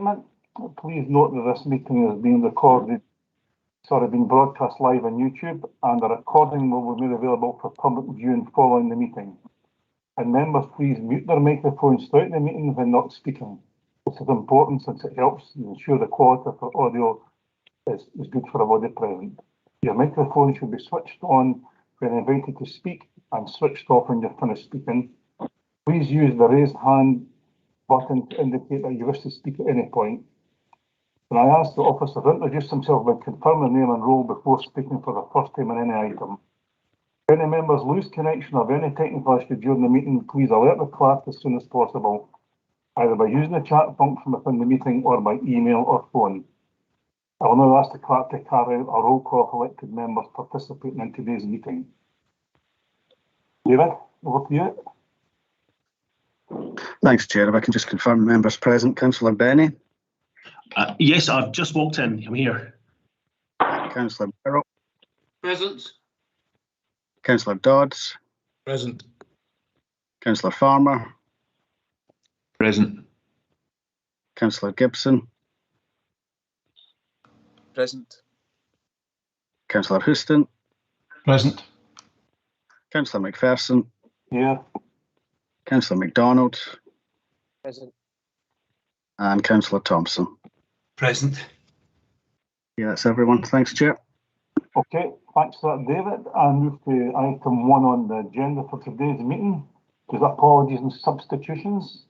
statement. Please note that this meeting is being being broadcast live on YouTube, and a recording will be made available for public viewing following the meeting. And members, please mute their microphones throughout the meeting when not speaking. This is important since it helps ensure the quality of the audio is good for everybody present. Your microphone should be switched on when invited to speak and switched off when you're finished speaking. Please use the raise hand button to indicate that you wish to speak at any point. And I ask the officer to introduce himself by confirming name and role before speaking for the first time on any item. If any members lose connection or have any technical issue during the meeting, please alert the clerk as soon as possible, either by using the chat function within the meeting or by email or phone. I will now ask the clerk to carry out a roll call of elected members participating in today's meeting. David, over to you. Thanks, Chair. If I can just confirm members present. Councillor Benny. Yes, I've just walked in. I'm here. Councillor Barrow. Present. Councillor Dodds. Present. Councillor Farmer. Present. Councillor Gibson. Present. Councillor Houston. Present. Councillor McPherson. Here. Councillor MacDonald. Present. And Councillor Thompson. Present. Yeah, that's everyone. Thanks, Chair. Okay, thanks for that, David. I move to item 1 on the agenda for today's meeting. There's apologies and substitutions.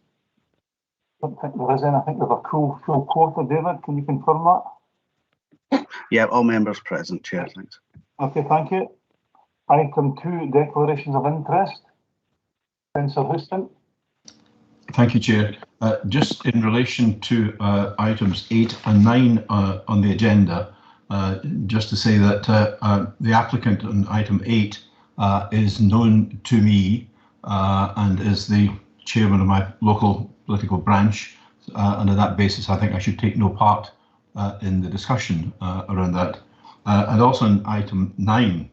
I don't think there is any. I think there's a full quota. David, can you confirm that? Yeah, all members present, Chair. Thanks. Okay, thank you. Item 2, declarations of interest. Councillor Houston. Thank you, Chair. Just in relation to items 8 and 9 on the agenda, just to say that the applicant on item 8 is known to me and is the chairman of my local political branch. And on that basis, I think I should take no part in the discussion around that. And also in item 9,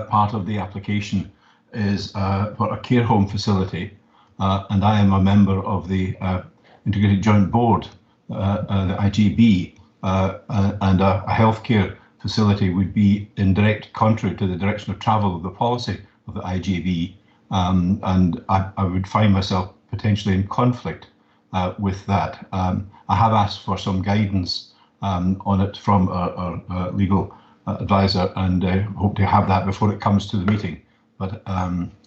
part of the application is for a care home facility. And I am a member of the Integrated Joint Board, the IGB, and a healthcare facility would be in direct contrary to the direction of travel of the policy of the IGB, and I would find myself potentially in conflict with that. I have asked for some guidance on it from our legal advisor, and hope to have that before it comes to the meeting. But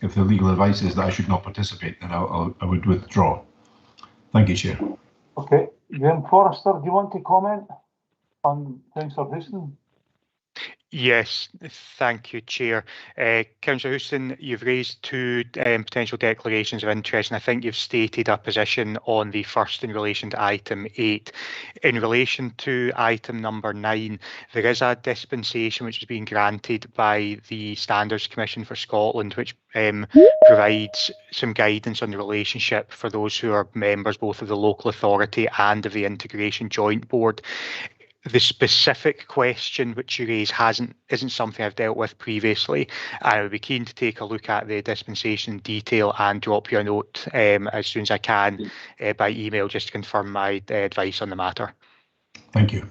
if the legal advice is that I should not participate, then I would withdraw. Thank you, Chair. Okay, Graham Forrester, do you want to comment on Councillor Houston? Yes, thank you, Chair. Councillor Houston, you've raised 2 potential declarations of interest, and I think you've stated a position on the first in relation to item 8. In relation to item number 9, there is a dispensation which has been granted by the Standards Commission for Scotland, which provides some guidance on the relationship for those who are members both of the local authority and of the Integration Joint Board. The specific question which you raise isn't something I've dealt with previously. I would be keen to take a look at the dispensation in detail and drop you a note as soon as I can by email just to confirm my advice on the matter. Thank you.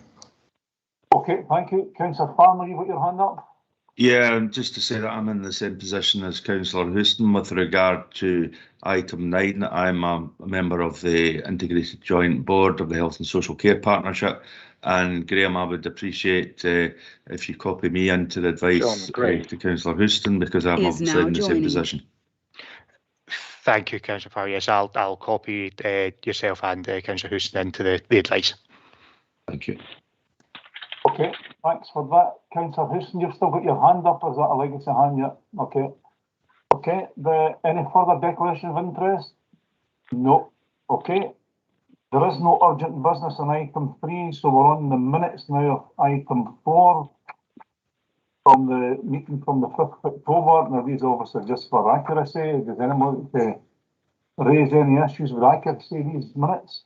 Okay, thank you. Councillor Farmer, you got your hand up? Yeah, just to say that I'm in the same position as Councillor Houston with regard to item 9. I'm a member of the Integrated Joint Board of the Health and Social Care Partnership. And Graham, I would appreciate if you copy me into the advice to Councillor Houston, because I'm obviously in the same position. Thank you, Councillor Farr. Yes, I'll copy yourself and Councillor Houston into the advice. Thank you. Okay, thanks for that. Councillor Houston, you've still got your hand up. Is that a legacy hand yet? Okay. Okay, any further declaration of interest? No. Okay. There is no urgent business on item 3, so we're on the minutes now of item 4 from the meeting from the 5th of October. Now, these obviously just for accuracy. Does anyone want to raise any issues with accuracy of these minutes?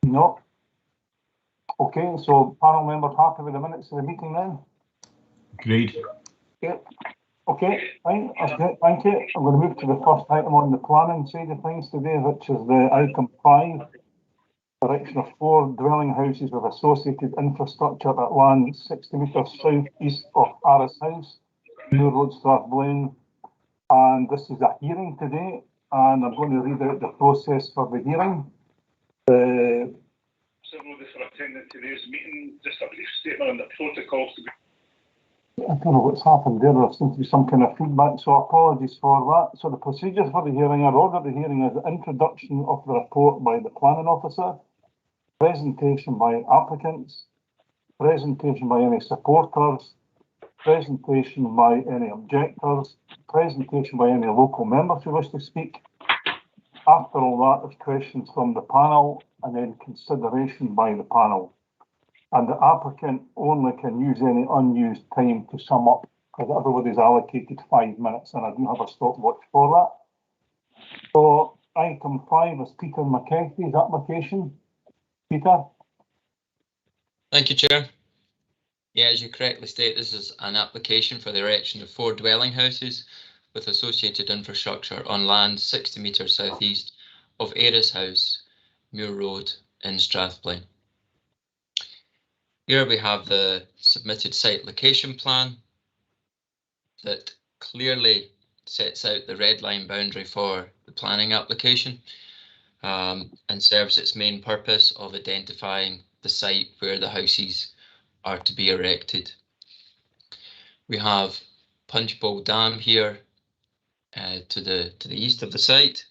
No. Okay, so panel members happy with the minutes of the meeting then? Agreed. Okay. Okay, fine, okay, thank you. I'm going to move to the first item on the planning side of things today, which is the item 5. Erection of 4 dwelling houses with associated infrastructure at land 60 metres south east of Aris House, New Road, Strathblane. And this is a hearing today, and I'm going to read out the process for the hearing. Several of us are attending today's meeting. Just a brief statement on the protocols. I don't know what's happened there. There seems to be some kind of feedback, so apologies for that. So the procedures for the hearing are: order the hearing as the introduction of the report by the planning officer, presentation by applicants, presentation by any supporters, presentation by any objectors, presentation by any local members who wish to speak. After all that, there's questions from the panel and then consideration by the panel. And the applicant only can use any unused time to sum up, because everybody's allocated 5 minutes, and I do have a stopwatch for that. So item 5 is Peter McKenty's application. Peter? Thank you, Chair. Yeah, as you correctly state, this is an application for the erection of 4 dwelling houses with associated infrastructure on land 60 metres southeast of Aris House, Muir Road in Strathblane. Here we have the submitted site location plan that clearly sets out the red line boundary for the planning application and serves its main purpose of identifying the site where the houses are to be erected. We have Punchbowl Dam here to the east of the site,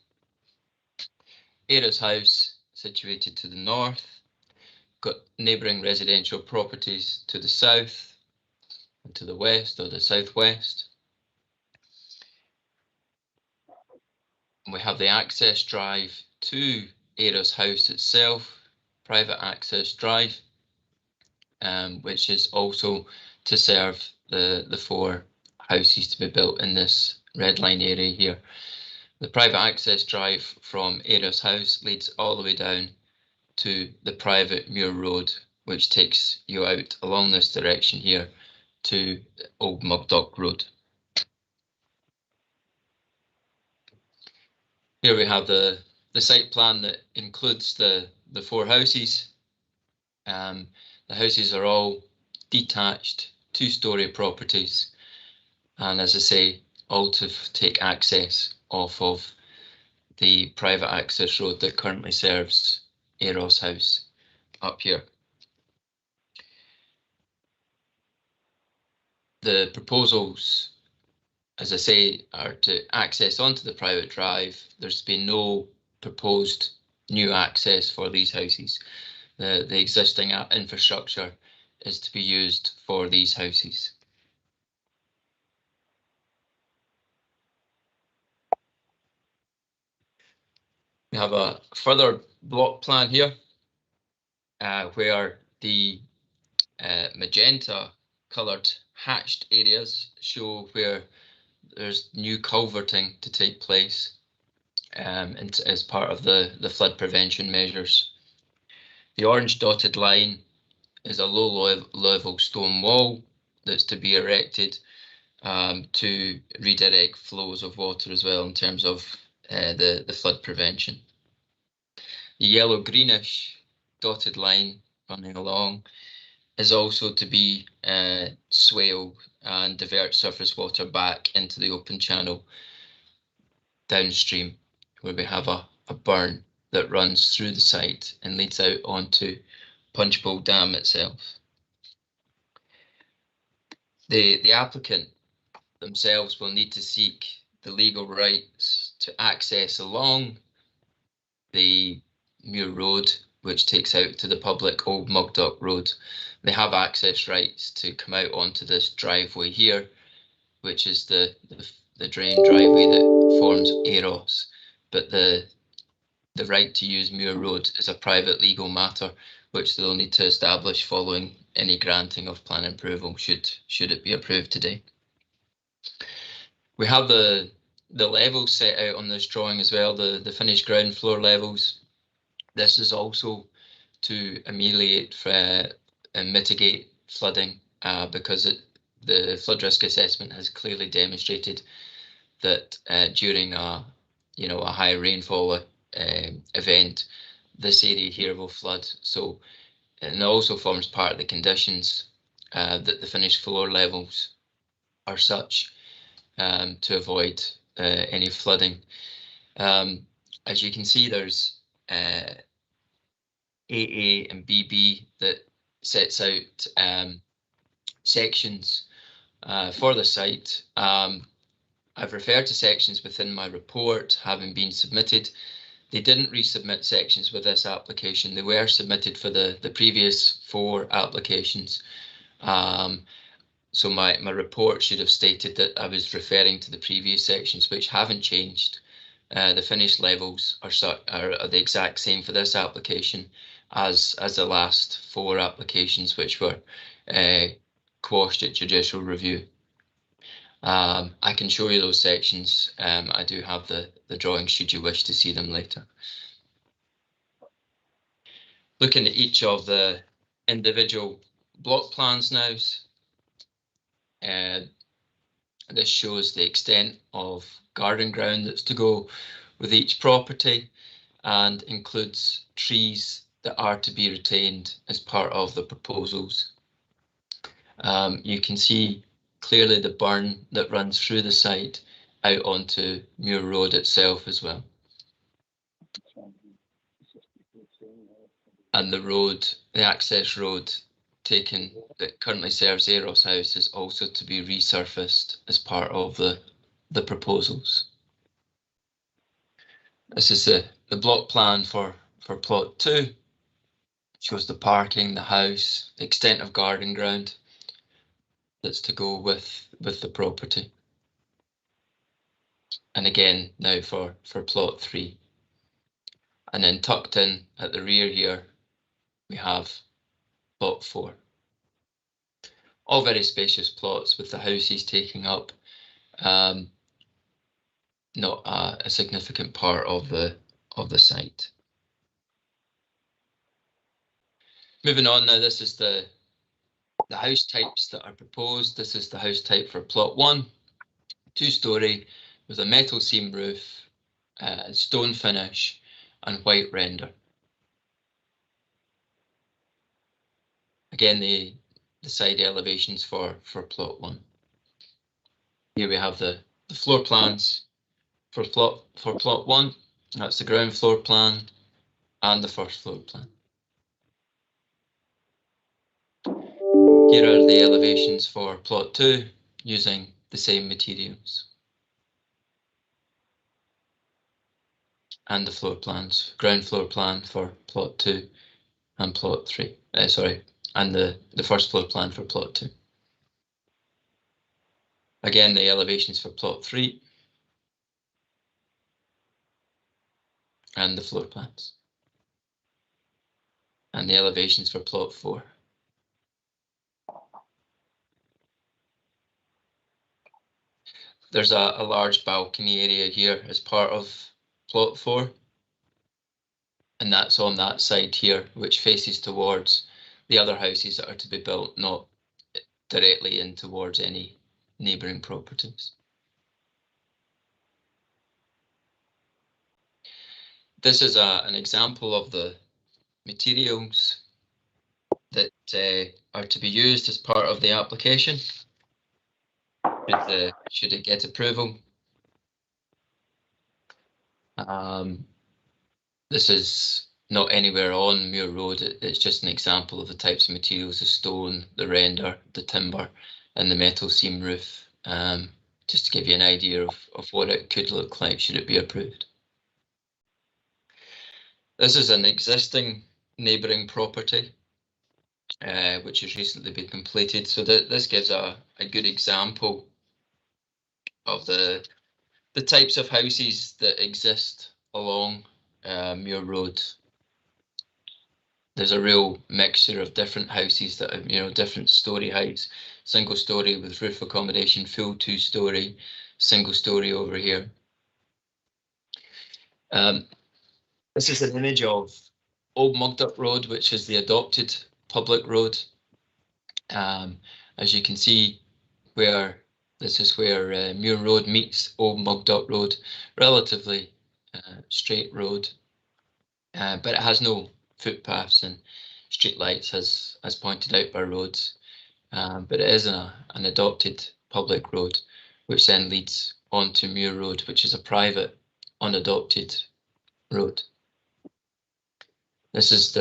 Aris House situated to the north, got neighbouring residential properties to the south and to the west or the southwest. And we have the access drive to Aris House itself, private access drive, which is also to serve the 4 houses to be built in this red line area here. The private access drive from Aris House leads all the way down to the private Muir Road, which takes you out along this direction here to Old Mugdock Road. Here we have the site plan that includes the 4 houses. The houses are all detached 2-storey properties, and as I say, all to take access off of the private access road that currently serves Aros House up here. The proposals, as I say, are to access onto the private drive. There's been no proposed new access for these houses. The existing infrastructure is to be used for these houses. We have a further block plan here where the magenta coloured hatched areas show where there's new culverting to take place as part of the flood prevention measures. The orange dotted line is a low level stone wall that's to be erected to redirect flows of water as well in terms of the flood prevention. The yellow greenish dotted line running along is also to be swale and divert surface water back into the open channel downstream, where we have a burn that runs through the site and leads out onto Punchbowl Dam itself. The applicant themselves will need to seek the legal rights to access along the Muir Road, which takes out to the public Old Mugdock Road. They have access rights to come out onto this driveway here, which is the drain driveway that forms Aros, but the right to use Muir Road is a private legal matter which they'll need to establish following any granting of plan approval should it be approved today. We have the levels set out on this drawing as well, the finished ground floor levels. This is also to ameliorate and mitigate flooding because the flood risk assessment has clearly demonstrated that during a high rainfall event, this area here will flood. So, and it also forms part of the conditions that the finished floor levels are such to avoid any flooding. As you can see, there's AA and BB that sets out sections for the site. I've referred to sections within my report having been submitted. They didn't resubmit sections with this application. They were submitted for the previous 4 applications. So my report should have stated that I was referring to the previous sections, which haven't changed. The finished levels are the exact same for this application as the last 4 applications, which were quashed at judicial review. I can show you those sections. I do have the drawings should you wish to see them later. Looking at each of the individual block plans now, this shows the extent of garden ground that's to go with each property and includes trees that are to be retained as part of the proposals. You can see clearly the burn that runs through the site out onto Muir Road itself as well. And the road, the access road that currently serves Eros House is also to be resurfaced as part of the proposals. This is the block plan for plot 2. Shows the parking, the house, the extent of garden ground that's to go with the property. And again now for plot 3. And then tucked in at the rear here we have plot 4. All very spacious plots with the houses taking up not a significant part of the site. Moving on now, this is the house types that are proposed. This is the house type for plot 1, 2-storey with a metal seam roof, stone finish and white render. Again, the side elevations for plot 1. Here we have the floor plans for plot 1. That's the ground floor plan and the first floor plan. Here are the elevations for plot 2 using the same materials. And the floor plans, ground floor plan for plot 2 and plot 3. And the first floor plan for plot 2. Again, the elevations for plot 3 and the floor plans. And the elevations for plot 4. There's a large balcony area here as part of plot 4. And that's on that side here, which faces towards the other houses that are to be built, not directly in towards any neighbouring properties. This is an example of the materials that are to be used as part of the application. Should it get approval? This is not anywhere on Muir Road. It's just an example of the types of materials: the stone, the render, the timber, and the metal seam roof. Just to give you an idea of what it could look like should it be approved. This is an existing neighbouring property, which has recently been completed. So this gives a good example of the types of houses that exist along Muir Road. There's a real mixture of different houses that have, different storey heights: single storey with roof accommodation, full 2-storey, single storey over here. This is an image of Old Mugdup Road, which is the adopted public road. As you can see, where this is where Muir Road meets Old Mugdock Road, relatively straight road, but it has no footpaths and street lights as pointed out by roads, but it is an adopted public road, which then leads onto Muir Road, which is a private unadopted road. This is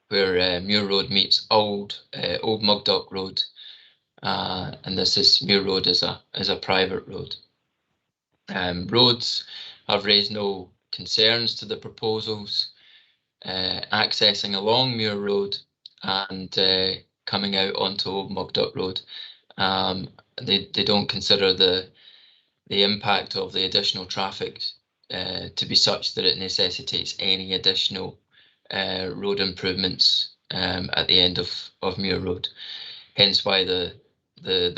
where Muir Road meets Old Mugdock Road, and this is Muir Road as a private road. Roads have raised no concerns to the proposals accessing along Muir Road and coming out onto Old Mugdock Road. They don't consider the impact of the additional traffic to be such that it necessitates any additional road improvements at the end of Muir Road. Hence why the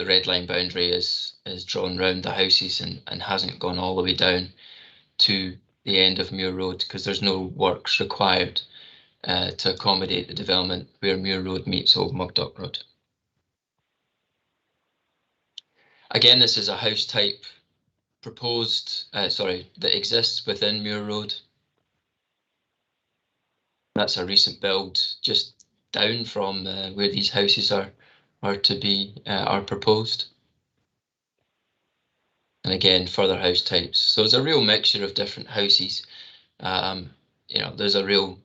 red line boundary is drawn round the houses and hasn't gone all the way down to the end of Muir Road, because there's no works required to accommodate the development where Muir Road meets Old Mugdock Road. Again, this is a house type proposed, that exists within Muir Road. That's a recent build just down from where these houses are proposed. And again, further house types. So it's a real mixture of different houses. There's a real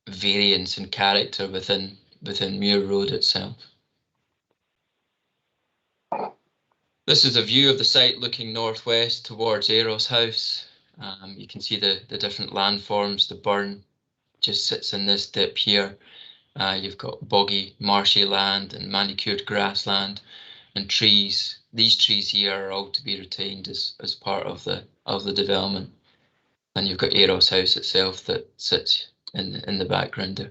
variance in character within Muir Road itself. This is a view of the site looking northwest towards Eros House. You can see the different landforms. The burn just sits in this dip here. You've got boggy, marshy land and manicured grassland and trees. These trees here are all to be retained as part of the development. And you've got Eros House itself that sits in the background there.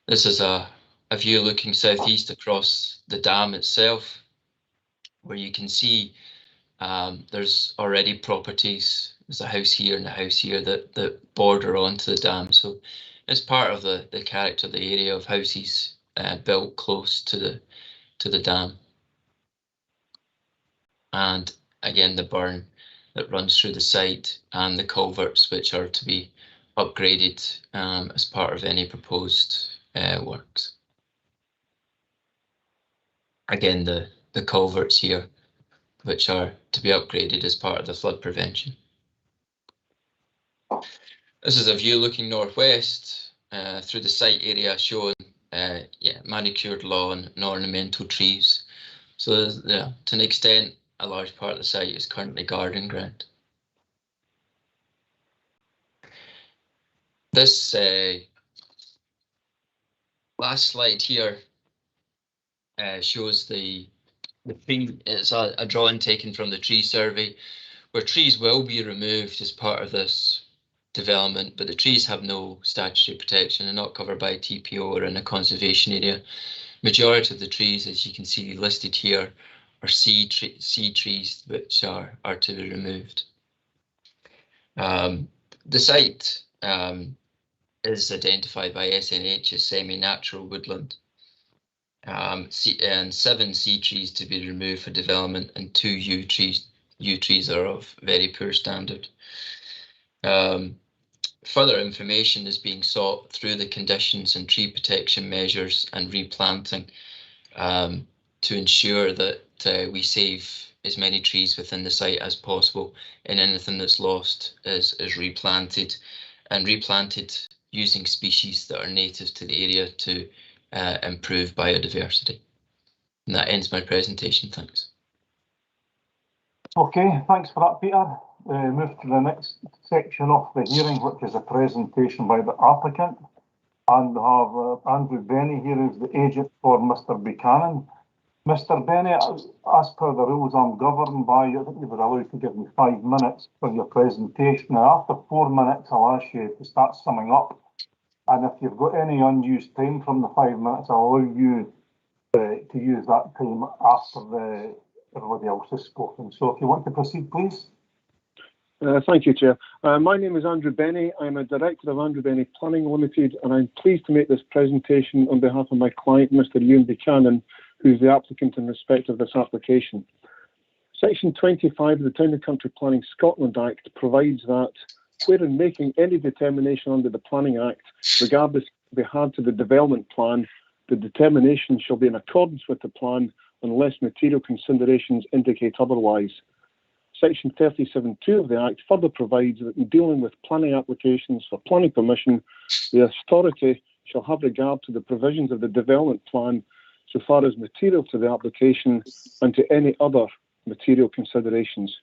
This is a view looking southeast across the dam itself, where you can see there's already properties. There's a house here and a house here that border onto the dam. So it's part of the character of the area of houses built close to the dam. And again, the burn that runs through the site and the culverts, which are to be upgraded as part of any proposed works. Again, the culverts here, which are to be upgraded as part of the flood prevention. This is a view looking northwest through the site area, showing manicured lawn and ornamental trees. So to an extent, a large part of the site is currently garden ground. This last slide here shows the tree. It's a drawing taken from the tree survey, where trees will be removed as part of this development, but the trees have no statutory protection and not covered by TPO or in a conservation area. Majority of the trees, as you can see listed here, are seed trees which are to be removed. The site is identified by SNH as semi-natural woodland, and 7 C trees to be removed for development and 2 U trees are of very poor standard. Further information is being sought through the conditions and tree protection measures and replanting to ensure that we save as many trees within the site as possible, and anything that's lost is replanted, and replanted using species that are native to the area to improve biodiversity. And that ends my presentation. Thanks. Okay, thanks for that, Peter. Move to the next section of the hearing, which is a presentation by the applicant. And we have Andrew Benny here, is the agent for Mr. Buchanan. Mr. Benny, as per the rules I'm governed by, I think you were allowed to give me 5 minutes for your presentation. Now, after 4 minutes, I'll ask you to start summing up. And if you've got any unused time from the 5 minutes, I'll allow you to use that time after everybody else has spoken. So if you want to proceed, please. Thank you, Chair. My name is Andrew Benny. I'm a director of Andrew Benny Planning Limited, and I'm pleased to make this presentation on behalf of my client, Mr. Ewan Buchanan, who is the applicant in respect of this application. Section 25 of the Town and Country Planning Scotland Act provides that wherein making any determination under the Planning Act, regardless of regard to the development plan, the determination shall be in accordance with the plan unless material considerations indicate otherwise. Section 37.2 of the Act further provides that in dealing with planning applications for planning permission, the authority shall have regard to the provisions of the development plan so far as material to the application and to any other material considerations.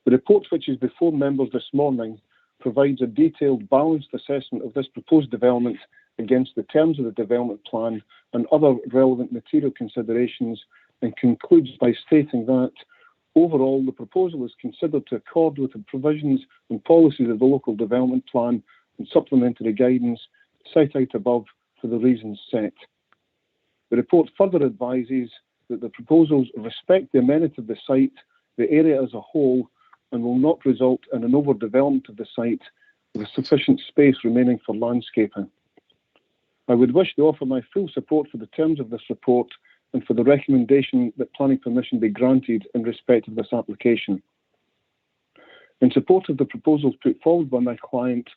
The report which is before members this morning provides a detailed, balanced assessment of this proposed development against the terms of the development plan and other relevant material considerations, and concludes by stating that overall the proposal is considered to accord with the provisions and policies of the local development plan and supplementary guidance set out above for the reasons set. The report further advises that the proposals respect the amenity of the site, the area as a whole, and will not result in an overdevelopment of the site with sufficient space remaining for landscaping. I would wish to offer my full support for the terms of this report and for the recommendation that planning permission be granted in respect of this application. In support of the proposals put forward by my client,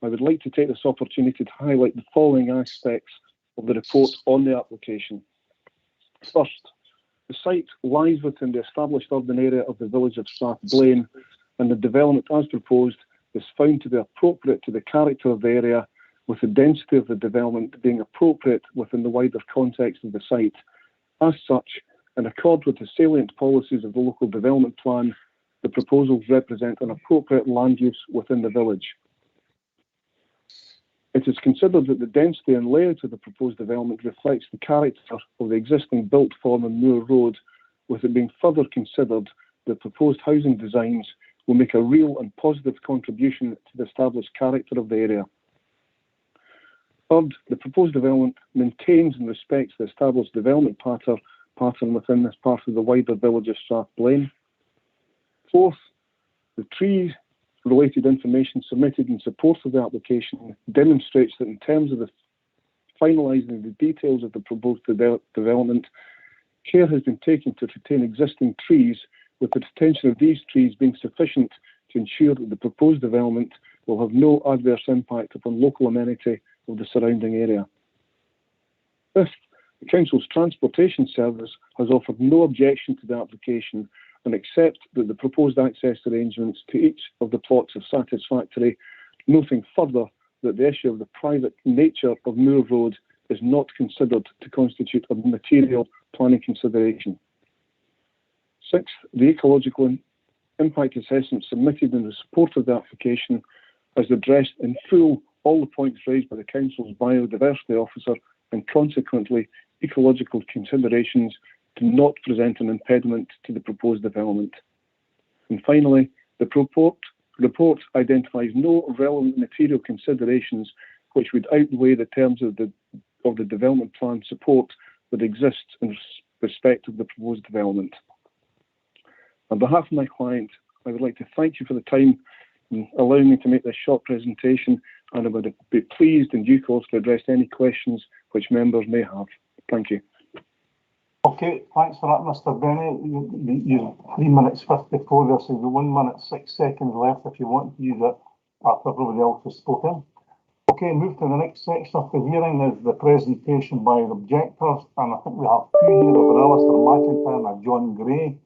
I would like to take this opportunity to highlight the following aspects of the report on the application. First, the site lies within the established urban area of the village of Strathblane, and the development as proposed is found to be appropriate to the character of the area, with the density of the development being appropriate within the wider context of the site. As such, in accord with the salient policies of the local development plan, the proposals represent an appropriate land use within the village. It is considered that the density and layout of the proposed development reflects the character of the existing built form on Moor Road, with it being further considered that proposed housing designs will make a real and positive contribution to the established character of the area. Third, the proposed development maintains and respects the established development pattern within this part of the wider village of Strathblane. Fourth, the tree-related information submitted in support of the application demonstrates that in terms of the finalising the details of the proposed development, care has been taken to retain existing trees, with the retention of these trees being sufficient to ensure that the proposed development will have no adverse impact upon local amenity of the surrounding area. Fifth, the Council's Transportation Service has offered no objection to the application and accept that the proposed access arrangements to each of the plots are satisfactory, noting further that the issue of the private nature of Moor Road is not considered to constitute a material planning consideration. Sixth, the ecological impact assessment submitted in the support of the application has addressed in full all the points raised by the Council's biodiversity officer, and consequently ecological considerations do not present an impediment to the proposed development. And finally, the report identifies no relevant material considerations which would outweigh the terms of the development plan support that exists in respect of the proposed development. On behalf of my client, I would like to thank you for the time and allowing me to make this short presentation, and I would be pleased in due course to address any questions which members may have. Thank you. Okay, thanks for that, Mr. Bennett. You're 3 minutes 54 there, so you've 1 minute 6 seconds left if you want to use it after everybody else has spoken. Okay, move to the next section of the hearing is the presentation by the objectors, and I think we have two here, of Alistair McIntyre and John Gray.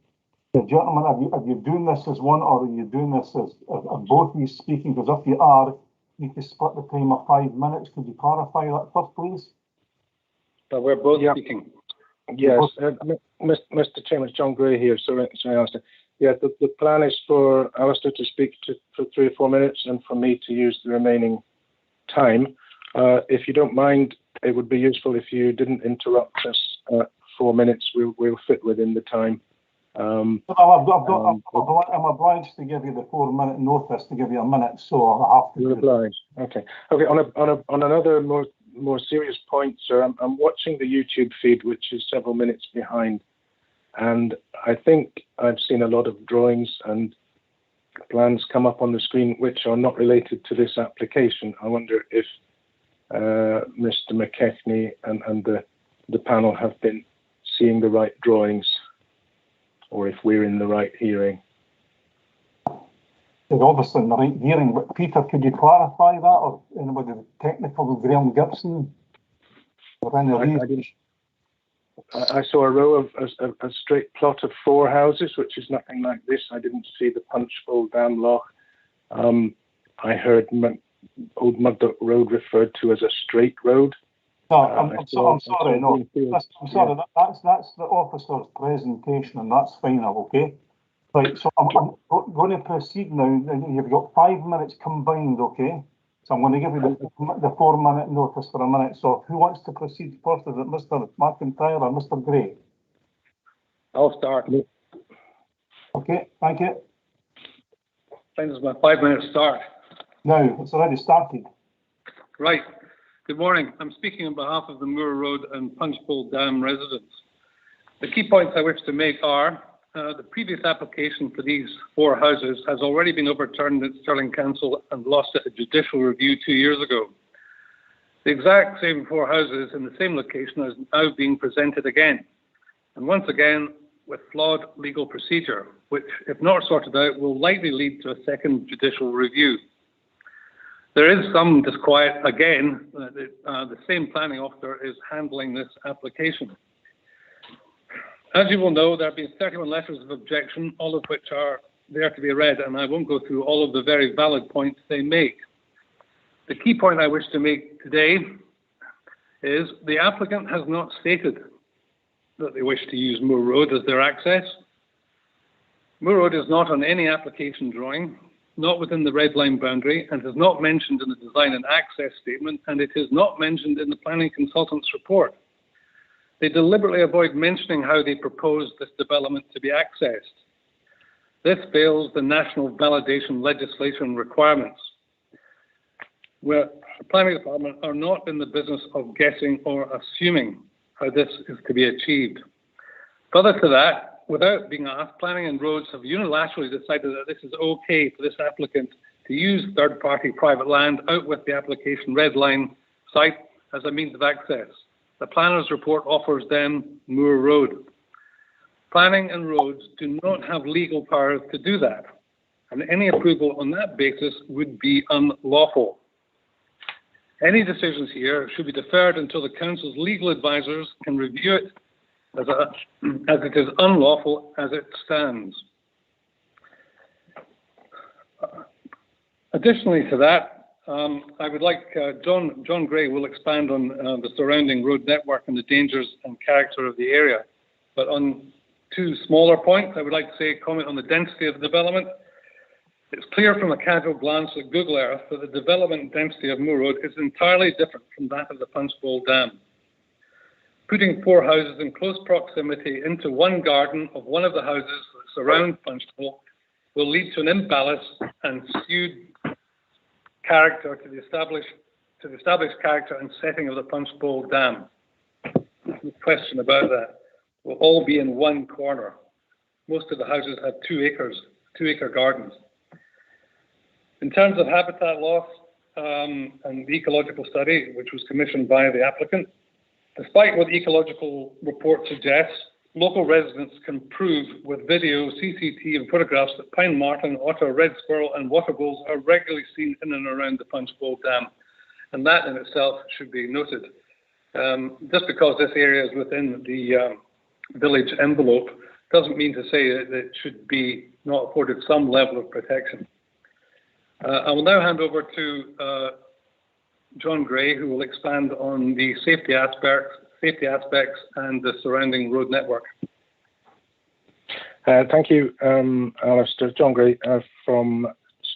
The gentlemen, are you doing this as one, or are you doing this as both of you speaking? Because if you are, you need to split the time of 5 minutes. Could you clarify that first, please? We're both speaking. Yes, Mr. Chairman, it's John Gray here. Sorry, Alistair. Yeah, the plan is for Alistair to speak for 3 or 4 minutes and for me to use the remaining time. If you don't mind, it would be useful if you didn't interrupt us. 4 minutes, we'll fit within the time. I'm obliged to give you the 4 minute notice to give you a minute, so I have to. You're obliged. Okay. On another more serious point, sir, I'm watching the YouTube feed, which is several minutes behind, and I think I've seen a lot of drawings and plans come up on the screen which are not related to this application. I wonder if Mr. McKechnie and the panel have been seeing the right drawings or if we're in the right hearing. It's obviously in the right hearing, but Peter, could you clarify that, or anybody technical with Graham Gibson? Or any of these? I saw a row of a straight plot of 4 houses, which is nothing like this. I didn't see the Punchbowl Dam Loch. I heard Old Mugdock Road referred to as a straight road. No, I'm sorry. No, I'm sorry. Yeah. That's the officer's presentation, and that's final. Okay. Right. So I'm going to proceed now. And you've got 5 minutes combined. Okay. So I'm going to give you the 4-minute notice for a minute. So who wants to proceed first? Is it Mr. McIntyre or Mr. Gray? I'll start. Okay. Thank you. When does my 5-minute start? Now it's already started. Right. Good morning. I'm speaking on behalf of the Moor Road and Punchbowl Dam residents. The key points I wish to make are the previous application for these 4 houses has already been overturned at Stirling Council and lost at a judicial review 2 years ago. The exact same 4 houses in the same location are now being presented again, and once again with flawed legal procedure, which, if not sorted out, will likely lead to a second judicial review. There is some disquiet again that the same planning officer is handling this application. As you will know, there have been 31 letters of objection, all of which are there to be read, and I won't go through all of the very valid points they make. The key point I wish to make today is the applicant has not stated that they wish to use Moor Road as their access. Moor Road is not on any application drawing, not within the red line boundary, and is not mentioned in the design and access statement, and it is not mentioned in the planning consultant's report. They deliberately avoid mentioning how they propose this development to be accessed. This fails the national validation legislation requirements, where the planning department are not in the business of guessing or assuming how this is to be achieved. Further to that, without being asked, Planning and Roads have unilaterally decided that this is okay for this applicant to use third-party private land out with the application red line site as a means of access. The planner's report offers them Moor Road. Planning and Roads do not have legal powers to do that, and any approval on that basis would be unlawful. Any decisions here should be deferred until the Council's legal advisors can review it as it is unlawful as it stands. Additionally to that, I would like John Gray will expand on the surrounding road network and the dangers and character of the area. But on 2 smaller points, I would like to comment on the density of the development. It's clear from a casual glance at Google Earth that the development density of Moor Road is entirely different from that of the Punchbowl Dam. Putting 4 houses in close proximity into one garden of one of the houses that surround Punchbowl will lead to an imbalance and skewed character to the established character and setting of the Punchbowl Dam. No question about that. Will all be in one corner. Most of the houses have 2 acres, 2-acre gardens. In terms of habitat loss and the ecological study, which was commissioned by the applicant, despite what the ecological report suggests, local residents can prove with video, CCTV and photographs that pine marten, otter, red squirrel and water voles are regularly seen in and around the Punchbowl Dam. And that in itself should be noted. Just because this area is within the village envelope doesn't mean to say that it should be not afforded some level of protection. I will now hand over to John Gray, who will expand on the safety aspects and the surrounding road network. Thank you, Alistair. John Gray from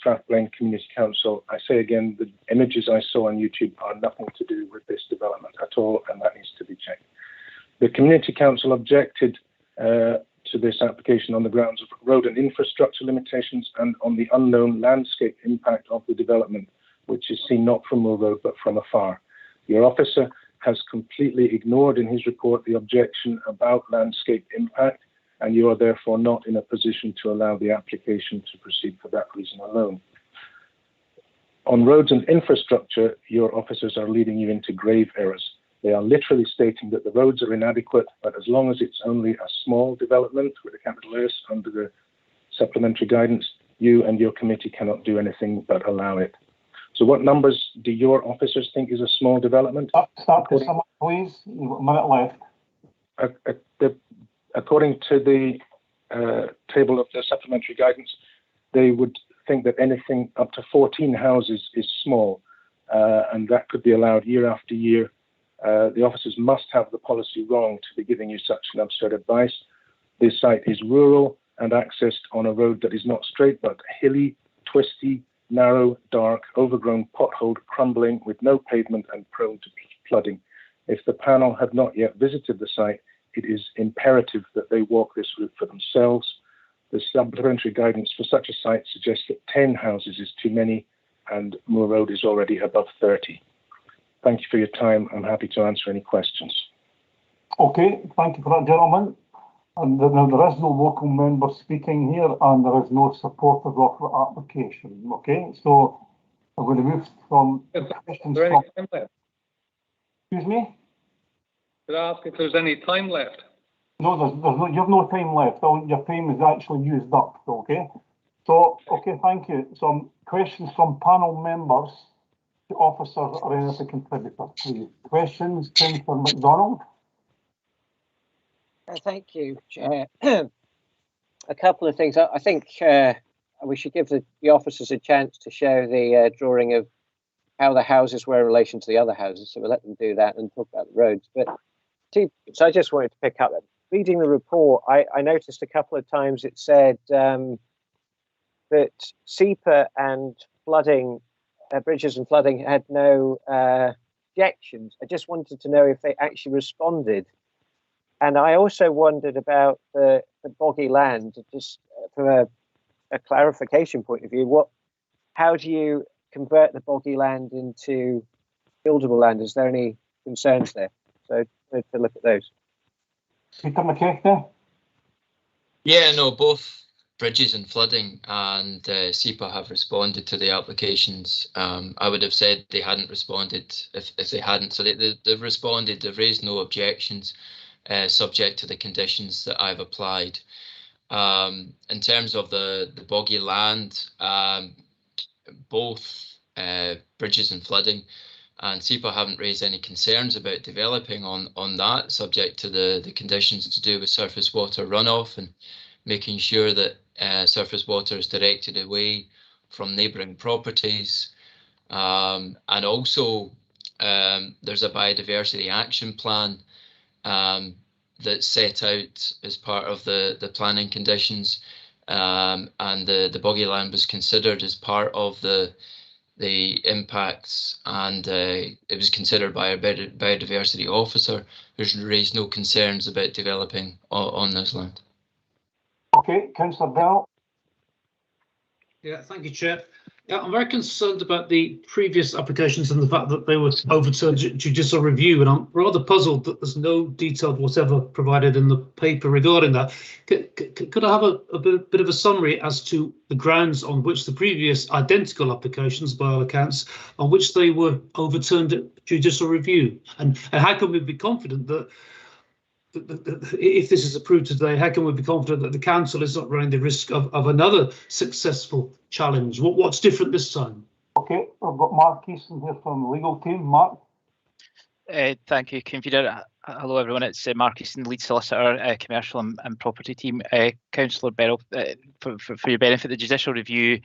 Strathblane Community Council. I say again, the images I saw on YouTube are nothing to do with this development at all, and that needs to be checked. The Community Council objected to this application on the grounds of road and infrastructure limitations and on the unknown landscape impact of the development, which is seen not from Moor Road but from afar. Your officer has completely ignored in his report the objection about landscape impact, and you are therefore not in a position to allow the application to proceed for that reason alone. On roads and infrastructure, your officers are leading you into grave errors. They are literally stating that the roads are inadequate, but as long as it's only a small development with a capital S under the supplementary guidance, you and your committee cannot do anything but allow it. So what numbers do your officers think is a small development? Start to sum up, please. You've got a minute left. According to the table of the supplementary guidance, they would think that anything up to 14 houses is small, and that could be allowed year after year. The officers must have the policy wrong to be giving you such an absurd advice. This site is rural and accessed on a road that is not straight but hilly, twisty, narrow, dark, overgrown, potholed, crumbling, with no pavement and prone to flooding. If the panel have not yet visited the site, it is imperative that they walk this route for themselves. The supplementary guidance for such a site suggests that 10 houses is too many, and Moor Road is already above 30. Thank you for your time. I'm happy to answer any questions. Okay, thank you for that, gentlemen. And there is no local member speaking here, and there is no supporters of the application. Okay, so I'm going to move from questions. Is there any time left? Excuse me? Did I ask if there's any time left? No, there's no. You have no time left. Your time is actually used up. Okay. So, okay, thank you. Some questions from panel members, to officers, or any other contributors, please. Questions, Councillor MacDonald. Thank you, Chair. A couple of things. I think we should give the officers a chance to show the drawing of how the houses were in relation to the other houses. So we'll let them do that and talk about the roads. But so I just wanted to pick up, reading the report, I noticed a couple of times it said that SEPA and flooding, bridges and flooding had no objections. I just wanted to know if they actually responded. And I also wondered about the boggy land, just from a clarification point of view. How do you convert the boggy land into buildable land? Is there any concerns there? So to look at those. Peter McKechnie. Yeah, no, both bridges and flooding and SEPA have responded to the applications. I would have said they hadn't responded if they hadn't. So they've responded. They've raised no objections. Subject to the conditions that I've applied. In terms of the boggy land, both bridges and flooding and SEPA haven't raised any concerns about developing on that, subject to the conditions to do with surface water runoff and making sure that surface water is directed away from neighbouring properties. And also there's a biodiversity action plan that's set out as part of the planning conditions, and the boggy land was considered as part of the impacts, and it was considered by a biodiversity officer who's raised no concerns about developing on this land. Okay, Councillor Bell. Yeah, thank you, Chair. Yeah, I'm very concerned about the previous applications and the fact that they were overturned judicial review, and I'm rather puzzled that there's no detailed whatever provided in the paper regarding that. Could I have a bit of a summary as to the grounds on which the previous identical applications, by all accounts, on which they were overturned at judicial review, and how can we be confident that if this is approved today, how can we be confident that the council is not running the risk of another successful challenge? What's different this time? Okay, I've got Mark Easton here from the legal team. Mark. Thank you, Convener. Hello, everyone. It's Mark Easton, lead solicitor, commercial and property team. Councillor Beryl, for your benefit, the judicial review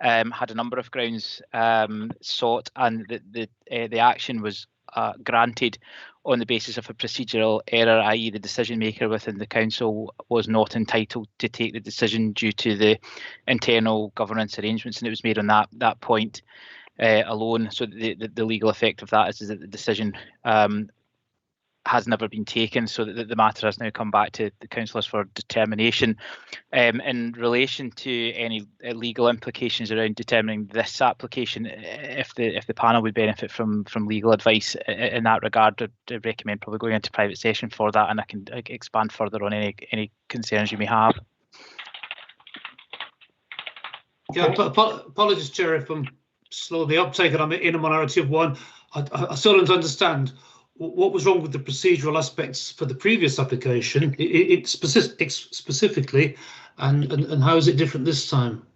had a number of grounds sought, and the action was granted on the basis of a procedural error, i.e. the decision maker within the council was not entitled to take the decision due to the internal governance arrangements, and it was made on that point alone. So the legal effect of that is that the decision has never been taken, so that the matter has now come back to the councillors for determination. In relation to any legal implications around determining this application, if the panel would benefit from legal advice in that regard, I'd recommend probably going into private session for that, and I can expand further on any concerns you may have. Yeah, apologies, Chair, if I'm slow the uptake and I'm in a minority of one. I still don't understand what was wrong with the procedural aspects for the previous application, specifically, and how is it different this time?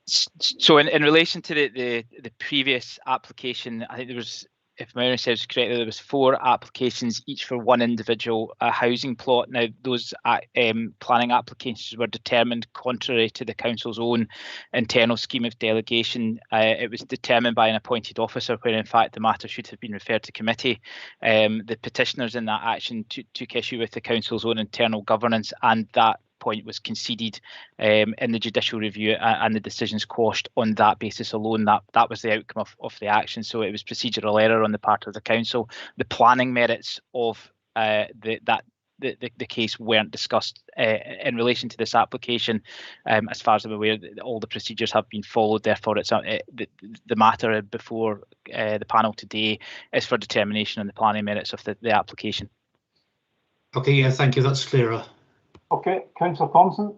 So in relation to the previous application, I think there was, if my memory serves correctly, there was 4 applications, each for one individual housing plot. Now, those planning applications were determined contrary to the council's own internal scheme of delegation. It was determined by an appointed officer, where in fact the matter should have been referred to committee. The petitioners in that action took issue with the council's own internal governance, and that point was conceded in the judicial review, and the decisions quashed on that basis alone. That was the outcome of the action. So it was procedural error on the part of the council. The planning merits of the case weren't discussed in relation to this application. As far as I'm aware, all the procedures have been followed. Therefore, it's the matter before the panel today is for determination on the planning merits of the application. Okay, yeah, thank you. That's clearer. Okay, Councillor Thompson.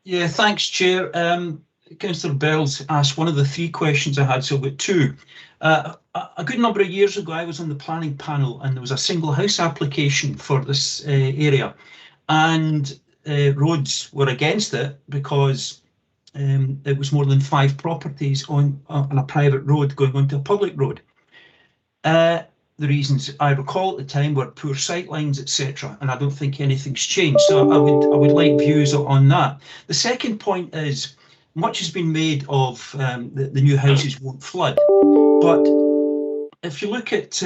Yeah, thanks, Chair. Councillor Bell's asked one of the 3 questions I had, so I've got 2. A good number of years ago, I was on the planning panel, and there was a single house application for this area, and roads were against it because it was more than 5 properties on a private road going onto a public road. The reasons I recall at the time were poor sightlines, etc., and I don't think anything's changed. So I would like views on that. The second point is, much has been made of the new houses won't flood, but if you look at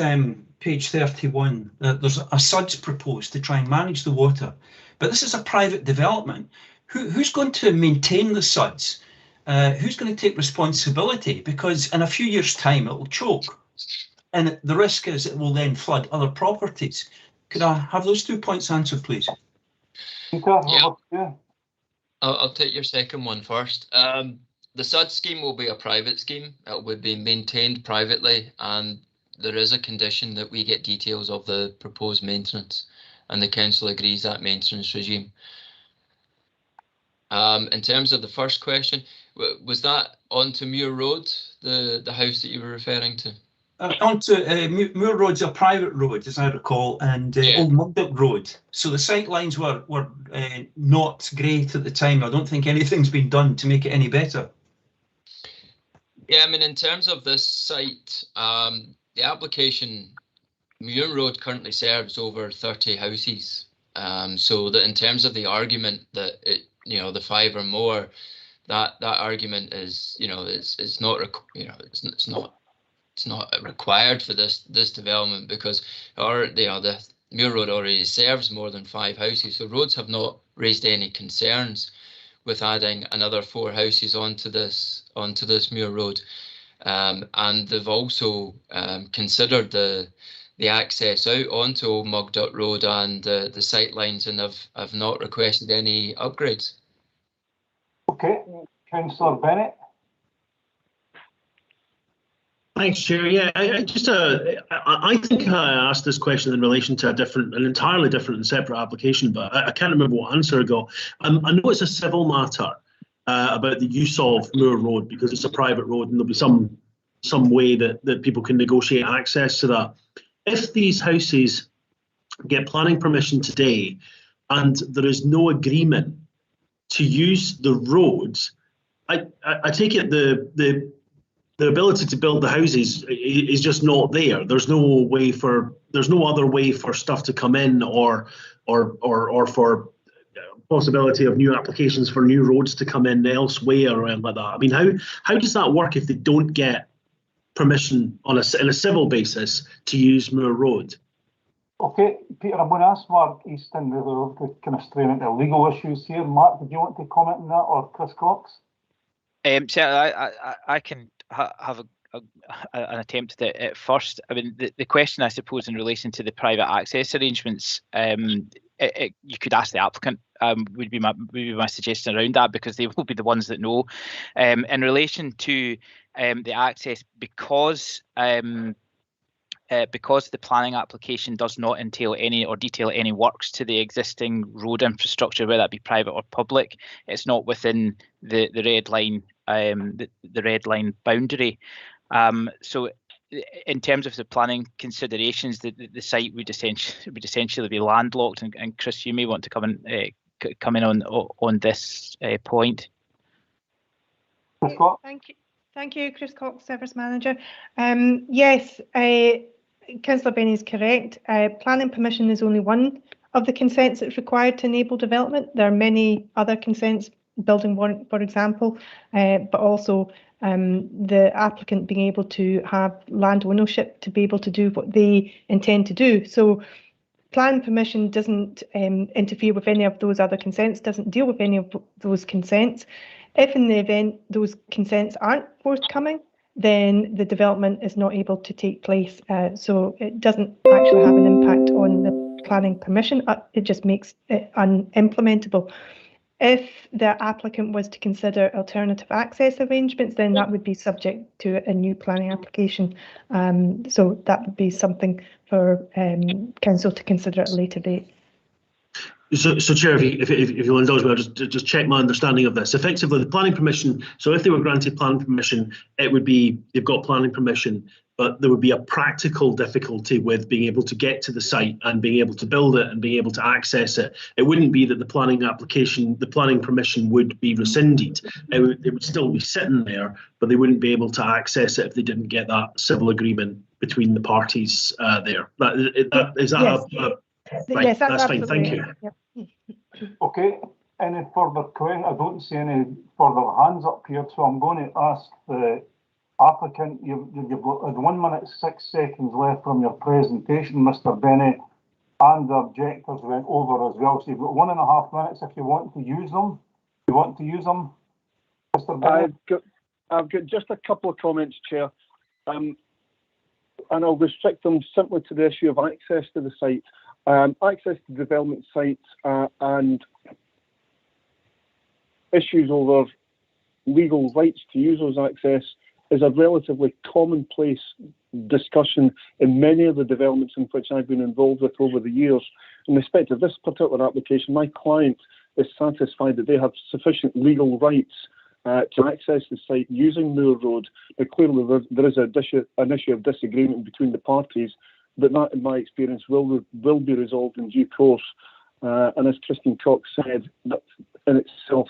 page 31, there's a SUDS proposed to try and manage the water, but this is a private development. Who's going to maintain the SUDS? Who's going to take responsibility? Because in a few years' time, it will choke. And the risk is it will then flood other properties. Could I have those 2 points answered, please? Yeah. I'll take your second one first. The SUD scheme will be a private scheme. It will be maintained privately, and there is a condition that we get details of the proposed maintenance, and the council agrees that maintenance regime. In terms of the first question, was that onto Muir Road, the house that you were referring to? Onto Muir Road's a private road, as I recall, and Old Mugdock Road. So the sight lines were not great at the time. I don't think anything's been done to make it any better. Yeah, I mean, in terms of this site, the application, Muir Road currently serves over 30 houses. So that in terms of the argument that the 5 or more, that argument is, it's not, it's not required for this development, because the Muir Road already serves more than 5 houses. So roads have not raised any concerns with adding another 4 houses onto this Muir Road, and they've also considered the access out onto Old Mugdock Road and the sight lines, and have not requested any upgrades. Okay, Councillor Bennett. Thanks, Chair. Yeah, I think I asked this question in relation to an entirely different and separate application, but I can't remember what answer I got. I know it's a civil matter about the use of Moor Road, because it's a private road, and there'll be some way that people can negotiate access to that. If these houses get planning permission today and there is no agreement to use the roads, I take it the ability to build the houses is just not there. There's no other way for stuff to come in, or for possibility of new applications for new roads to come in elsewhere or anything like that. I mean, how does that work if they don't get permission in a civil basis to use Moor Road? Okay, Peter, I'm going to ask Mark Easton to kind of strain into legal issues here. Mark, did you want to comment on that, or Chris Cox? So I can have an attempt at it first. I mean, the question, I suppose, in relation to the private access arrangements, you could ask the applicant. Would be my suggestion around that, because they will be the ones that know. In relation to the access, because the planning application does not entail any or detail any works to the existing road infrastructure, whether that be private or public, it's not within the red line, the red line boundary. So in terms of the planning considerations, the site would essentially be landlocked. And Chris, you may want to come in on this point. Thank you, Chris Cox, Service Manager. Yes, Councillor Benny is correct. Planning permission is only one of the consents that's required to enable development. There are many other consents, building warrant, for example, but also the applicant being able to have land ownership to be able to do what they intend to do. So planning permission doesn't interfere with any of those other consents, doesn't deal with any of those consents. If in the event those consents aren't forthcoming, then the development is not able to take place. So it doesn't actually have an impact on the planning permission. It just makes it unimplementable. If the applicant was to consider alternative access arrangements, then that would be subject to a new planning application. So that would be something for council to consider at a later date. So Chair, if you'll indulge me, I'll just check my understanding of this. Effectively, the planning permission, so if they were granted planning permission, it would be, they've got planning permission, but there would be a practical difficulty with being able to get to the site and being able to build it and being able to access it. It wouldn't be that the planning application, the planning permission would be rescinded. It would still be sitting there, but they wouldn't be able to access it if they didn't get that civil agreement between the parties there. Yes, that's fine, thank you. Yep. Okay, any further questions? I don't see any further hands up here, so I'm going to ask the applicant, you've got 1 minute 6 seconds left from your presentation, Mr. Bennett, and the objectors went over as well, so you've got 1.5 minutes if you want to use them. You want to use them, Mr. Bennett? I've got just a couple of comments, Chair, and I'll restrict them simply to the issue of access to the site. Access to development sites and issues over legal rights to use those access is a relatively commonplace discussion in many of the developments in which I've been involved with over the years. In respect of this particular application, my client is satisfied that they have sufficient legal rights to access the site using Moor Road. But clearly there is an issue of disagreement between the parties, but that, in my experience, will be resolved in due course. And as Christine Cox said, that's in itself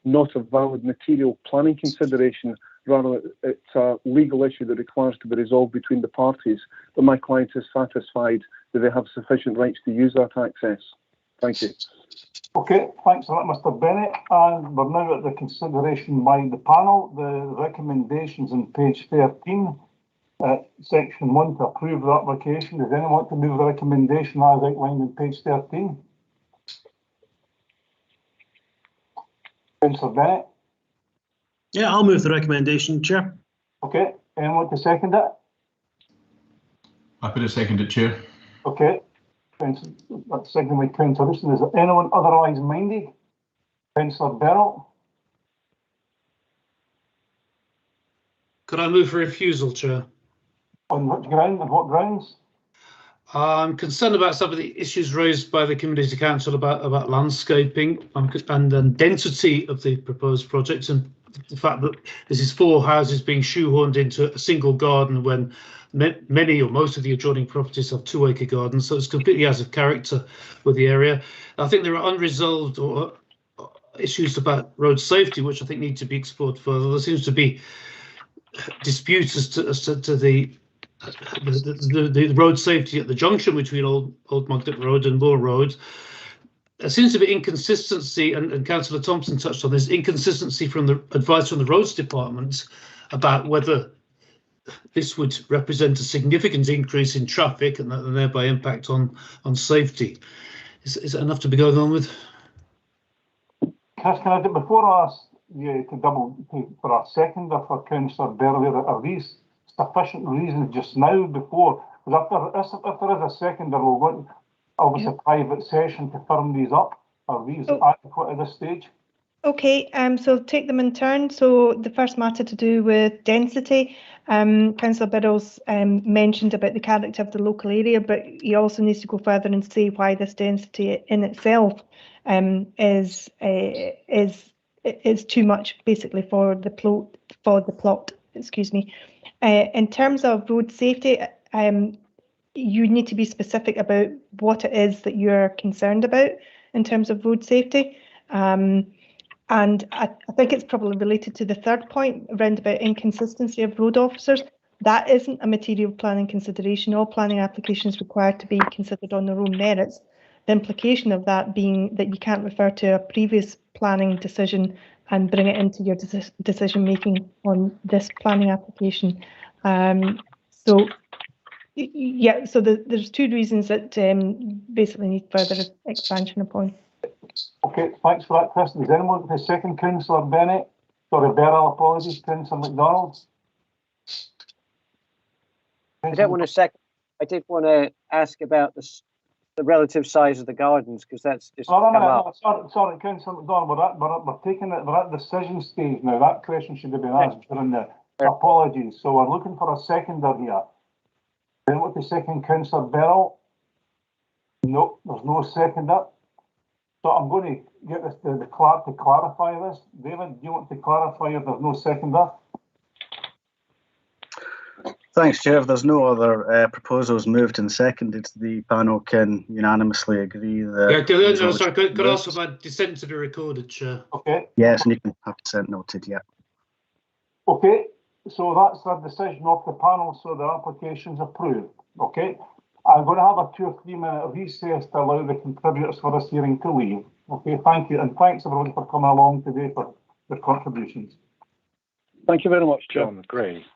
not a valid material planning consideration. Rather, it's a legal issue that requires to be resolved between the parties. But my client is satisfied that they have sufficient rights to use that access. Thank you. Okay, thanks for that, Mr. Bennett. And we're now at the consideration by the panel. The recommendations on page 13. Section 1 to approve the application. Does anyone want to move the recommendation as outlined on page 13? Councillor Bennett? Yeah, I'll move the recommendation, Chair. Okay, anyone want to second it? Happy to second it, Chair. Okay, that's seconded by Councillor Houston. Is there anyone otherwise minded? Councillor Beryl? Could I move for refusal, Chair? On which ground and what grounds? I'm concerned about some of the issues raised by the Community Council about landscaping and the density of the proposed project, and the fact that this is 4 houses being shoehorned into a single garden when many or most of the adjoining properties have 2-acre gardens, so it's completely out of character with the area. I think there are unresolved issues about road safety, which I think need to be explored further. There seems to be disputes as to the road safety at the junction between Old Mugdett Road and Moor Road. There seems to be inconsistency, and Councillor Thompson touched on this, inconsistency from the advice from the Roads Department about whether this would represent a significant increase in traffic and thereby impact on safety. Is it enough to be going on with? Chris, can I do, before I ask you for a seconder for Councillor Berley, are these sufficient reasons just now before? Because if there is a seconder, we'll want obviously a private session to firm these up. Are these adequate at this stage? Okay, so take them in turn. So the first matter to do with density, Councillor Biddles mentioned about the character of the local area, but he also needs to go further and say why this density in itself is too much, basically, for the plot. Excuse me. In terms of road safety, you need to be specific about what it is that you're concerned about in terms of road safety. And I think it's probably related to the third point around about inconsistency of road officers. That isn't a material planning consideration. All planning applications require to be considered on their own merits. The implication of that being that you can't refer to a previous planning decision and bring it into your decision making on this planning application. So there's two reasons that basically need further expansion upon. Okay, thanks for that, Chris. Does anyone want to second Councillor Bennett? Sorry, Beryl, apologies, Councillor MacDonald. I don't want to second. I did want to ask about the relative size of the gardens, because that's just come up. Sorry, Councillor MacDonald, we're taking it. We're at decision stage now. That question should have been asked during the apologies. So we're looking for a seconder here. Then what to second Councillor Beryl? No, there's no seconder. So I'm going to get the clerk to clarify this. David, do you want to clarify if there's no seconder? Thanks, Chair. If there's no other proposals moved and seconded, the panel can unanimously agree that... Yeah, sorry, could I also add dissent to the recorded, Chair? Okay. Yes, and you can have dissent noted, yeah. Okay, so that's the decision of the panel, so the application's approved. Okay. I'm going to have a 2 or 3 minute recess to allow the contributors for this hearing to leave. Okay, thank you, and thanks everyone for coming along today for their contributions. Thank you very much, John. Great.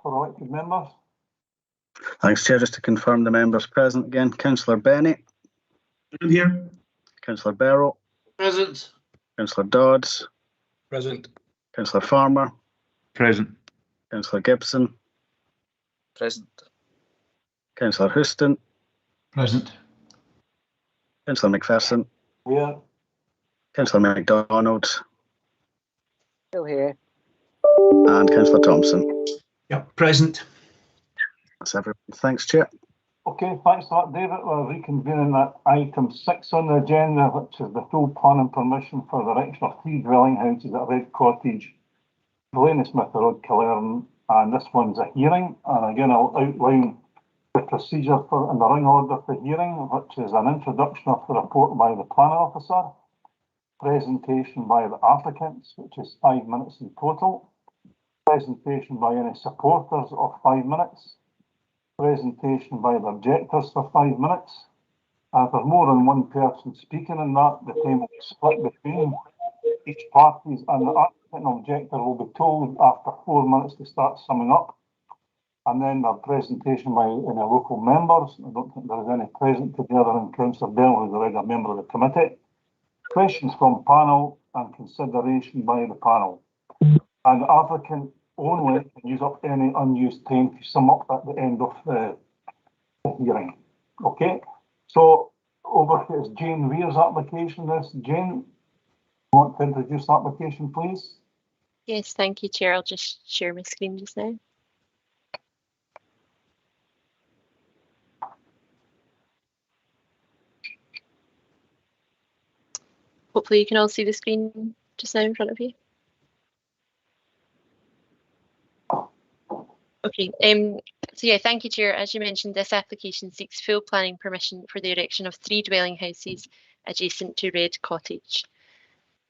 for elected members. Thanks, Chair. Just to confirm the members present again, Councillor Bennett. I'm here. Councillor Barrow. Present. Councillor Dodds. Present. Councillor Farmer. Present. Councillor Gibson. Present. Councillor Houston. Present. Councillor McPherson. Here. Councillor MacDonald. Still here. And Councillor Thompson. Yep, present. That's everyone. Thanks, Chair. Okay, thanks for that, David. We're reconvening at item 6 on the agenda, which is the full planning permission for the erection of 3 dwelling houses at Red Cottage, Delaney Smith Road, Killearn, and this one's a hearing. And again, I'll outline the procedure for and the ring order for hearing, which is an introduction of the report by the planning officer, presentation by the applicants, which is 5 minutes in total, presentation by any supporters of 5 minutes, presentation by the objectors for 5 minutes. And if there's more than one person speaking in that, the time will be split between each parties, and the applicant and objector will be told after 4 minutes to start summing up. And then the presentation by any local members. I don't think there is any present together in Councillor Bell, who's already a member of the committee. Questions from panel and consideration by the panel. And the applicant only can use up any unused time to sum up at the end of the hearing. Okay, so over here is Jane Weir's application. Jane, you want to introduce the application, please? Yes, thank you, Chair. I'll just share my screen just now. Hopefully you can all see the screen just now in front of you. Okay, so yeah, thank you, Chair. As you mentioned, this application seeks full planning permission for the erection of 3 dwelling houses adjacent to Red Cottage.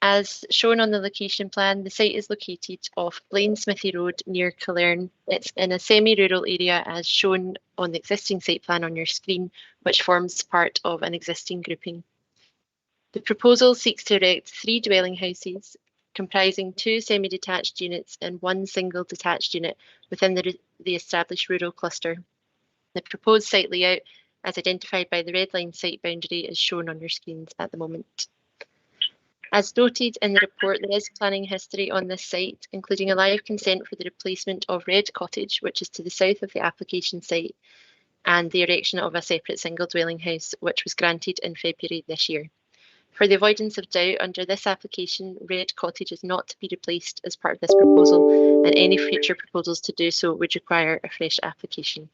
As shown on the location plan, the site is located off Blainsmithy Road near Killearn. It's in a semi-rural area as shown on the existing site plan on your screen, which forms part of an existing grouping. The proposal seeks to erect 3 dwelling houses comprising 2 semi-detached units and 1 single detached unit within the established rural cluster. The proposed site layout, as identified by the red line site boundary, is shown on your screens at the moment. As noted in the report, there is planning history on this site, including a live consent for the replacement of Red Cottage, which is to the south of the application site, and the erection of a separate single dwelling house, which was granted in February this year. For the avoidance of doubt, under this application, Red Cottage is not to be replaced as part of this proposal, and any future proposals to do so would require a fresh application.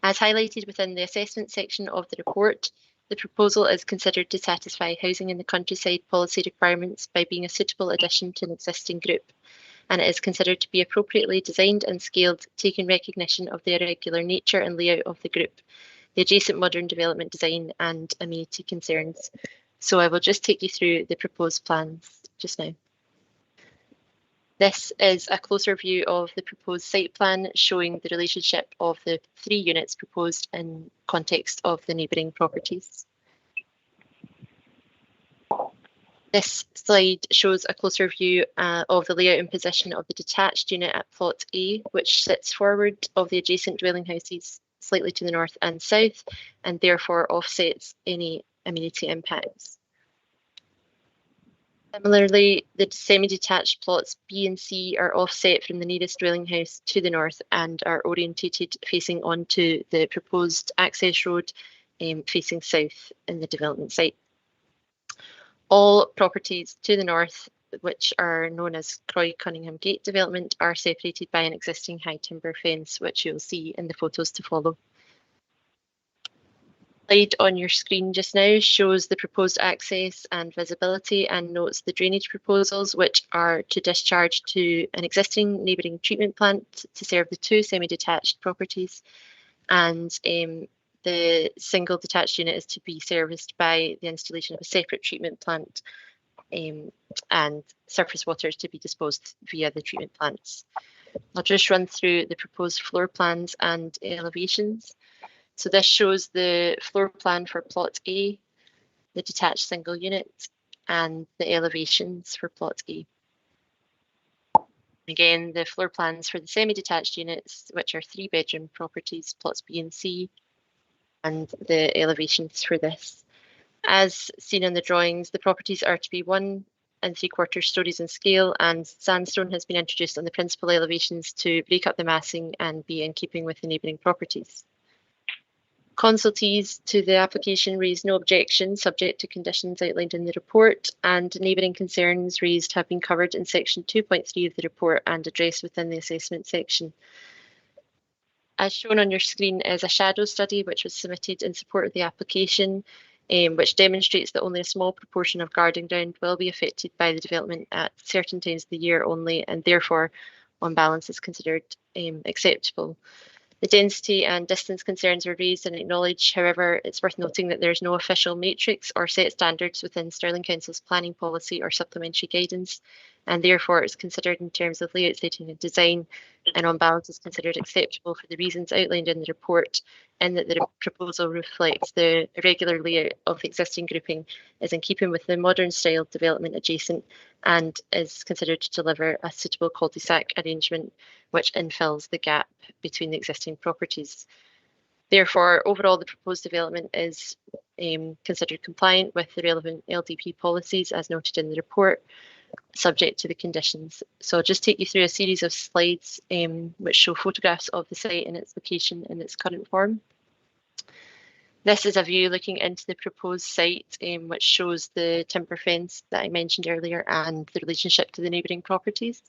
As highlighted within the assessment section of the report, the proposal is considered to satisfy housing in the countryside policy requirements by being a suitable addition to an existing group, and it is considered to be appropriately designed and scaled, taking recognition of the irregular nature and layout of the group, the adjacent modern development design and amenity concerns. So I will just take you through the proposed plans just now. This is a closer view of the proposed site plan, showing the relationship of the 3 units proposed in context of the neighbouring properties. This slide shows a closer view of the layout and position of the detached unit at plot A, which sits forward of the adjacent dwelling houses slightly to the north and south, and therefore offsets any amenity impacts. Similarly, the semi-detached plots B and C are offset from the nearest dwelling house to the north and are orientated facing onto the proposed access road facing south in the development site. All properties to the north, which are known as Croy Cunningham Gate development, are separated by an existing high timber fence, which you'll see in the photos to follow. The slide on your screen just now shows the proposed access and visibility and notes the drainage proposals, which are to discharge to an existing neighbouring treatment plant to serve the 2 semi-detached properties, and the single detached unit is to be serviced by the installation of a separate treatment plant, and surface water is to be disposed via the treatment plants. I'll just run through the proposed floor plans and elevations. So this shows the floor plan for plot A, the detached single unit, and the elevations for plot A. Again, the floor plans for the semi-detached units, which are 3-bedroom properties, plots B and C, and the elevations for this. As seen in the drawings, the properties are to be 1 3/4 stories in scale, and sandstone has been introduced on the principal elevations to break up the massing and be in keeping with the neighbouring properties. Consultees to the application raised no objection, subject to conditions outlined in the report, and neighbouring concerns raised have been covered in section 2.3 of the report and addressed within the assessment section. As shown on your screen is a shadow study which was submitted in support of the application, which demonstrates that only a small proportion of garden ground will be affected by the development at certain times of the year only, and therefore, on balance, is considered acceptable. The density and distance concerns were raised and acknowledged. However, it's worth noting that there is no official matrix or set standards within Stirling Council's planning policy or supplementary guidance, and therefore it's considered in terms of layout, setting and design, and on balance is considered acceptable for the reasons outlined in the report, in that the proposal reflects the irregular layout of the existing grouping, is in keeping with the modern style development adjacent, and is considered to deliver a suitable cul-de-sac arrangement which infills the gap between the existing properties. Therefore, overall, the proposed development is considered compliant with the relevant LDP policies as noted in the report, subject to the conditions. So I'll just take you through a series of slides which show photographs of the site and its location in its current form. This is a view looking into the proposed site, which shows the timber fence that I mentioned earlier and the relationship to the neighbouring properties.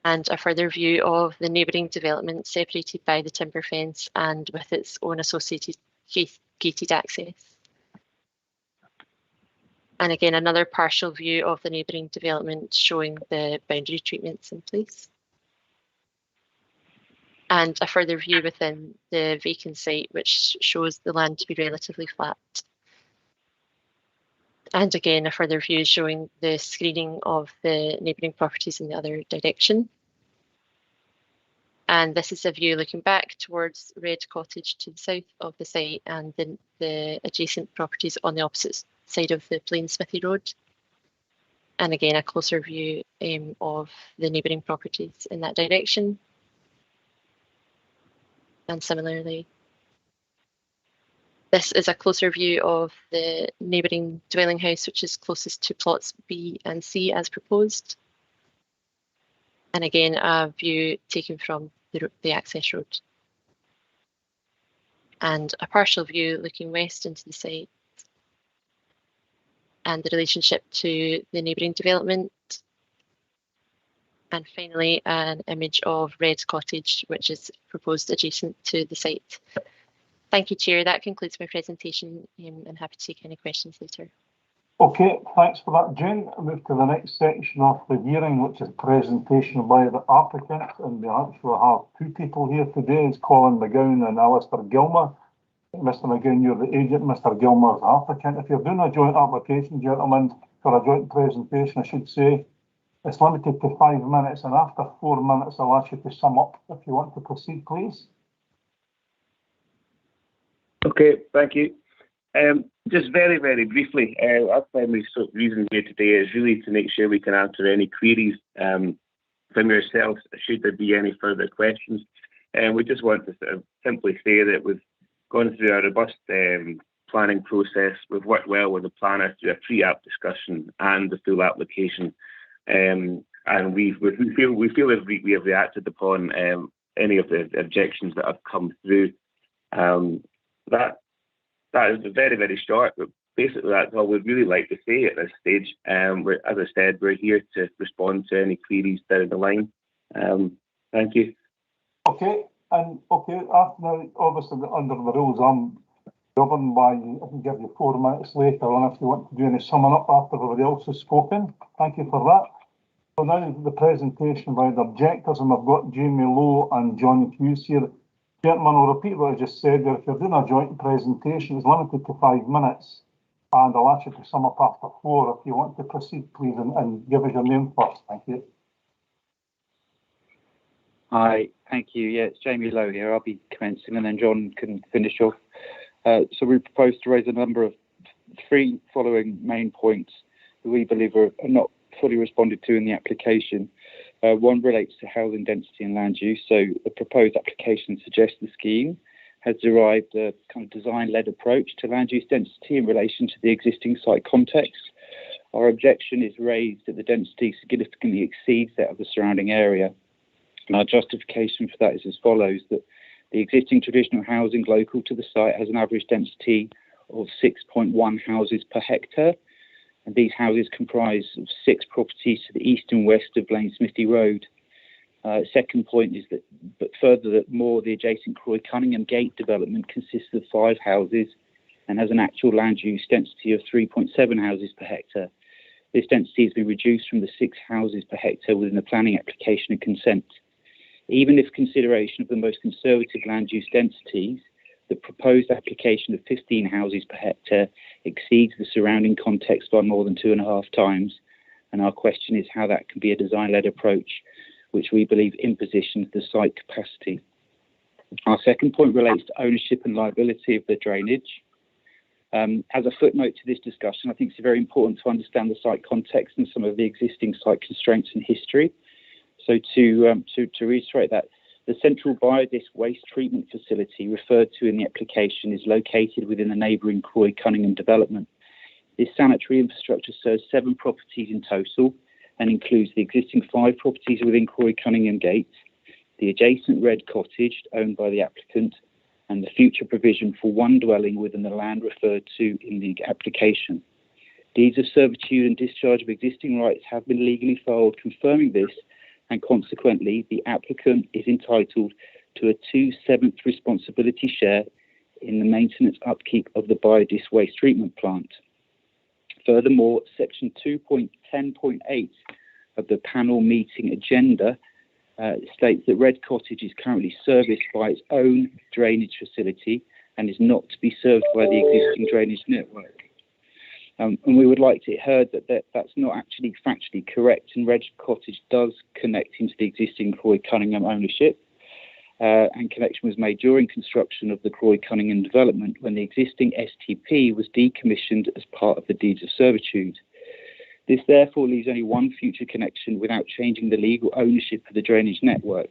And a further view of the neighbouring development separated by the timber fence and with its own associated gated access. And again, another partial view of the neighbouring development showing the boundary treatments in place. And a further view within the vacant site, which shows the land to be relatively flat. And again, a further view showing the screening of the neighbouring properties in the other direction. And this is a view looking back towards Red Cottage to the south of the site and the adjacent properties on the opposite side of the Plain Smithy Road. And again, a closer view of the neighbouring properties in that direction. And similarly, this is a closer view of the neighbouring dwelling house, which is closest to plots B and C as proposed. And again, a view taken from the access road. And a partial view looking west into the site and the relationship to the neighbouring development. And finally, an image of Red Cottage, which is proposed adjacent to the site. Thank you, Chair. That concludes my presentation. I'm happy to take any questions later. Okay, thanks for that, Jane. I'll move to the next section of the hearing, which is presentation by the applicant. And we actually have two people here today. It's Colin McGowan and Alistair Gilmer. Mr. McGowan, you're the agent. Mr. Gilmer is the applicant. If you're doing a joint application, gentlemen, for a joint presentation, I should say, it's limited to 5 minutes, and after 4 minutes, I'll ask you to sum up if you want to proceed, please. Okay, thank you. Just very, very briefly, our primary reason here today is really to make sure we can answer any queries from yourselves, should there be any further questions. And we just want to sort of simply say that we've gone through a robust planning process. We've worked well with the planner through a pre-app discussion and the full application. And we feel that we have reacted upon any of the objections that have come through. That is very, very short, but basically that's all we'd really like to say at this stage. As I said, we're here to respond to any queries down the line. Thank you. Okay, and now obviously under the rules, I'm governed by, I can give you 4 minutes later on if you want to do any summing up after everybody else has spoken. Thank you for that. So now the presentation by the objectors, and we've got Jamie Lowe and John Hughes here. Gentlemen, I'll repeat what I just said there. If you're doing a joint presentation, it's limited to 5 minutes, and I'll ask you to sum up after 4. If you want to proceed, please, and give us your name first. Thank you. Hi, thank you. Yeah, it's Jamie Lowe here. I'll be commencing, and then John can finish off. So we propose to raise a number of 3 following main points that we believe are not fully responded to in the application. One relates to housing density and land use. So the proposed application suggests the scheme has derived a kind of design-led approach to land use density in relation to the existing site context. Our objection is raised that the density significantly exceeds that of the surrounding area. And our justification for that is as follows, that the existing traditional housing local to the site has an average density of 6.1 houses per hectare. And these houses comprise of 6 properties to the east and west of Blainsmithy Road. Second point is that, but further, that more the adjacent Croy Cunningham Gate development consists of 5 houses and has an actual land use density of 3.7 houses per hectare. This density has been reduced from the 6 houses per hectare within the planning application and consent. Even if consideration of the most conservative land use densities, the proposed application of 15 houses per hectare exceeds the surrounding context by more than 2.5 times. And our question is how that can be a design-led approach, which we believe impositions the site capacity. Our second point relates to ownership and liability of the drainage. As a footnote to this discussion, I think it's very important to understand the site context and some of the existing site constraints and history. So to reiterate that, the central biodisc waste treatment facility referred to in the application is located within the neighbouring Croy Cunningham development. This sanitary infrastructure serves 7 properties in total and includes the existing 5 properties within Croy Cunningham Gate, the adjacent red cottage owned by the applicant, and the future provision for 1 dwelling within the land referred to in the application. Deeds of servitude and discharge of existing rights have been legally filed confirming this, and consequently the applicant is entitled to a 2/7 responsibility share in the maintenance upkeep of the biodisc waste treatment plant. Furthermore, section 2.10.8 of the panel meeting agenda states that Red Cottage is currently serviced by its own drainage facility and is not to be served by the existing drainage network. And we would like to hear that that's not actually factually correct, and Red Cottage does connect into the existing Croy Cunningham ownership, and connection was made during construction of the Croy Cunningham development when the existing STP was decommissioned as part of the deeds of servitude. This therefore leaves only one future connection without changing the legal ownership of the drainage network.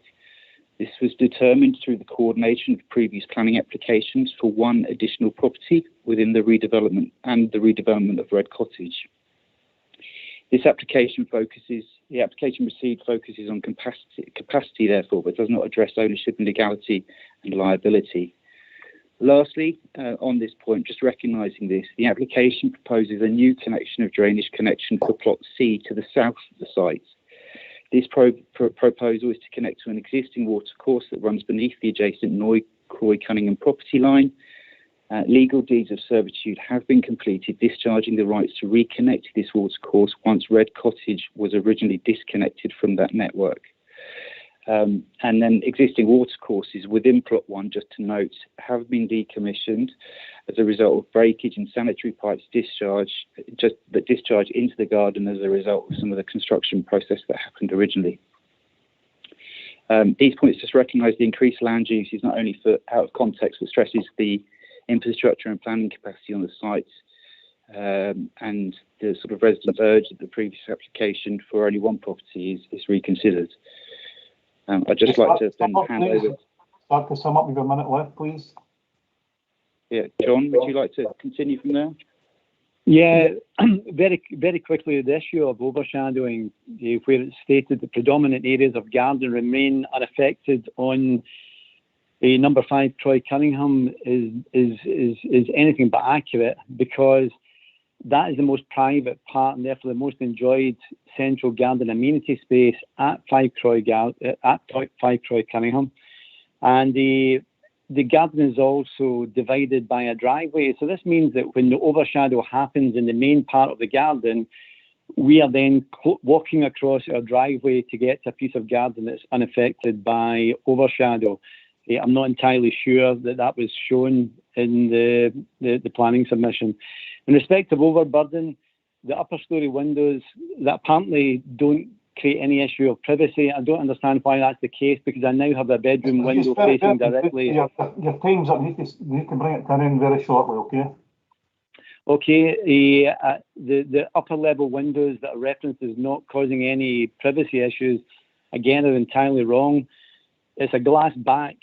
This was determined through the coordination of previous planning applications for 1 additional property within the redevelopment of Red Cottage. The application received focuses on capacity therefore, but does not address ownership and legality and liability. Lastly, on this point, just recognising this, the application proposes a new connection of drainage connection for plot C to the south of the site. This proposal is to connect to an existing watercourse that runs beneath the adjacent Croy Cunningham property line. Legal deeds of servitude have been completed, discharging the rights to reconnect this watercourse once Red Cottage was originally disconnected from that network. And then existing watercourses within plot 1, just to note, have been decommissioned as a result of breakage in sanitary pipes discharge into the garden as a result of some of the construction process that happened originally. These points just recognise the increased land use is not only for out of context, but stresses the infrastructure and planning capacity on the site, and the sort of residents urge that the previous application for only 1 property is reconsidered. I'd just like to then hand over. Start to sum up with a minute left, please. Yeah, John, would you like to continue from there? Yeah, very quickly, the issue of overshadowing, where it's stated that predominant areas of garden remain unaffected on number 5 Croy Cunningham is anything but accurate, because that is the most private part and therefore the most enjoyed central garden amenity space at 5 Croy Cunningham, and the garden is also divided by a driveway. So this means that when the overshadow happens in the main part of the garden, we are then walking across our driveway to get to a piece of garden that's unaffected by overshadow. I'm not entirely sure that was shown in the planning submission. In respect of overburden, the upper story windows that apparently don't create any issue of privacy. I don't understand why that's the case, because I now have a bedroom window facing directly. Your time's up. You need to bring it to an end very shortly, okay? Okay, the upper level windows that are referenced as not causing any privacy issues again, are entirely wrong. It's a glass back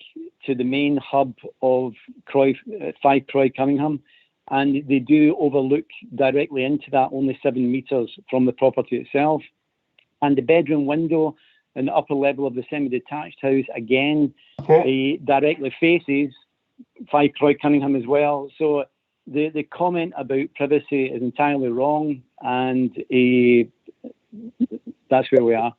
to the main hub of 5 Croy Cunningham, and they do overlook directly into that, only 7 metres from the property itself. And the bedroom window in the upper level of the semi-detached house, again, directly faces 5 Croy Cunningham as well. So the comment about privacy is entirely wrong, and that's where we are.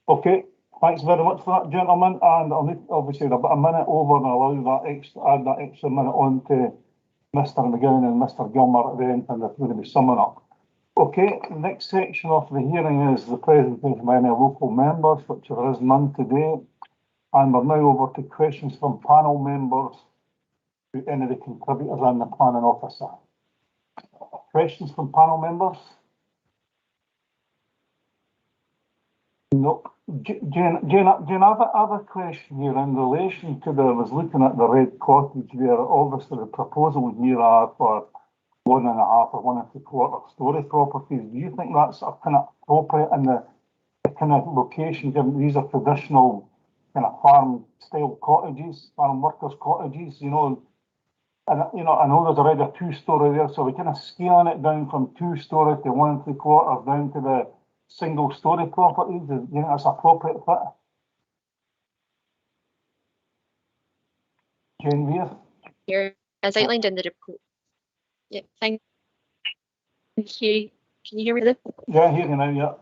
Okay, thanks very much for that, gentlemen. And I'll need obviously about a minute over, and allow that add that extra minute on to Mr. McGowan and Mr. Gilmer at the end, and they're going to be summing up. Okay, the next section of the hearing is the presentation by any local members, which there is none today. And we're now over to questions from panel members to any of the contributors and the planning officer. Questions from panel members? No. Jane, I have a question here in relation to I was looking at the Red Cottage, where obviously the proposal here are for 1.5 or 1 3/4 story properties. Do you think that's kind of appropriate in the kind of location, given these are traditional kind of farm style cottages, farm workers cottages, you know? And I know there's already a 2-story there, so we're kind of scaling it down from 2-story to 1 3/4 down to the single-story properties. Do you think that's appropriate fit? Jane Weir? Here, as outlined in the report. Yeah, thank you. Can you hear me? Yeah, I hear you now, yeah.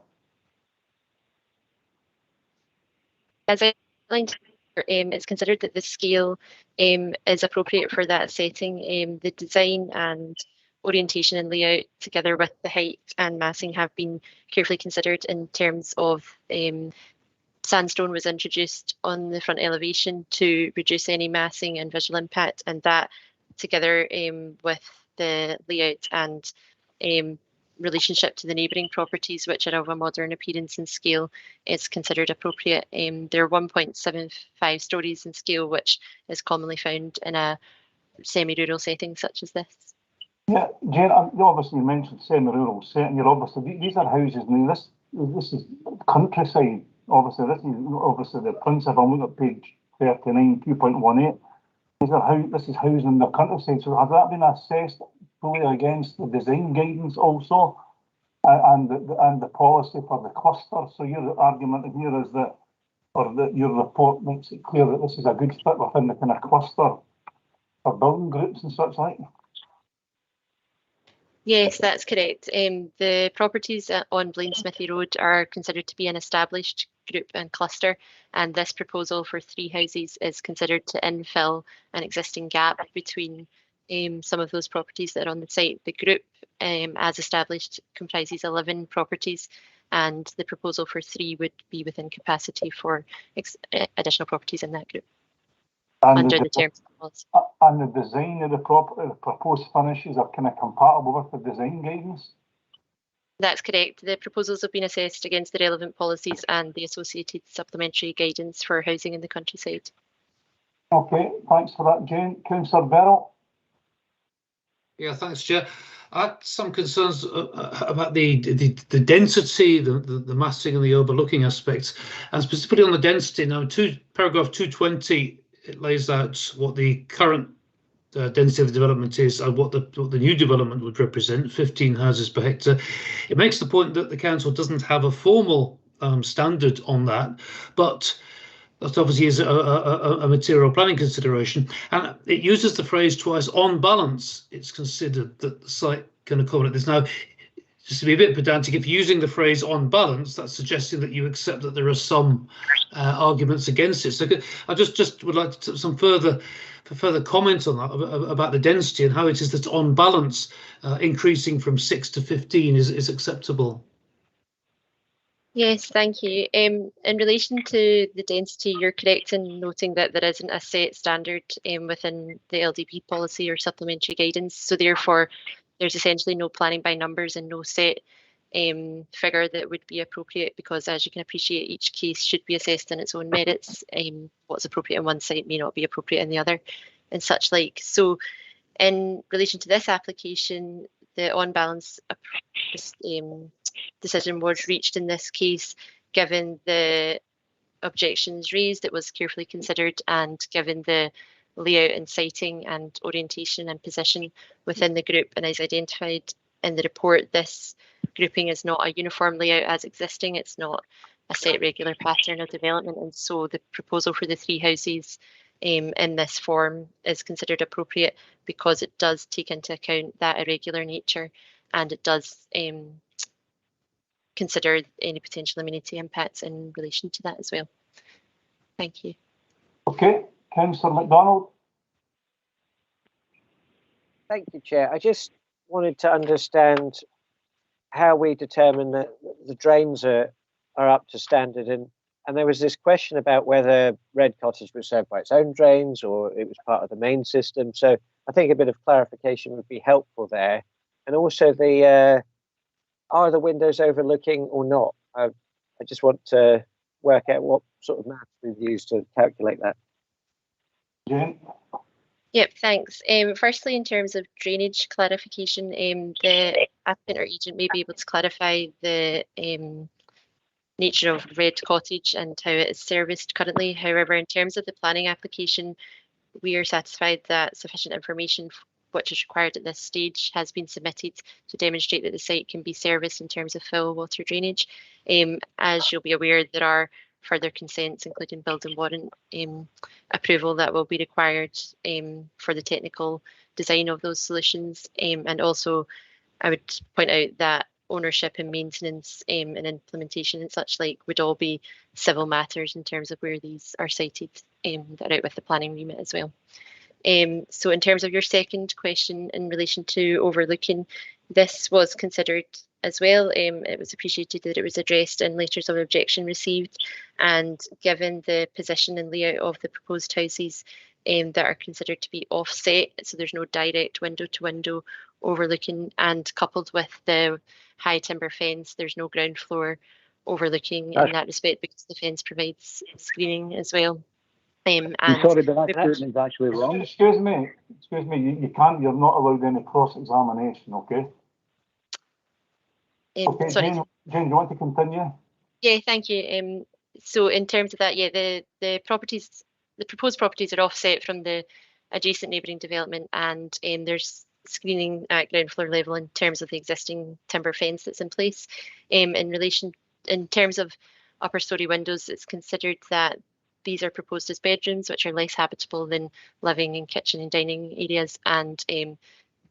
As outlined, it's considered that the scale is appropriate for that setting. The design and orientation and layout, together with the height and massing, have been carefully considered in terms of sandstone was introduced on the front elevation to reduce any massing and visual impact, and that together with the layout and relationship to the neighbouring properties, which are of a modern appearance and scale, is considered appropriate. They're 1.75 stories in scale, which is commonly found in a semi-rural setting such as this. Yeah, Jane, you obviously mentioned semi-rural setting. You're obviously, these are houses. I mean, this is countryside. Obviously, this is obviously the principle. I'm looking at page 39, 2.18. This is housing in the countryside. So has that been assessed fully against the design guidance also, and the policy for the cluster? So your argument here is that, or that your report makes it clear that this is a good fit within the kind of cluster for building groups and such like. Yes, that's correct. The properties on Blainsmithy Road are considered to be an established group and cluster, and this proposal for 3 houses is considered to infill an existing gap between some of those properties that are on the site. The group, as established, comprises 11 properties, and the proposal for 3 would be within capacity for additional properties in that group. Under the terms of the policy. And the design of the proposed finishes are kind of compatible with the design guidance? That's correct. The proposals have been assessed against the relevant policies and the associated supplementary guidance for housing in the countryside. Okay, thanks for that, Jane. Councillor Beryl? Yeah, thanks, Chair. I had some concerns about the density, the massing and the overlooking aspects, and specifically on the density. Now, paragraph 220, it lays out what the current density of the development is and what the new development would represent, 15 houses per hectare. It makes the point that the council doesn't have a formal standard on that, but that obviously is a material planning consideration, and it uses the phrase twice. On balance, it's considered that the site can accommodate this. Now, just to be a bit pedantic, if you're using the phrase on balance, that's suggesting that you accept that there are some arguments against it. So I just would like to some further comments on that, about the density and how it is that on balance increasing from 6 to 15 is acceptable. Yes, thank you. In relation to the density, you're correct in noting that there isn't a set standard within the LDP policy or supplementary guidance. So therefore, there's essentially no planning by numbers and no set figure that would be appropriate, because as you can appreciate, each case should be assessed on its own merits. What's appropriate in one site may not be appropriate in the other, and such like. So in relation to this application, the on balance decision was reached in this case, given the objections raised, it was carefully considered, and given the layout and siting and orientation and position within the group, and as identified in the report, this grouping is not a uniform layout as existing. It's not a set regular pattern of development, and so the proposal for the 3 houses in this form is considered appropriate because it does take into account that irregular nature, and it does consider any potential amenity impacts in relation to that as well. Thank you. Okay, Councillor MacDonald. Thank you, Chair. I just wanted to understand how we determine that the drains are up to standard, and there was this question about whether Red Cottage was served by its own drains or it was part of the main system. So I think a bit of clarification would be helpful there. And also are the windows overlooking or not? I just want to work out what sort of maths we've used to calculate that. Jane? Yep, thanks. Firstly, in terms of drainage clarification, the applicant or agent may be able to clarify the nature of Red Cottage and how it is serviced currently. However, in terms of the planning application, we are satisfied that sufficient information which is required at this stage has been submitted to demonstrate that the site can be serviced in terms of fill water drainage. As you'll be aware, there are further consents, including building warrant approval, that will be required for the technical design of those solutions. And also, I would point out that ownership and maintenance and implementation and such like would all be civil matters in terms of where these are sited, that are out with the planning remit as well. So in terms of your second question in relation to overlooking, this was considered as well. It was appreciated that it was addressed in letters of objection received, and given the position and layout of the proposed houses that are considered to be offset, so there's no direct window-to-window overlooking, and coupled with the high timber fence, there's no ground floor overlooking in that respect because the fence provides screening as well. I'm sorry, but that statement is actually wrong. Excuse me, you can't, you're not allowed any cross-examination, okay? Okay, sorry. Jane, do you want to continue? Yeah, thank you. So in terms of that, yeah, the proposed properties are offset from the adjacent neighbouring development, and there's screening at ground floor level in terms of the existing timber fence that's in place. In terms of upper story windows, it's considered that these are proposed as bedrooms, which are less habitable than living and kitchen and dining areas, and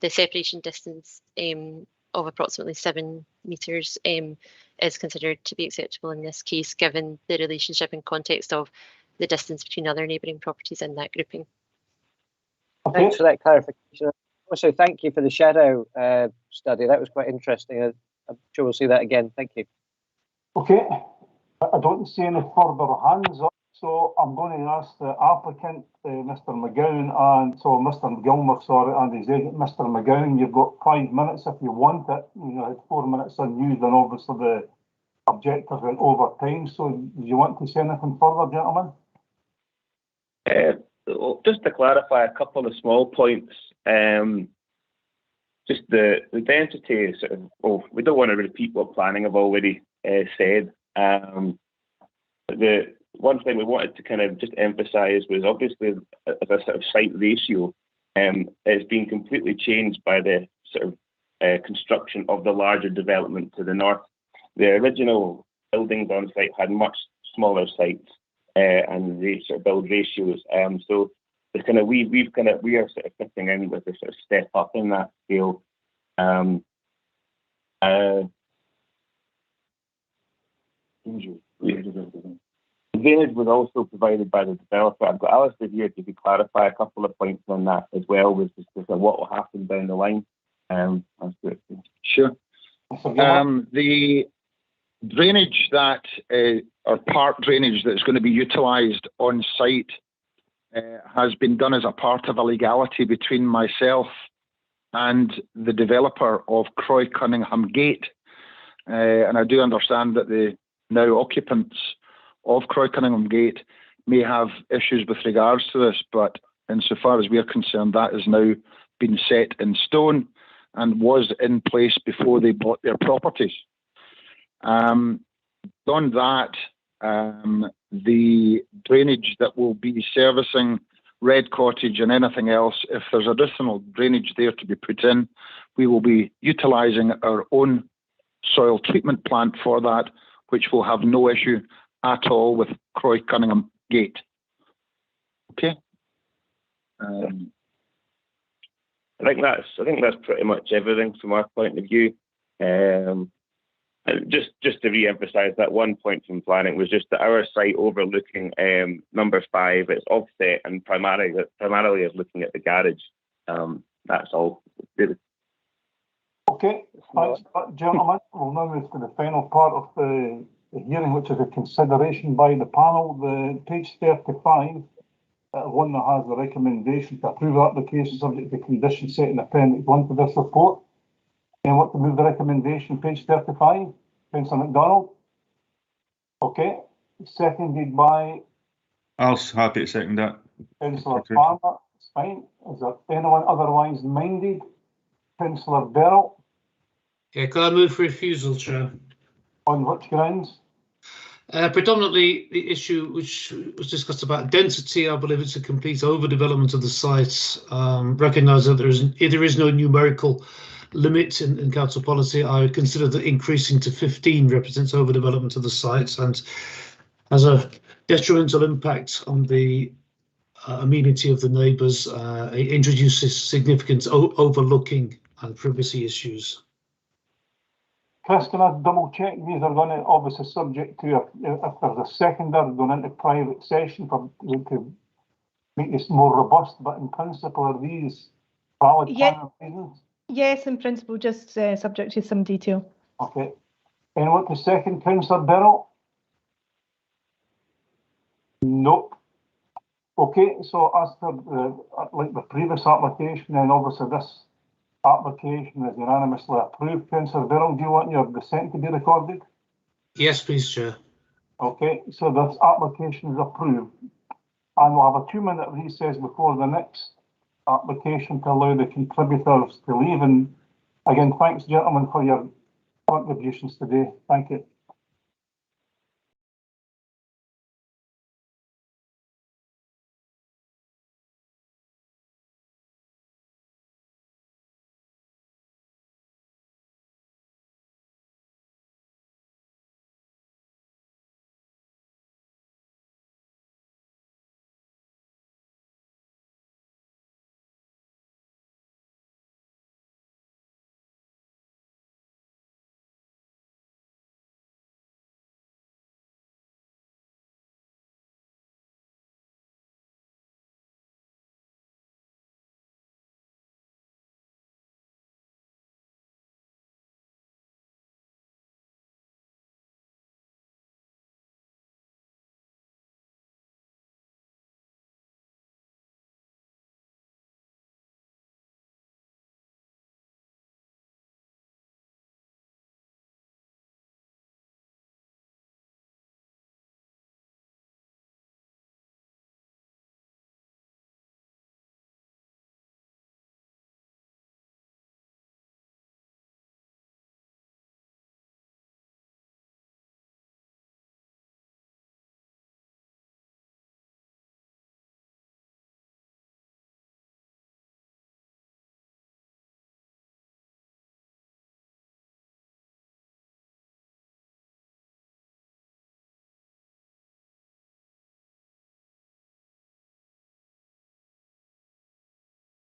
the separation distance of approximately 7 metres is considered to be acceptable in this case, given the relationship and context of the distance between other neighbouring properties in that grouping. Thanks for that clarification. Also, thank you for the shadow study. That was quite interesting. I'm sure we'll see that again. Thank you. Okay, I don't see any further hands up, so I'm going to ask the applicant, Mr. McGowan, and so Mr. Gilmer, sorry, and his agent, Mr. McGowan. You've got 5 minutes if you want it. You had 4 minutes unused, and obviously the objectors went over time. So, do you want to say anything further, gentlemen? Just to clarify a couple of small points. Just the density is sort of, well, we don't want to repeat what planning have already said. The one thing we wanted to kind of just emphasise was obviously as a sort of site ratio, it's been completely changed by the sort of construction of the larger development to the north. The original buildings on site had much smaller sites and the sort of build ratios. So the kind of we are sort of fitting in with a sort of step up in that scale. Drainage was also provided by the developer. I've got Alistair here to clarify a couple of points on that as well, with just what will happen down the line. Sure. The drainage that, or part drainage that's going to be utilised on site has been done as a part of a legality between myself and the developer of Croy Cunningham Gate. And I do understand that the now occupants of Croy Cunningham Gate may have issues with regards to this, but insofar as we are concerned, that has now been set in stone and was in place before they bought their properties. Beyond that, the drainage that will be servicing Red Cottage and anything else, if there's additional drainage there to be put in, we will be utilising our own soil treatment plant for that, which will have no issue at all with Croy Cunningham Gate. Okay. I think that's pretty much everything from our point of view. Just to re-emphasise that one point from planning was just that our site overlooking number 5, it's offset and primarily is looking at the garage. That's all. Okay, thanks, gentlemen. We'll now move to the final part of the hearing, which is a consideration by the panel. The page 35, one that has the recommendation to approve application subject to conditions set in Appendix 1 to this report. Anyone want to move the recommendation, page 35? Councillor MacDonald? Okay, seconded by... I'll happy to second that. Councillor Farmer, it's fine. Is there anyone otherwise minded? Councillor Berrell? Yeah, can I move for refusal, Chair? On which grounds? Predominantly the issue which was discussed about density. I believe it's a complete overdevelopment of the site. Recognise that there is no numerical limit in council policy. I consider that increasing to 15 represents overdevelopment of the site and has a detrimental impact on the amenity of the neighbours. It introduces significant overlooking and privacy issues. Chris, can I double check? These are going to obviously subject to if there's a seconder going into private session to make this more robust, but in principle are these valid reasons? Yes, in principle, just subject to some detail. Okay. Anyone to second, Councillor Berrell? Nope. Okay, so as per like the previous application, and obviously this application is unanimously approved. Councillor Berrell, do you want your dissent to be recorded? Yes, please, Chair. Okay, so this application is approved. And we'll have a 2-minute recess before the next application to allow the contributors to leave. And again, thanks, gentlemen, for your contributions today. Thank you.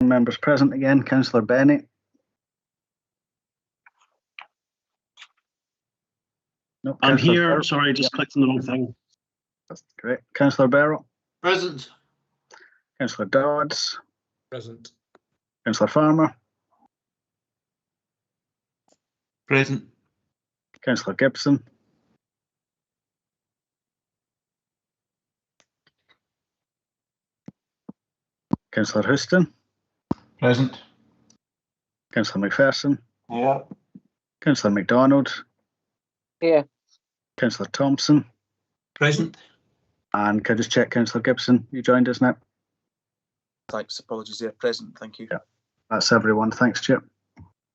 Members present again, Councillor Bennett. No, I'm Councillor here. Berrell. Sorry, just clicked on the wrong thing. That's great. Councillor Berrell. Present. Councillor Dodds. Present. Councillor Farmer. Present. Councillor Gibson. Councillor Houston. Present. Councillor McPherson. Yeah. Councillor MacDonald. Here. Councillor Thompson. Present. And can I just check, Councillor Gibson, you joined us now? Thanks. Apologies there. Present. Thank you. Yeah, that's everyone. Thanks, Chair.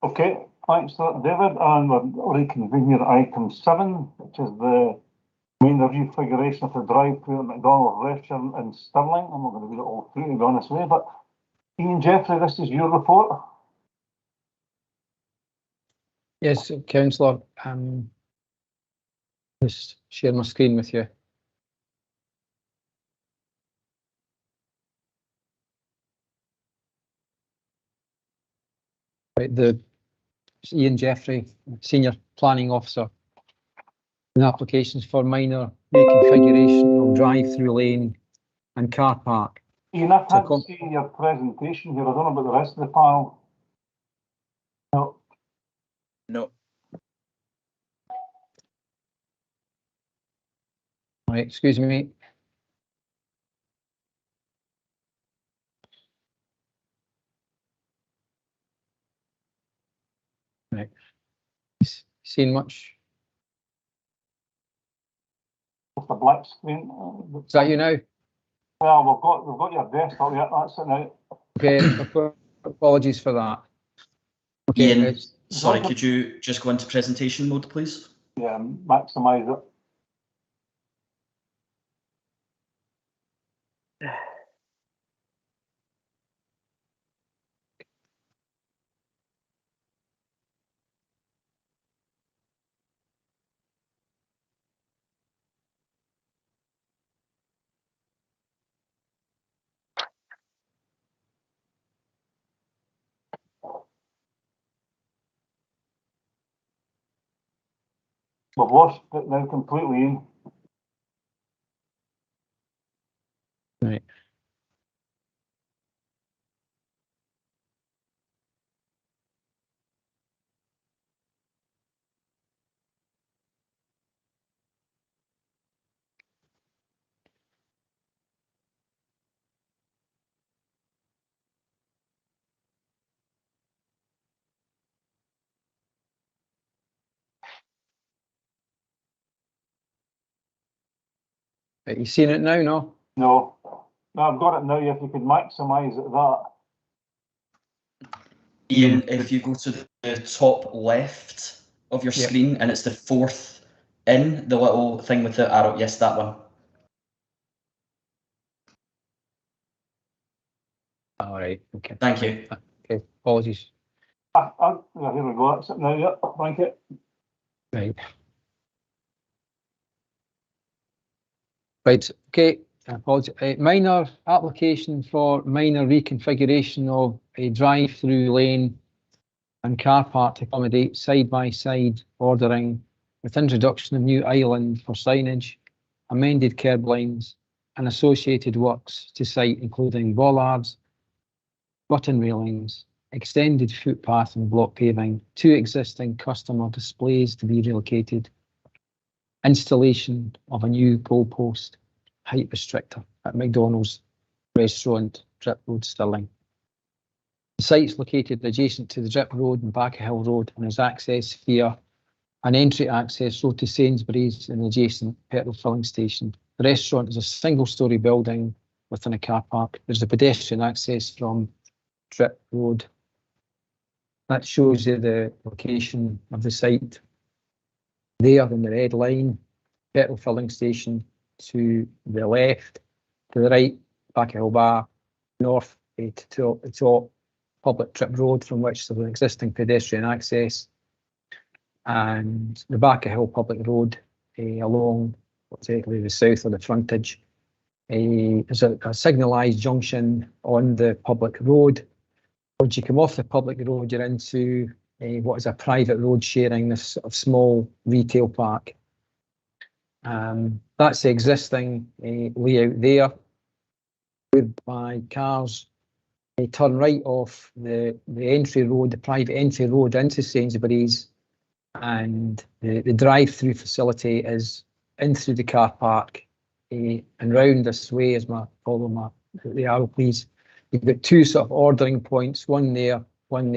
Okay, thanks for that, David. And we're reconvening item 7, which is the Main reconfiguration of the drive-through at McDonald's restaurant in Stirling. I'm not going to read it all through, to be honest with you, but Ian Jeffrey, this is your report. Yes, Councillor. Just share my screen with you. Right, Ian Jeffrey, Senior Planning Officer. And applications for minor reconfiguration of drive-through lane and car park. Ian, I can't see your presentation here. I don't know about the rest of the panel. No. No. Right, excuse me. Right. Seen much? Just a black screen. Is that you now? Well, we've got your desktop. Yeah, that's it now. Okay, apologies for that. Okay, Ian, sorry, could you just go into presentation mode, please? Yeah, maximise it. We've lost it now completely in. Right. Right, you seen it now, no? No. No, I've got it now. If you could maximise it, that. Ian, if you go to the top left of your screen and it's the fourth in, the little thing with the arrow, yes, that one. All right, okay. Thank you. Okay, apologies. Here we go. That's it now. Yep, thank you. Right. Right, okay. Apologies. Minor application for minor reconfiguration of a drive-through lane and car park to accommodate side-by-side ordering with introduction of new island for signage, amended kerb lines and associated works to site including bollards, button railings, extended footpath and block paving, 2 existing customer displays to be relocated, installation of a new goalpost height restrictor at McDonald's restaurant, Drip Road, Stirling. The site is located adjacent to the Drip Road and Backer Hill Road and is accessed via an entry access road to Sainsbury's and adjacent petrol filling station. The restaurant is a single-storey building within a car park. There's a pedestrian access from Drip Road. That shows you the location of the site. There in the red line, petrol filling station to the left, to the right, Backer Hill Bar, north to the top, public Drip Road from which there's an existing pedestrian access, and the Backer Hill public road along exactly the south of the frontage. There's a signalised junction on the public road. Once you come off the public road, you're into what is a private road sharing this sort of small retail park. That's the existing layout there, whereby cars turn right off the entry road, the private entry road into Sainsbury's, and the drive-through facility is in through the car park and round this way as follow the arrow, please. You've got 2 sort of ordering points, one there, and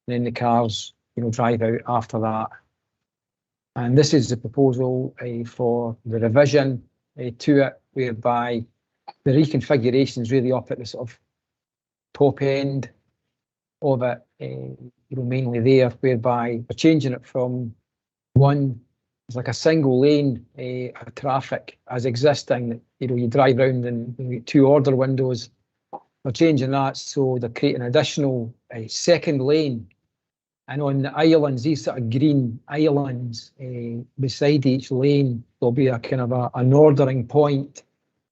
then the cars, drive out after that. And this is the proposal for the revision to it, whereby the reconfiguration is really up at the sort of top end of it, mainly there, whereby we're changing it from 1 it's like a single lane of traffic as existing. You drive around and you get 2 order windows. They're changing that, so they're creating an additional second lane. And on the islands, these sort of green islands beside each lane, there'll be a kind of an ordering point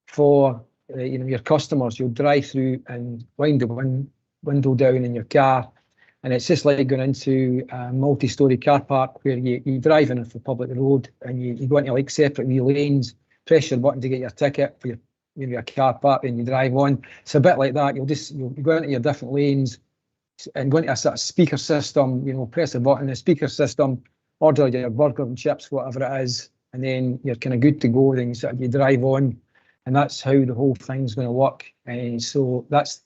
for your customers. You'll drive through and wind the window down in your car, and it's just like going into a multi-storey car park where you drive in off the public road and you go into like separate wee lanes, press your button to get your ticket for your car park, and you drive on. It's a bit like that. You'll go into your different lanes and go into a sort of speaker system, press a button, the speaker system, order your burger and chips, whatever it is, and then you're kind of good to go. Then you drive on, and that's how the whole thing's going to work. So that's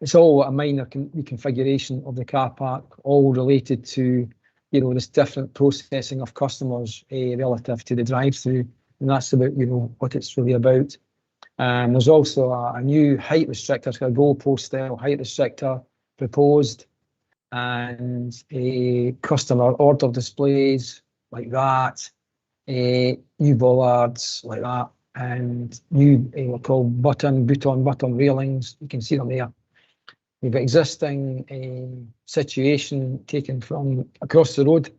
it's all a minor reconfiguration of the car park, all related to this different processing of customers relative to the drive-through, and that's about what it's really about. There's also a new height restrictor, it's got a goalpost style height restrictor proposed, and customer order displays like that, new bollards like that, and new what called button railings. You can see them there. We've got existing situation taken from across the road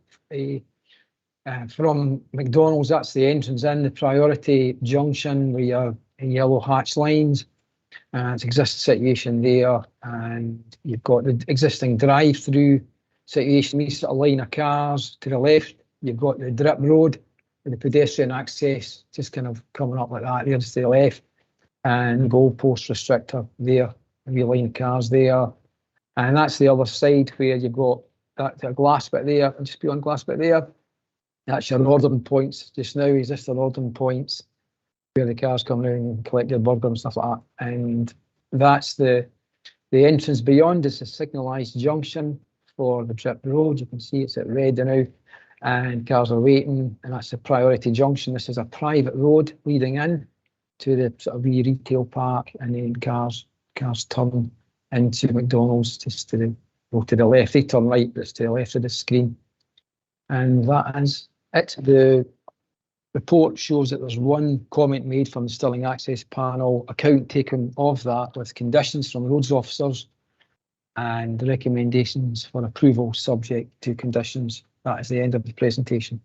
from McDonald's. That's the entrance in the priority junction where you're in yellow hatch lines. It's existing situation there, and you've got the existing drive-through situation. These sort of line of cars to the left. You've got the drip road with the pedestrian access just kind of coming up like that. There's to the left, and goalpost restrictor there. Wee line of cars there, and that's the other side where you've got that glass bit there, and just beyond glass bit there, that's your ordering points. Just now, existing ordering points where the cars come around and collect their burger and stuff like that. And that's the entrance beyond is a signalised junction for the Trip Road. You can see it's at red now, and cars are waiting, and that's a priority junction. This is a private road leading in to the sort of wee retail park, and then cars turn into McDonald's just to the left. They turn right, but it's to the left of the screen. And that is it. The report shows that there's one comment made from the Stirling Access Panel, account taken of that with conditions from roads officers and the recommendations for approval subject to conditions. That is the end of the presentation.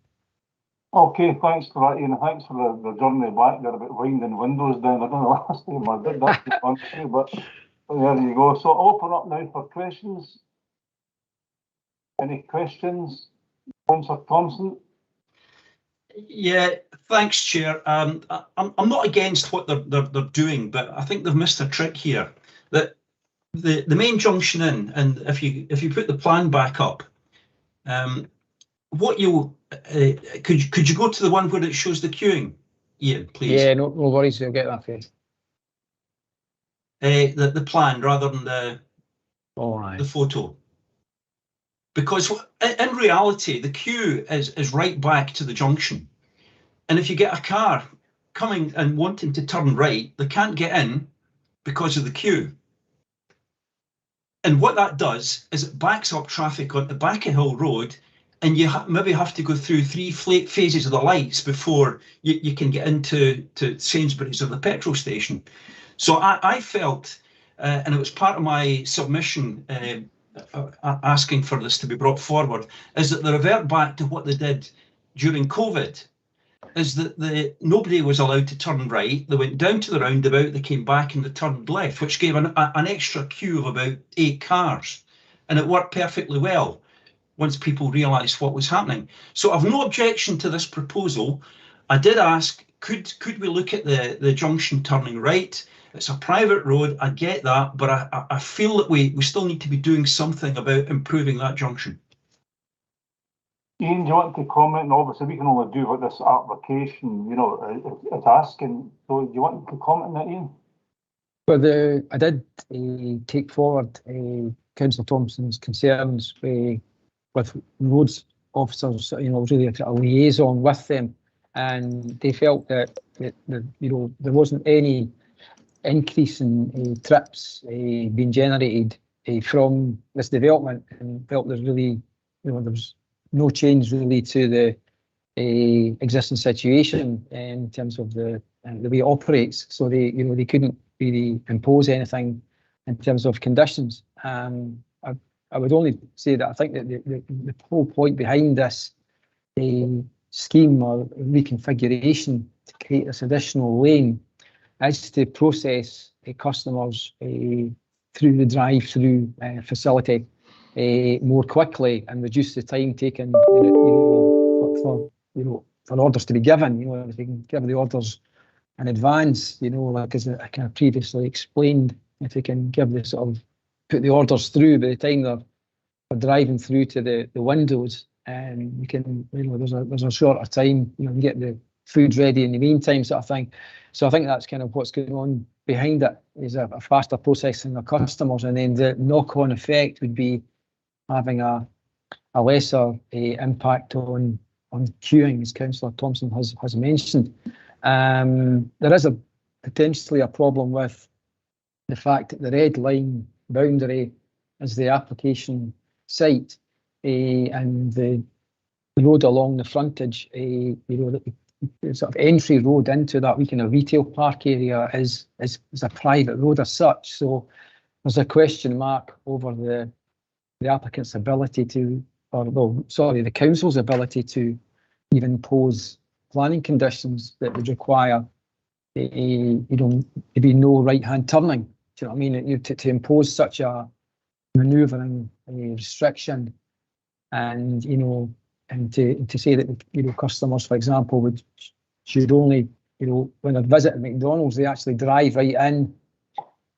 Okay, thanks for that, Ian. Thanks for the journey back there about winding windows down. I don't know last time I did that, but there you go. So I'll open up now for questions. Any questions? Councillor Thompson? Yeah, thanks, Chair. I'm not against what they're doing, but I think they've missed a trick here. That the main junction in, and if you put the plan back up, what you could you go to the one where it shows the queuing, Ian, please? Yeah, no worries. You'll get that first. The plan rather than the photo, because in reality the queue is right back to the junction, and if you get a car coming and wanting to turn right, they can't get in because of the queue. And what that does is it backs up traffic on the back of Hill Road, and you maybe have to go through 3 phases of the lights before you can get into Sainsbury's or the petrol station. So I felt, and it was part of my submission asking for this to be brought forward, is that they revert back to what they did during COVID, is that nobody was allowed to turn right. They went down to the roundabout, they came back and they turned left, which gave an extra queue of about 8 cars. And it worked perfectly well once people realised what was happening. So I've no objection to this proposal. I did ask, could we look at the junction turning right? It's a private road, I get that, but I feel that we still need to be doing something about improving that junction. Ian, do you want to comment? And obviously, we can only do what this application, it's asking. So, do you want to comment on that, Ian? Well, I did take forward Councillor Thompson's concerns with roads officers, really a liaison with them, and they felt that there wasn't any increase in trips being generated from this development, and felt there's really, there was no change really to existing situation in terms of the way it operates. So they couldn't really impose anything in terms of conditions. I would only say that I think that the whole point behind this scheme or reconfiguration to create this additional lane is to process customers through the drive-through facility more quickly and reduce the time taken for orders to be given. If you can give the orders in advance, like as I kind of previously explained, if you can give the sort of put the orders through by the time they're driving through to the windows, and you can, there's a shorter time, you can get the food ready in the meantime, sort of thing. So I think that's kind of what's going on behind it, is a faster processing of customers, and then the knock-on effect would be having a lesser impact on queuing, as Councillor Thompson has mentioned. There is potentially a problem with the fact that the red line boundary is the application site, and the road along the frontage, the sort of entry road into that kind of retail park area is a private road as such. So there's a question mark over the applicant's ability to, the council's ability to even impose planning conditions that would require to be no right-hand turning. Do you know what I mean? To impose such a manoeuvring restriction, and to say that customers, for example, should only when they're visiting McDonald's, they actually drive right in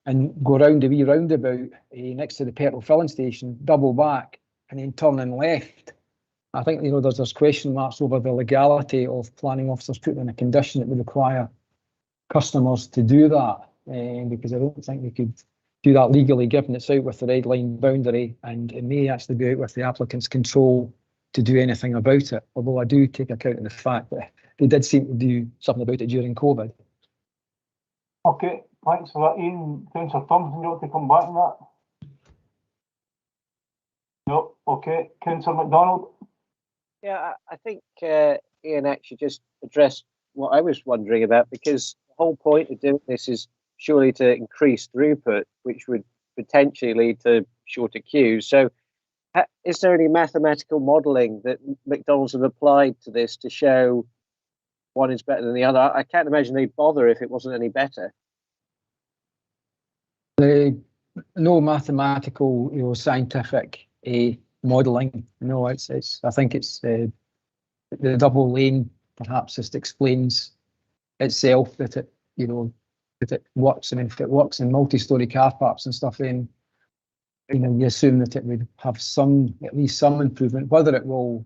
and go round the wee roundabout next to the petrol filling station, double back, and then turn in left. I think there's question marks over the legality of planning officers putting in a condition that would require customers to do that, because I don't think they could do that legally, given it's out with the red line boundary, and it may actually be out with the applicant's control to do anything about it. Although I do take account of the fact that they did seem to do something about it during COVID. Okay, thanks for that, Ian. Councillor Thompson, you want to come back on that? No. Okay, Councillor MacDonald. Yeah, I think Ian actually just addressed what I was wondering about, because the whole point of doing this is surely to increase throughput, which would potentially lead to shorter queues. So is there any mathematical modelling that McDonald's have applied to this to show one is better than the other? I can't imagine they'd bother if it wasn't any better. No mathematical, scientific modelling. No, I think it's the double lane perhaps just explains itself, that it that it works. I mean, if it works in multi-storey car parks and stuff, then you assume that it would have at least some improvement. Whether it will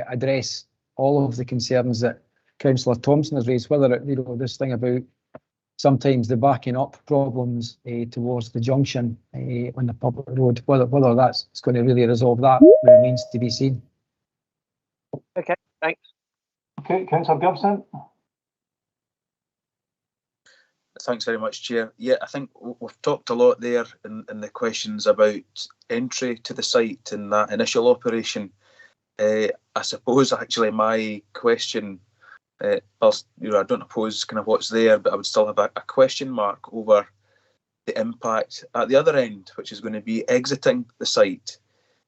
address all of the concerns that Councillor Thompson has raised, whether it, this thing about sometimes the backing up problems towards the junction on the public road, whether that's going to really resolve that remains to be seen. Okay, thanks. Okay, Councillor Gibson. Thanks very much, Chair. Yeah, I think we've talked a lot there in the questions about entry to the site and that initial operation. I suppose actually my question, I don't oppose kind of what's there, but I would still have a question mark over the impact at the other end, which is going to be exiting the site,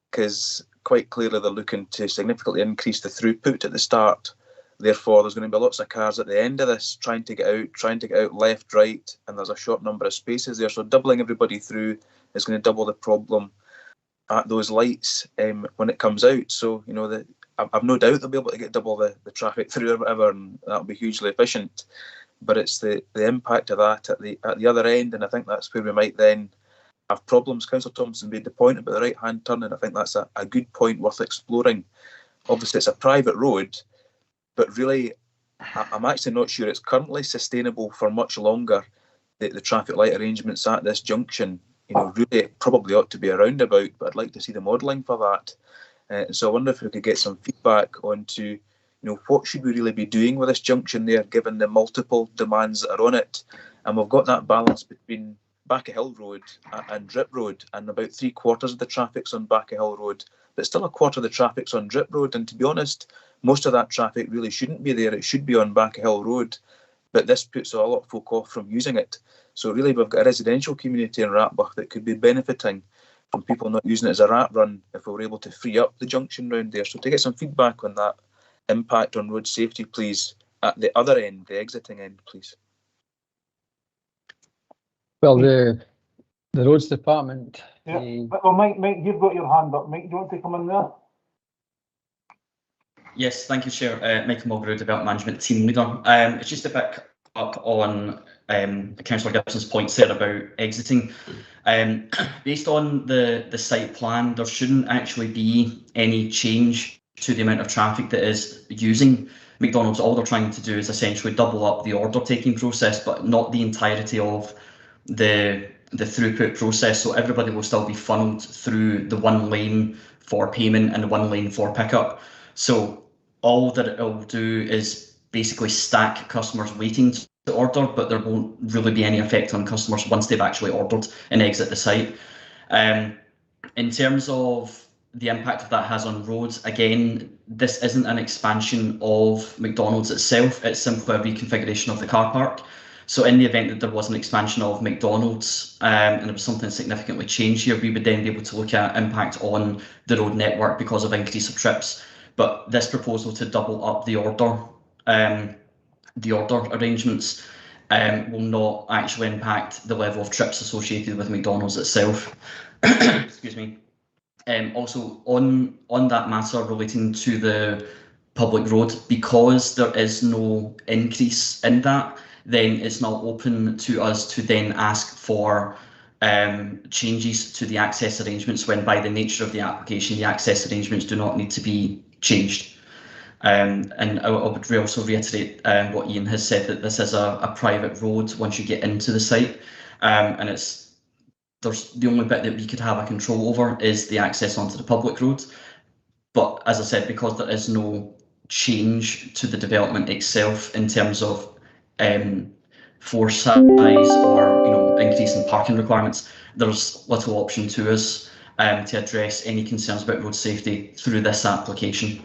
because quite clearly they're looking to significantly increase the throughput at the start. Therefore, there's going to be lots of cars at the end of this trying to get out left, right, and there's a short number of spaces there. So doubling everybody through is going to double the problem at those lights when it comes out. So, I've no doubt they'll be able to get double the traffic through or whatever, and that'll be hugely efficient. But it's the impact of that at the other end, and I think that's where we might then have problems. Councillor Thompson made the point about the right-hand turn, and I think that's a good point worth exploring. Obviously, it's a private road, but really, I'm actually not sure it's currently sustainable for much longer. The traffic light arrangements at this junction, really it probably ought to be a roundabout, but I'd like to see the modelling for that. So I wonder if we could get some feedback onto, what should we really be doing with this junction there, given the multiple demands that are on it. And we've got that balance between Hill Road and Drip Road, and about 3/4 of the traffic's on Backer Hill Road, but still 1/4 of the traffic's on Drip Road. And to be honest, most of that traffic really shouldn't be there. It should be on Backer Hill Road, but this puts a lot of folk off from using it. So really, we've got a residential community in Ratbach that could be benefiting from people not using it as a rat run if we were able to free up the junction round there. So to get some feedback on that impact on road safety, please, at the other end, the exiting end, please. Well, the roads department. Yeah. Well, Mike, you've got your hand up. Mike, do you want to come in there? Yes, thank you, Chair. Michael Mulgrew, Development Management Team Leader. It's just to pick up on Councillor Gibson's points there about exiting. Based on the site plan, there shouldn't actually be any change to the amount of traffic that is using McDonald's. All they're trying to do is essentially double up the order taking process, but not the entirety of the throughput process. So everybody will still be funneled through the one lane for payment and the one lane for pickup. So all that it will do is basically stack customers waiting to order, but there won't really be any effect on customers once they've actually ordered and exit the site. In terms of the impact that has on roads, again, this isn't an expansion of McDonald's itself, it's simply a reconfiguration of the car park. So in the event that there was an expansion of McDonald's and there was something significantly changed here, we would then be able to look at impact on the road network because of increase of trips. But this proposal to double up the order arrangements will not actually impact the level of trips associated with McDonald's itself. Excuse me. Also, on that matter relating to the public road, because there is no increase in that, then it's not open to us to then ask for changes to the access arrangements when, by the nature of the application, the access arrangements do not need to be changed. And I would also reiterate what Ian has said, that this is a private road once you get into the site, and there's the only bit that we could have a control over is the access onto the public road. But as I said, because there is no change to the development itself in terms of floor size or increase in parking requirements, there's little option to us to address any concerns about road safety through this application.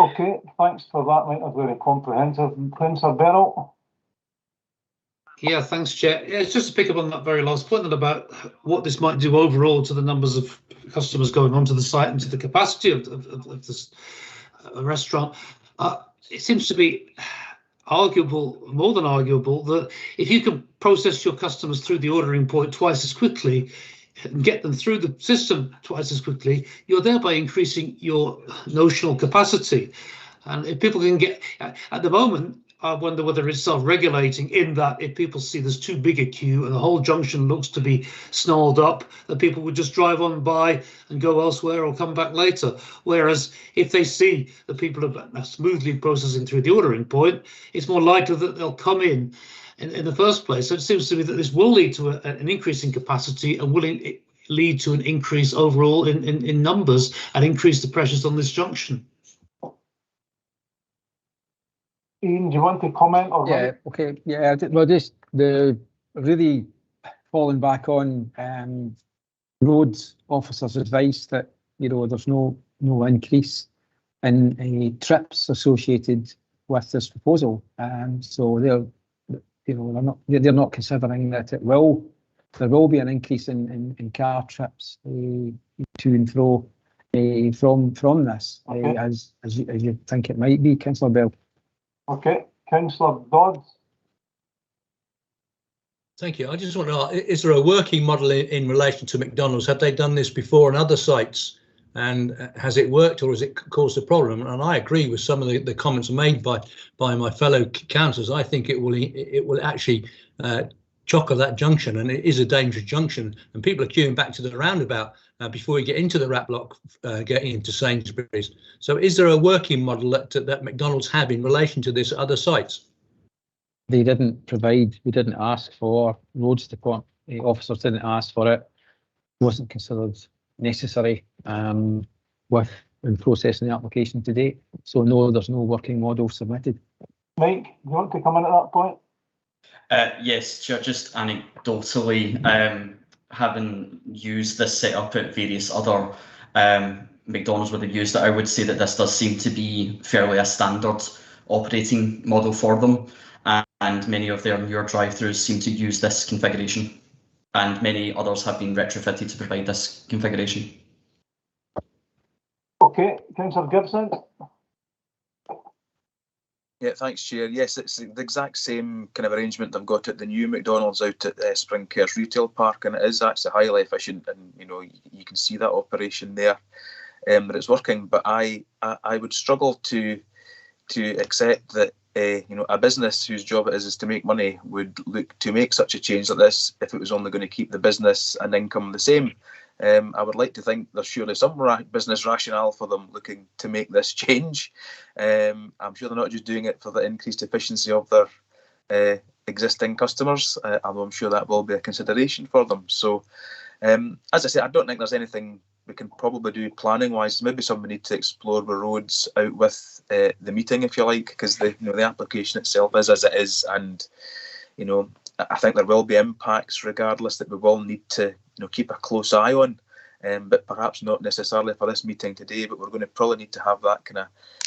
Okay, thanks for that, Mike. That's very comprehensive. Councillor Berrell. Yeah, thanks, Chair. Yeah, it's just to pick up on that very last point about what this might do overall to the numbers of customers going onto the site and to the capacity of this restaurant. It seems to be arguable, more than arguable, that if you can process your customers through the ordering point twice as quickly and get them through the system twice as quickly, you're thereby increasing your notional capacity. And if people can get, at the moment, I wonder whether it's self-regulating in that if people see there's too big a queue and the whole junction looks to be snarled up, that people would just drive on by and go elsewhere or come back later. Whereas if they see that people are smoothly processing through the ordering point, it's more likely that they'll come in the first place. So it seems to me that this will lead to an increase in capacity and will lead to an increase overall in numbers and increase the pressures on this junction. Ian, do you want to comment? Or yeah, okay. Yeah, well, just the really falling back on roads officers' advice that there's no increase in trips associated with this proposal, so they're not considering that there will be an increase in car trips to and fro from this, okay, as you think it might be, Councillor Bell. Okay, Councillor Dodds. Thank you. I just want to ask, is there a working model in relation to McDonald's? Have they done this before on other sites? And has it worked or has it caused a problem? And I agree with some of the comments made by my fellow councillors. I think it will actually chocker that junction, and it is a dangerous junction. And people are queuing back to the roundabout before you get into the rat block, getting into Sainsbury's. So is there a working model that McDonald's have in relation to this at other sites? They didn't provide, we didn't ask for, roads department officers didn't ask for it, wasn't considered necessary in processing the application to date. So no, there's no working model submitted. Mike, you want to come in at that point? Yes, Chair, just anecdotally, having used this setup at various other McDonald's where they've used it, I would say that this does seem to be fairly a standard operating model for them, and many of their newer drive-thrus seem to use this configuration, and many others have been retrofitted to provide this configuration. Okay, Councillor Gibson. Yeah, thanks, Chair. Yes, it's the exact same kind of arrangement they've got at the new McDonald's out at Springcairns Retail Park, and it is actually highly efficient, and you can see that operation there, that it's working. But I would struggle to accept that a business whose job it is to make money would look to make such a change like this if it was only going to keep the business and income the same. I would like to think there's surely some business rationale for them looking to make this change. I'm sure they're not just doing it for the increased efficiency of their existing customers, although I'm sure that will be a consideration for them. So, as I say, I don't think there's anything we can probably do planning-wise. Maybe somebody needs to explore the roads out with the meeting, if you like, because the application itself is as it is, and I think there will be impacts regardless that we will need to keep a close eye on, but perhaps not necessarily for this meeting today, but we're going to probably need to have that kind of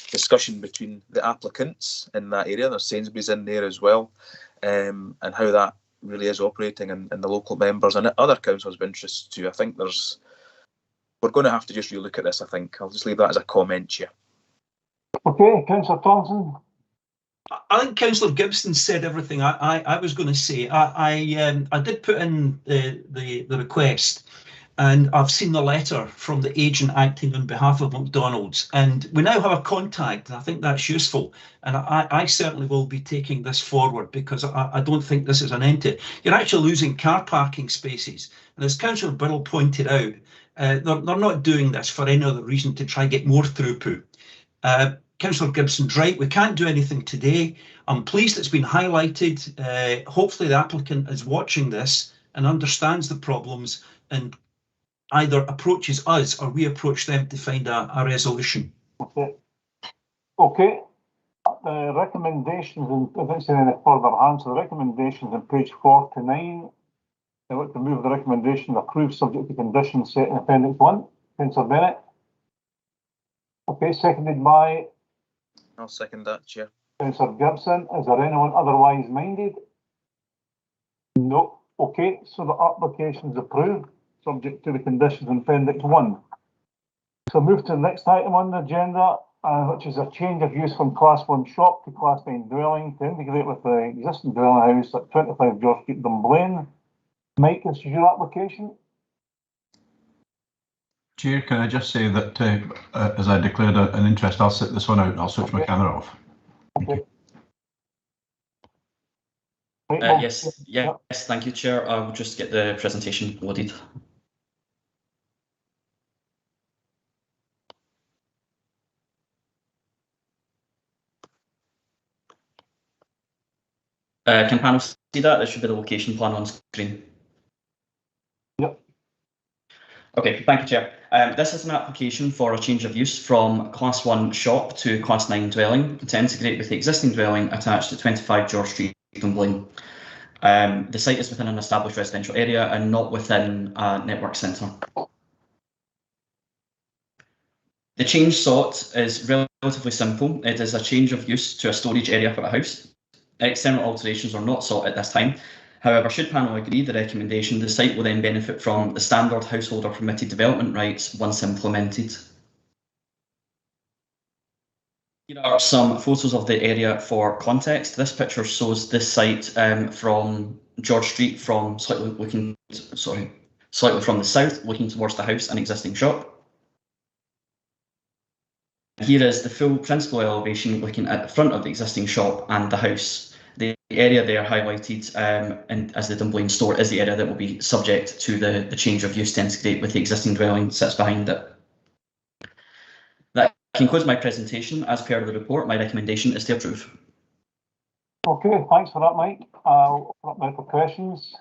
discussion between the applicants in that area. There's Sainsbury's in there as well, and how that really is operating, and the local members and other councils of interest too. I think we're going to have to just relook at this, I think. I'll just leave that as a comment, Chair. Okay, Councillor Thompson. I think Councillor Gibson said everything I was going to say. I did put in the request, and I've seen the letter from the agent acting on behalf of McDonald's, and we now have a contact, and I think that's useful. And I certainly will be taking this forward, because I don't think this is an end. You're actually losing car parking spaces, and as Councillor Birrell pointed out, they're not doing this for any other reason to try and get more throughput. Councillor Gibson's right, we can't do anything today. I'm pleased it's been highlighted. Hopefully the applicant is watching this and understands the problems and either approaches us or we approach them to find a resolution. Okay. The recommendations, I don't see any further hands, so the recommendations on page 49, I look to move the recommendation approved subject to conditions set in Appendix 1. Councillor Bennett. Okay, seconded by? I'll second that, Chair. Councillor Gibson. Is there anyone otherwise minded? No. Okay, so the application is approved, subject to the conditions in Appendix 1. So move to the next item on the agenda, which is a change of use from Class 1 shop to Class 9 dwelling to integrate with the existing dwelling house at 25 George Street, Dunblane. Mike, this is your application. Chair, can I just say that as I declared an interest, I'll sit this one out and I'll switch my camera off. Okay. Yes, thank you, Chair. I'll just get the presentation loaded. Can panel see that? There should be the location plan on screen. Yep. Okay, thank you, Chair. This is an application for a change of use from Class 1 shop to Class 9 dwelling to integrate with the existing dwelling attached to 25 George Street, Dunblane. The site is within an established residential area and not within a network centre. The change sought is relatively simple. It is a change of use to a storage area for a house. External alterations are not sought at this time. However, should panel agree the recommendation, the site will then benefit from the standard householder permitted development rights once implemented. Here are some photos of the area for context. This picture shows this site from George Street, from slightly from the south, looking towards the house and existing shop. Here is the full principal elevation looking at the front of the existing shop and the house. The area there highlighted as the Dunblane store is the area that will be subject to the change of use to integrate with the existing dwelling sits behind it. That concludes my presentation. As per the report, my recommendation is to approve. Okay, thanks for that, Mike. I'll open up now for questions.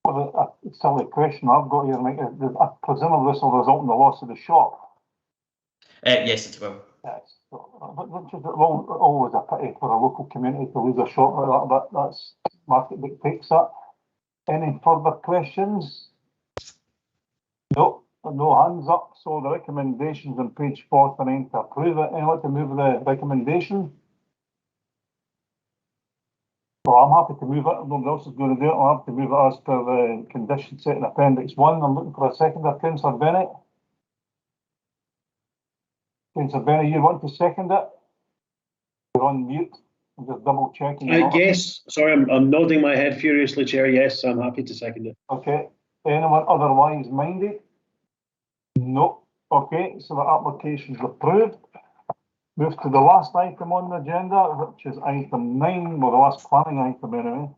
A silly question I've got here, Mike. I presume this will result in the loss of the shop. Yes, it will. Yes, which is always a pity for a local community to lose a shop like that, but that's market dictates that. Any further questions? No, no hands up. So the recommendations on page 49 to approve it. Anyone like to move the recommendation? Well, I'm happy to move it. If nobody else is going to do it, I'll have to move it as per the condition set in Appendix 1. I'm looking for a seconder. Councillor Bennett. Councillor Bennett, you want to second it? You're on mute. I'm just double checking. Yes, sorry, I'm nodding my head furiously, Chair. Yes, I'm happy to second it. Okay. Anyone otherwise minded? No. Okay, so the application is approved. Move to the last item on the agenda, which is item 9, well, the last planning item anyway.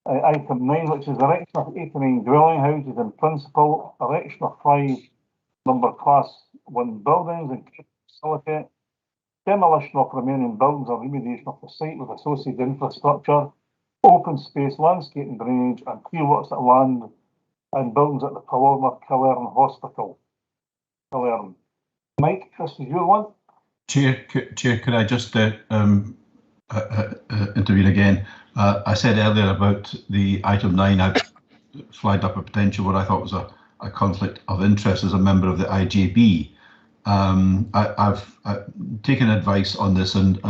Item 9, which is erection of 89 dwelling houses in principle, erection of 5 number class 1 buildings and facility, demolition of remaining buildings or remediation of the site with associated infrastructure, open space, landscape and drainage, and clear works at land and buildings at the Killern Hospital. Killern. Mike, this is your one. Chair, could I just intervene again? I said earlier about the item 9, I flagged up a potential what I thought was a conflict of interest as a member of the IJB. I've taken advice on this and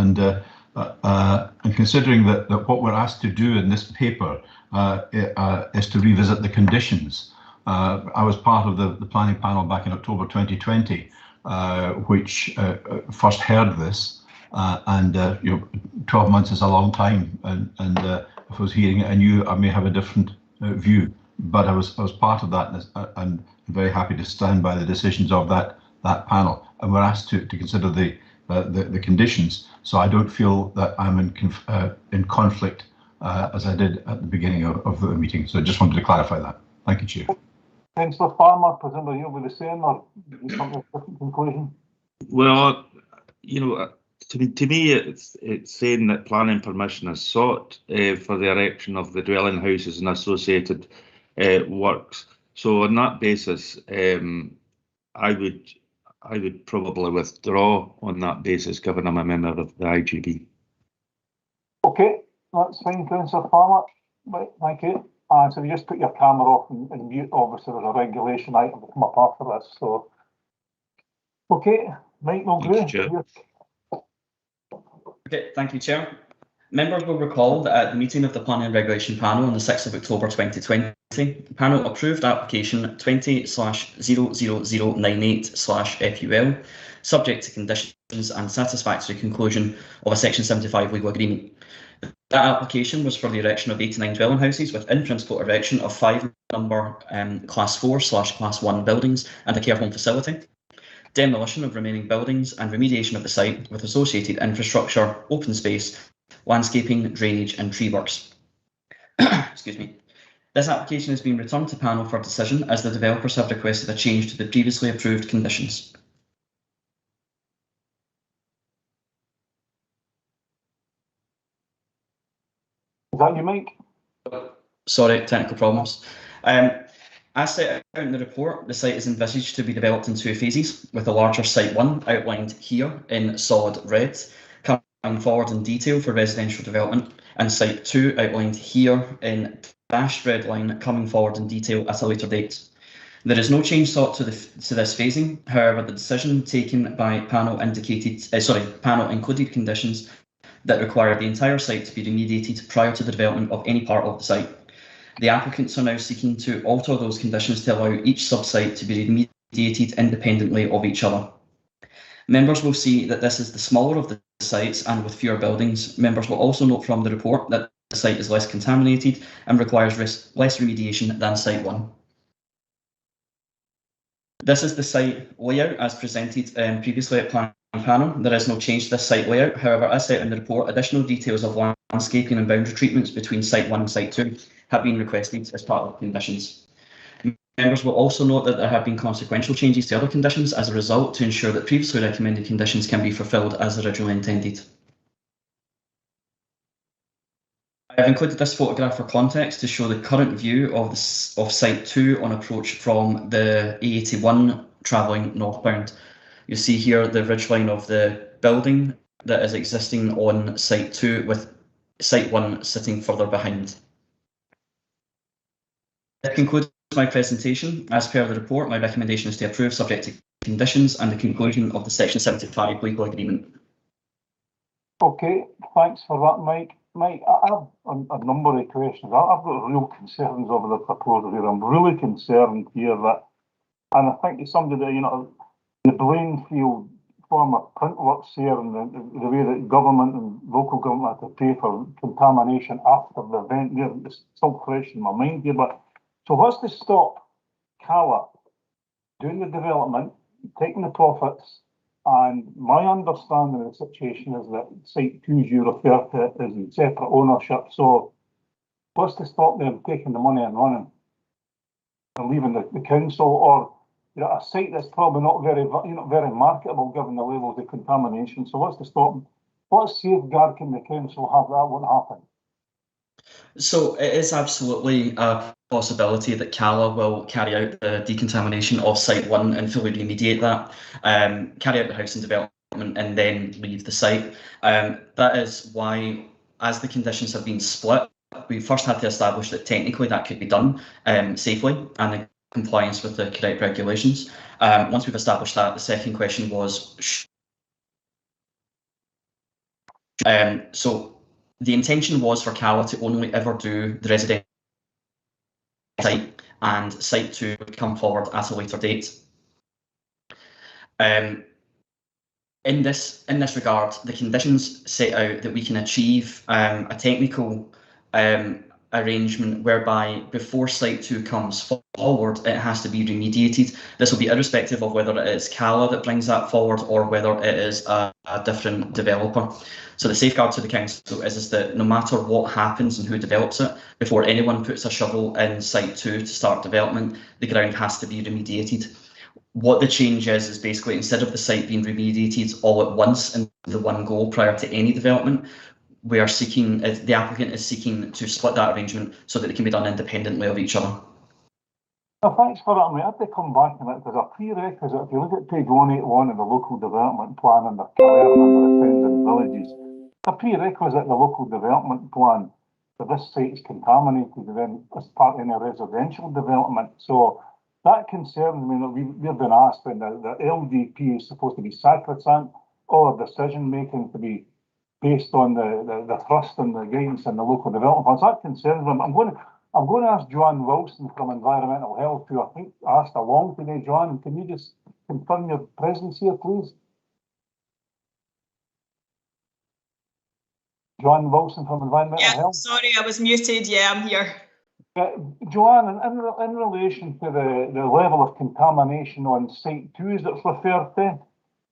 considering that what we're asked to do in this paper is to revisit the conditions. I was part of the planning panel back in October 2020, which first heard this, and 12 months is a long time, and if I was hearing it, I knew I may have a different view, but I was part of that, and I'm very happy to stand by the decisions of that panel, and we're asked to consider the conditions. So I don't feel that I'm in conflict as I did at the beginning of the meeting. So I just wanted to clarify that. Thank you, Chair. Councillor Farmer, presumably you'll be the same, or you come to a different conclusion? Well, to me, it's saying that planning permission is sought for the erection of the dwelling houses and associated works. So on that basis, I would probably withdraw on that basis, given I'm a member of the IGB. Okay, that's fine, Councillor Farmer. Right, thank you. So you just put your camera off and mute. Obviously, there's a regulation item to come up after this. So, okay, Mike, no good. Okay, thank you, Chair. Members will recall that at the meeting of the Planning and Regulation Panel on the 6th of October 2020, the panel approved application 20/00098/FUL, subject to conditions and satisfactory conclusion of a Section 75 legal agreement. That application was for the erection of 89 dwelling houses with in-principle erection of 5 number Class 4/Class 1 buildings and a care home facility, demolition of remaining buildings and remediation of the site with associated infrastructure, open space, landscaping, drainage and tree works. Excuse me. This application has been returned to panel for decision as the developers have requested a change to the previously approved conditions. Is that you, Mike? Sorry, technical problems. As set out in the report, the site is envisaged to be developed in 2 phases, with the larger Site 1 outlined here in solid red, coming forward in detail for residential development, and Site 2 outlined here in dashed red line coming forward in detail at a later date. There is no change sought to this phasing. However, the decision taken by panel included conditions that require the entire site to be remediated prior to the development of any part of the site. The applicants are now seeking to alter those conditions to allow each sub-site to be remediated independently of each other. Members will see that this is the smaller of the sites and with fewer buildings. Members will also note from the report that the site is less contaminated and requires less remediation than Site 1. This is the site layout as presented previously at planning panel. There is no change to this site layout. However, as set in the report, additional details of landscaping and boundary treatments between Site 1 and Site 2 have been requested as part of the conditions. Members will also note that there have been consequential changes to other conditions as a result to ensure that previously recommended conditions can be fulfilled as originally intended. I have included this photograph for context to show the current view of Site 2 on approach from the A81 travelling northbound. You see here the ridgeline of the building that is existing on Site 2, with Site 1 sitting further behind. That concludes my presentation. As per the report, my recommendation is to approve subject to conditions and the conclusion of the Section 75 legal agreement. Okay, thanks for that, Mike. Mike, I have a number of questions. I've got real concerns over the proposal here. I'm really concerned here that, and I think it's somebody that, you know, the Blainfield former printworks here and the way that government and local government have to pay for contamination after the event, it's still fresh in my mind here. But so what's to stop Cala doing the development, taking the profits? And my understanding of the situation is that Site 2, you refer to, is in separate ownership. So what's to stop them taking the money and running and leaving the council, or, you know, a site that's probably not very, you know, very marketable given the levels of contamination? So what's to stop them? What safeguard can the council have that won't happen? So it is absolutely a possibility that Cala will carry out the decontamination of Site 1 and fully remediate that, carry out the housing development and then leave the site. That is why, as the conditions have been split, we first had to establish that technically that could be done safely and in compliance with the correct regulations. Once we've established that, the second question was, so the intention was for Cala to only ever do the residential site, and Site 2 would come forward at a later date. In this regard, the conditions set out that we can achieve a technical arrangement whereby before Site 2 comes forward, it has to be remediated. This will be irrespective of whether it is Cala that brings that forward or whether it is a different developer. So the safeguard to the council is that no matter what happens and who develops it, before anyone puts a shovel in Site 2 to start development, the ground has to be remediated. What the change is basically, instead of the site being remediated all at once in the one go prior to any development, we are seeking, the applicant is seeking to split that arrangement so that it can be done independently of each other. Well, thanks for that, mate. I have to come back on it because a prerequisite, if you look at page 181 of the local development plan under Calerton and the towns and villages, a prerequisite in the local development plan that this site is contaminated and then as part of any residential development. So that concerns me that we've been asked when the LDP is supposed to be sacrosanct, all the decision making to be based on the thrust and the guidance in the local development plans. That concerns me. I'm going to ask Joanne Wilson from Environmental Health, who I think asked along today. Joanne, can you just confirm your presence here, please? Joanne Wilson from Environmental Health. Sorry, I was muted. Yeah, I'm here. Joanne, in relation to the level of contamination on Site 2 that's referred to,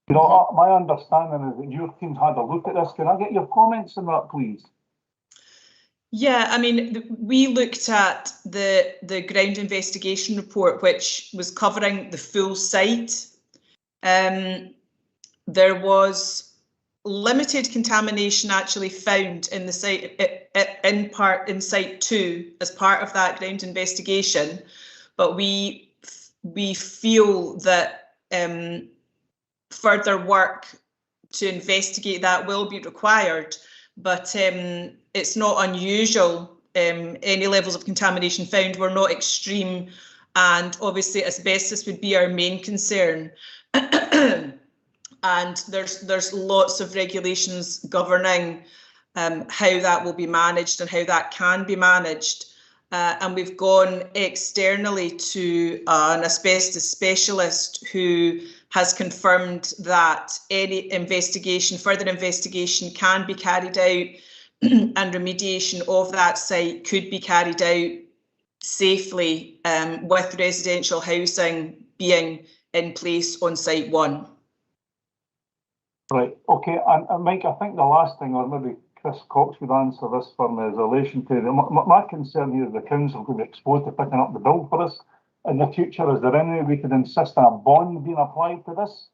you know, my understanding is that your team's had a look at this. Can I get your comments on that, please? Yeah, I mean, we looked at the ground investigation report, which was covering the full site. There was limited contamination actually found in the site, in Site 2 as part of that ground investigation, but we feel that further work to investigate that will be required, but it's not unusual. Any levels of contamination found were not extreme, and obviously asbestos would be our main concern. And there's lots of regulations governing how that will be managed and how that can be managed. And we've gone externally to an asbestos specialist who has confirmed that any further investigation can be carried out and remediation of that site could be carried out safely with residential housing being in place on Site 1. Right, okay, and Mike, I think the last thing, or maybe Chris Cox would answer this for me, is in relation to my concern here is the council could be exposed to picking up the bill for this in the future. Is there any way we could insist on a bond being applied to this?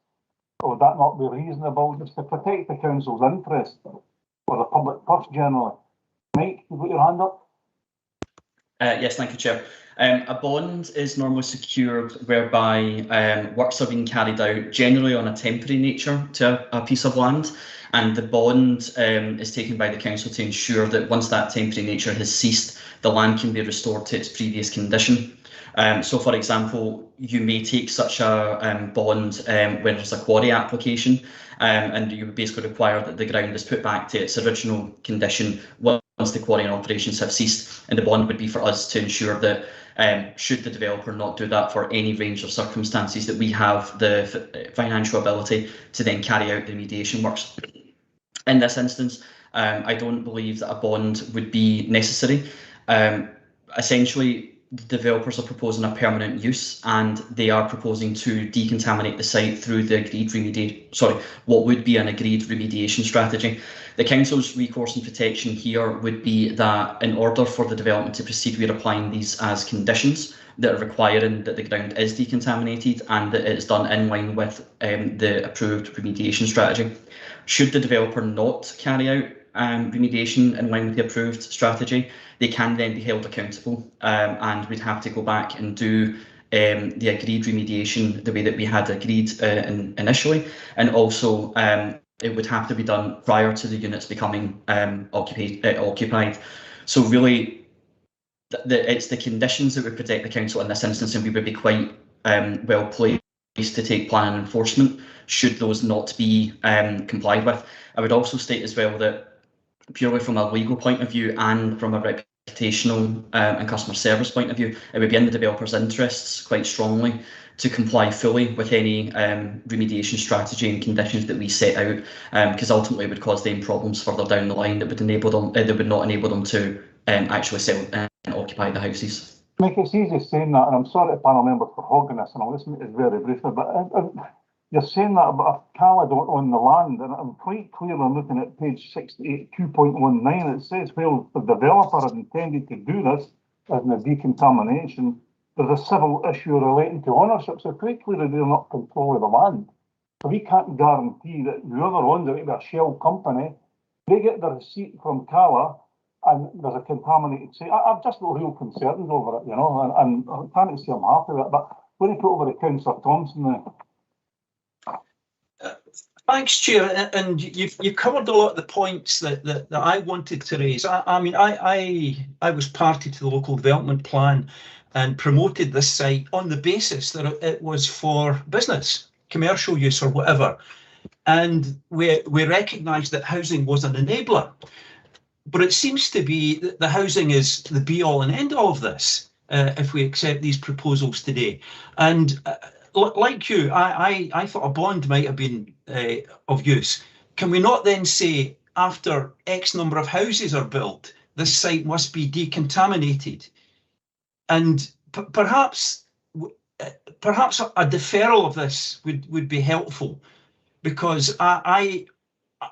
Or would that not be reasonable just to protect the council's interest or the public purse generally? Mike, you put your hand up? Yes, thank you, Chair. A bond is normally secured whereby works are being carried out generally on a temporary nature to a piece of land, and the bond is taken by the council to ensure that once that temporary nature has ceased, the land can be restored to its previous condition. So, for example, you may take such a bond when there's a quarry application, and you would basically require that the ground is put back to its original condition once the quarrying operations have ceased, and the bond would be for us to ensure that should the developer not do that for any range of circumstances, that we have the financial ability to then carry out the remediation works. In this instance, I don't believe that a bond would be necessary. Essentially, the developers are proposing a permanent use, and they are proposing to decontaminate the site through the agreed what would be an agreed remediation strategy. The council's recourse and protection here would be that in order for the development to proceed, we're applying these as conditions that are requiring that the ground is decontaminated and that it is done in line with the approved remediation strategy. Should the developer not carry out remediation in line with the approved strategy, they can then be held accountable, and we'd have to go back and do the agreed remediation the way that we had agreed initially, and also it would have to be done prior to the units becoming occupied. So really, it's the conditions that would protect the council in this instance, and we would be quite well placed to take plan enforcement should those not be complied with. I would also state as well that purely from a legal point of view and from a reputational and customer service point of view, it would be in the developer's interests quite strongly to comply fully with any remediation strategy and conditions that we set out, because ultimately it would cause them problems further down the line that would enable them, that would not enable them to actually sell and occupy the houses. Mick, it's easy saying that, and I'm sorry to panel members for hogging this, and I'll listen to it very briefly, but you're saying that about if Cala don't own the land, and I'm quite clear I'm looking at page 68, 2.19, it says, well, the developer had intended to do this as in a decontamination, there's a civil issue relating to ownership, so quite clearly they're not control of the land. So we can't guarantee that whoever owns it, a shell company, they get the receipt from Cala, and there's a contaminated site. I've just got real concerns over it, you know, and I can't say I'm happy with it, but when you put over to Councillor Thompson there. Thanks, Chair, and you've covered a lot of the points that I wanted to raise. I mean, I was party to the local development plan and promoted this site on the basis that it was for business, commercial use or whatever, and we recognised that housing was an enabler. But it seems to be that the housing is the be-all and end-all of this, if we accept these proposals today. And like you, I thought a bond might have been of use. Can we not then say, after X number of houses are built, this site must be decontaminated? And perhaps a deferral of this would be helpful, because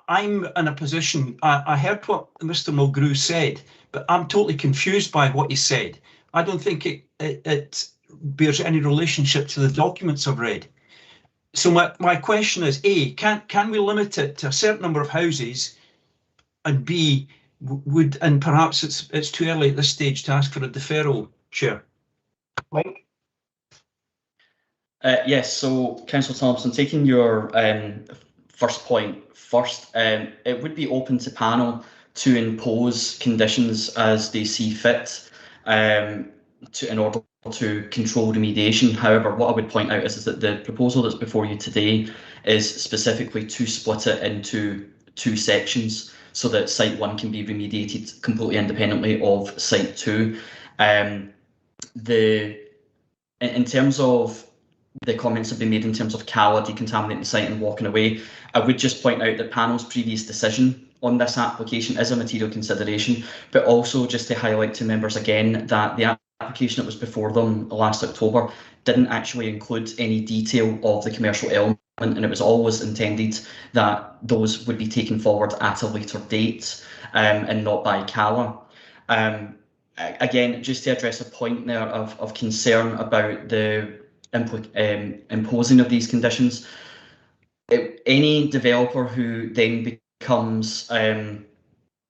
I'm in a position, I heard what Mr. Mulgrew said, but I'm totally confused by what he said. I don't think it bears any relationship to the documents I've read. So my question is, A, can we limit it to a certain number of houses, and B, and perhaps it's too early at this stage to ask for a deferral, Chair? Mike? Yes, so Councillor Thompson, taking your first point first, it would be open to panel to impose conditions as they see fit in order to control remediation. However, what I would point out is that the proposal that's before you today is specifically to split it into two sections so that Site 1 can be remediated completely independently of Site 2. In terms of the comments have been made in terms of Cala decontaminating the site and walking away, I would just point out that panel's previous decision on this application is a material consideration, but also just to highlight to members again that the application that was before them last October didn't actually include any detail of the commercial element, and it was always intended that those would be taken forward at a later date and not by Cala. Again, just to address a point there of concern about the imposing of these conditions, any developer who then becomes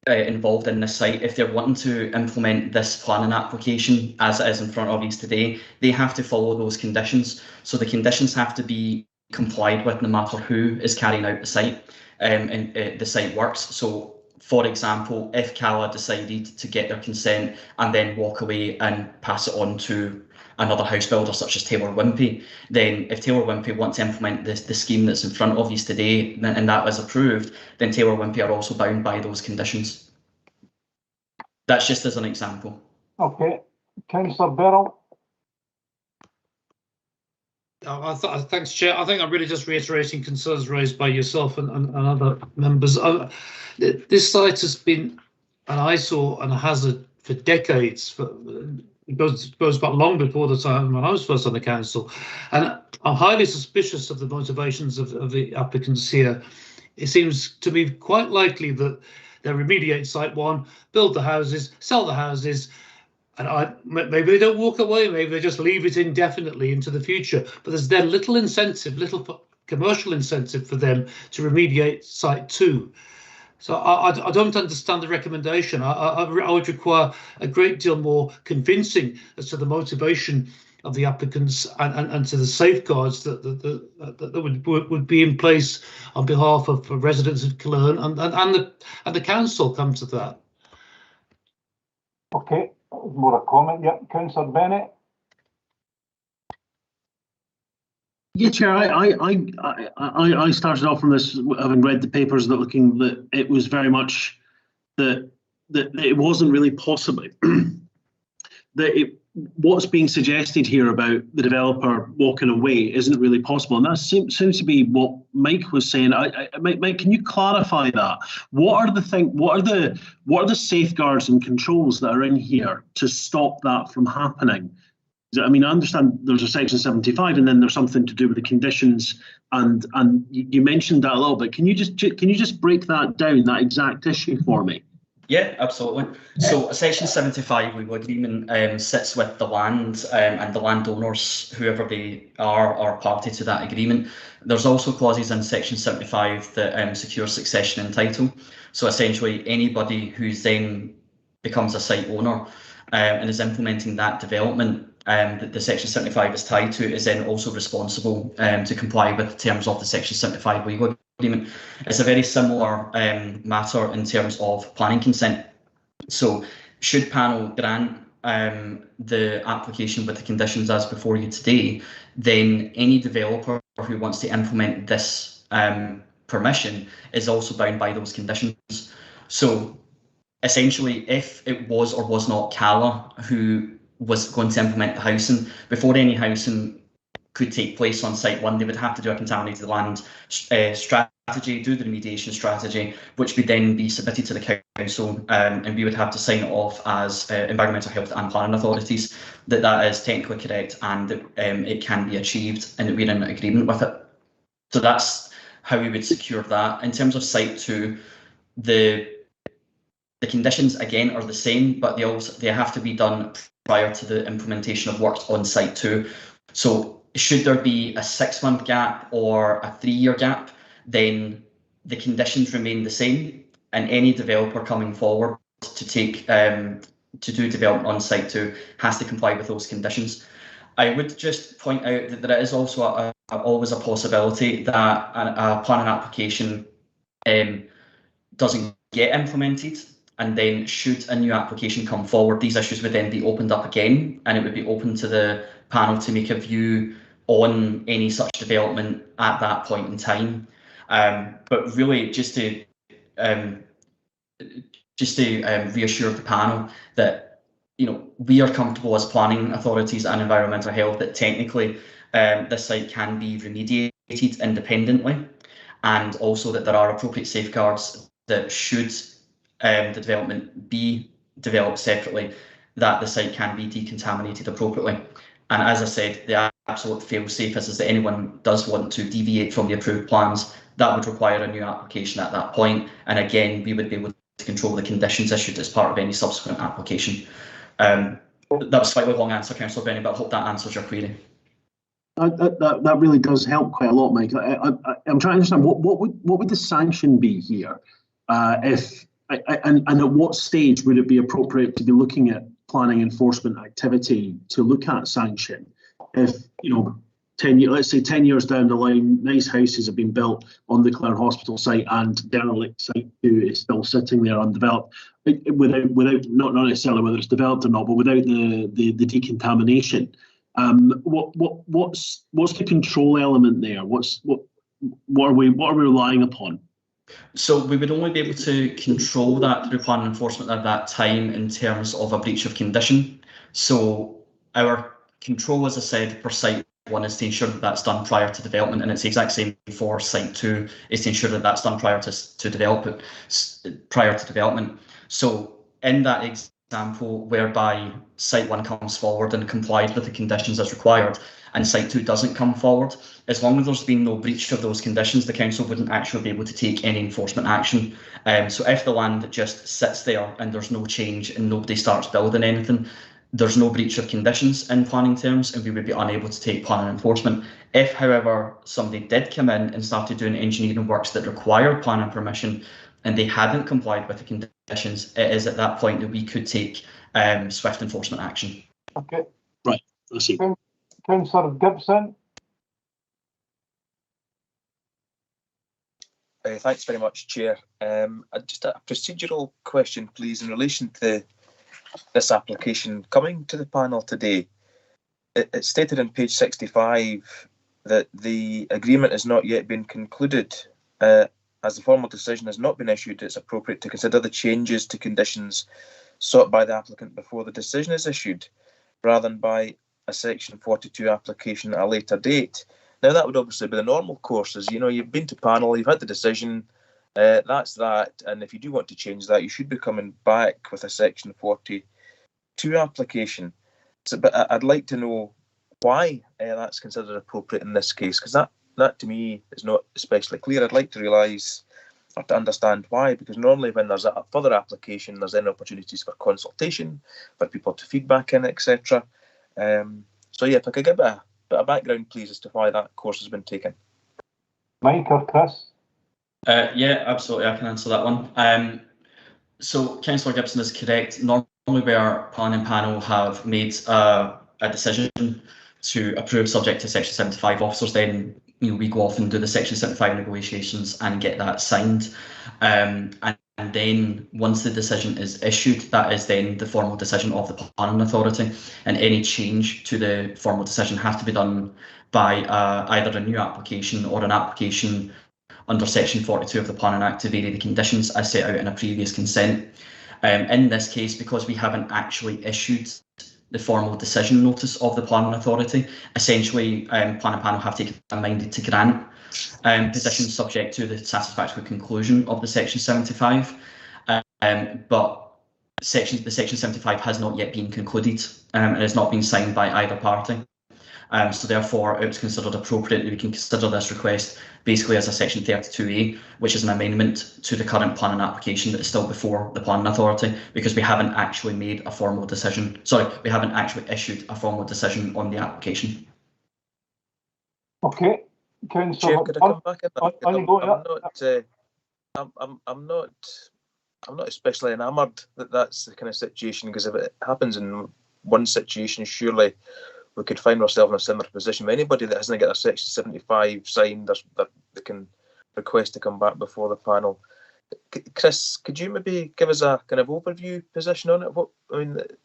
involved in this site, if they're wanting to implement this planning application as it is in front of us today, they have to follow those conditions. So the conditions have to be complied with no matter who is carrying out the site and the site works. So for example, if Cala decided to get their consent and then walk away and pass it on to another house builder such as Taylor Wimpey, then if Taylor Wimpey wants to implement the scheme that's in front of you today and that is approved, then Taylor Wimpey are also bound by those conditions. That's just as an example. Okay, Councillor Beryl. Thanks, Chair. I think I'm really just reiterating concerns raised by yourself and other members. This site has been an eyesore and a hazard for decades. It goes back long before the time when I was first on the council, and I'm highly suspicious of the motivations of the applicants here. It seems to me quite likely that they remediate site one, build the houses, sell the houses, and maybe they don't walk away, maybe they just leave it indefinitely into the future. But there's then little incentive, little commercial incentive for them to remediate site two. So I don't understand the recommendation. I would require a great deal more convincing as to the motivation of the applicants and to the safeguards that would be in place on behalf of residents of Killearn and the council come to that. Okay, more a comment. Yep, Councillor Bennett. Yeah, Chair, I started off from this having read the papers that it was very much that it wasn't really possible. What's being suggested here about the developer walking away isn't really possible, and that seems to be what Mike was saying. Mike, can you clarify that? What are the safeguards and controls that are in here to stop that from happening? I mean, I understand there's a section 75, and then there's something to do with the conditions, and you mentioned that a little bit. Can you just break that down, that exact issue for me? Yeah, absolutely. So section 75 legal agreement sits with the land and the landowners, whoever they are party to that agreement. There's also clauses in section 75 that secure succession and title. So essentially anybody who's then becomes a site owner and is implementing that development that the section 75 is tied to is then also responsible to comply with the terms of the section 75 legal agreement. It's a very similar matter in terms of planning consent. So should panel grant the application with the conditions as before you today, then any developer who wants to implement this permission is also bound by those conditions. So essentially, if it was or was not Cala who was going to implement the housing, before any housing could take place on site one, they would have to do a contaminated land strategy, do the remediation strategy, which would then be submitted to the council, and we would have to sign it off as environmental health and planning authorities that is technically correct and that it can be achieved and that we're in agreement with it. So that's how we would secure that. In terms of site two, the conditions again are the same, but they have to be done prior to the implementation of works on site two. So should there be a 6-month gap or a 3-year gap, then the conditions remain the same, and any developer coming forward to take to do development on site two has to comply with those conditions. I would just point out that there is also always a possibility that a planning application doesn't get implemented, and then should a new application come forward, these issues would then be opened up again, and it would be open to the panel to make a view on any such development at that point in time. But really, just to reassure the panel that we are comfortable as planning authorities and environmental health that technically this site can be remediated independently, and also that there are appropriate safeguards that should the development be developed separately, that the site can be decontaminated appropriately. And as I said, the absolute fail-safe is that anyone does want to deviate from the approved plans, that would require a new application at that point. And again, we would be able to control the conditions issued as part of any subsequent application. That was a slightly long answer, Councillor Benny, but I hope that answers your query. That really does help quite a lot, Mike. I'm trying to understand what would the sanction be here and at what stage would it be appropriate to be looking at planning enforcement activity to look at sanction? If, you know, 10 years, let's say 10 years down the line, nice houses have been built on the Clare Hospital site and derelict site 2 is still sitting there undeveloped, without not necessarily whether it's developed or not, but without the decontamination. What's the control element there? What are we relying upon? So we would only be able to control that through planning enforcement at that time in terms of a breach of condition. So our control, as I said, for site 1 is to ensure that that's done prior to development, and it's the exact same for site 2 is to ensure that that's done prior to development. So in that example whereby site 1 comes forward and complies with the conditions as required, and site 2 doesn't come forward, as long as there's been no breach of those conditions, the council wouldn't actually be able to take any enforcement action. So if the land just sits there and there's no change and nobody starts building anything, there's no breach of conditions in planning terms, and we would be unable to take planning enforcement. If, however, somebody did come in and started doing engineering works that required planning permission and they hadn't complied with the conditions, it is at that point that we could take swift enforcement action. Okay. Right, I see. Councillor Gibson. Thanks very much, Chair. Just a procedural question, please, in relation to this application coming to the panel today. It's stated on page 65 that the agreement has not yet been concluded. As the formal decision has not been issued, it's appropriate to consider the changes to conditions sought by the applicant before the decision is issued, rather than by a section 42 application at a later date. Now, that would obviously be the normal course, as you know, you've been to panel, you've had the decision, that's that, and if you do want to change that, you should be coming back with a section 42 application. So, but I'd like to know why that's considered appropriate in this case, because that to me is not especially clear. I'd like to realise or to understand why, because normally when there's a further application, there's then opportunities for consultation, for people to feedback in, etc. So yeah, if I could give a bit of background, please, as to why that course has been taken. Mike or Chris? Yeah, absolutely, I can answer that one. So Councillor Gibson is correct. Normally where planning panel have made a decision to approve subject to section 75, officers then, you know, we go off and do the section 75 negotiations and get that signed. And then once the decision is issued, that is then the formal decision of the planning authority, and any change to the formal decision has to be done by either a new application or an application under section 42 of the Planning Act to vary the conditions as set out in a previous consent. In this case, because we haven't actually issued the formal decision notice of the planning authority, essentially planning panel have taken a mind to grant positions subject to the satisfactory conclusion of the section 75, but the section 75 has not yet been concluded and has not been signed by either party. So therefore it was considered appropriate that we can consider this request basically as a section 32A, which is an amendment to the current planning application that is still before the planning authority, because we haven't actually made a formal decision. Sorry, we haven't actually issued a formal decision on the application. Okay. Chair, could I come back in that? I'm not especially enamoured that that's the kind of situation, because if it happens in one situation, surely we could find ourselves in a similar position with anybody that hasn't got a section 75 signed, that they can request to come back before the panel. Chris, could you maybe give us a kind of overview position on it?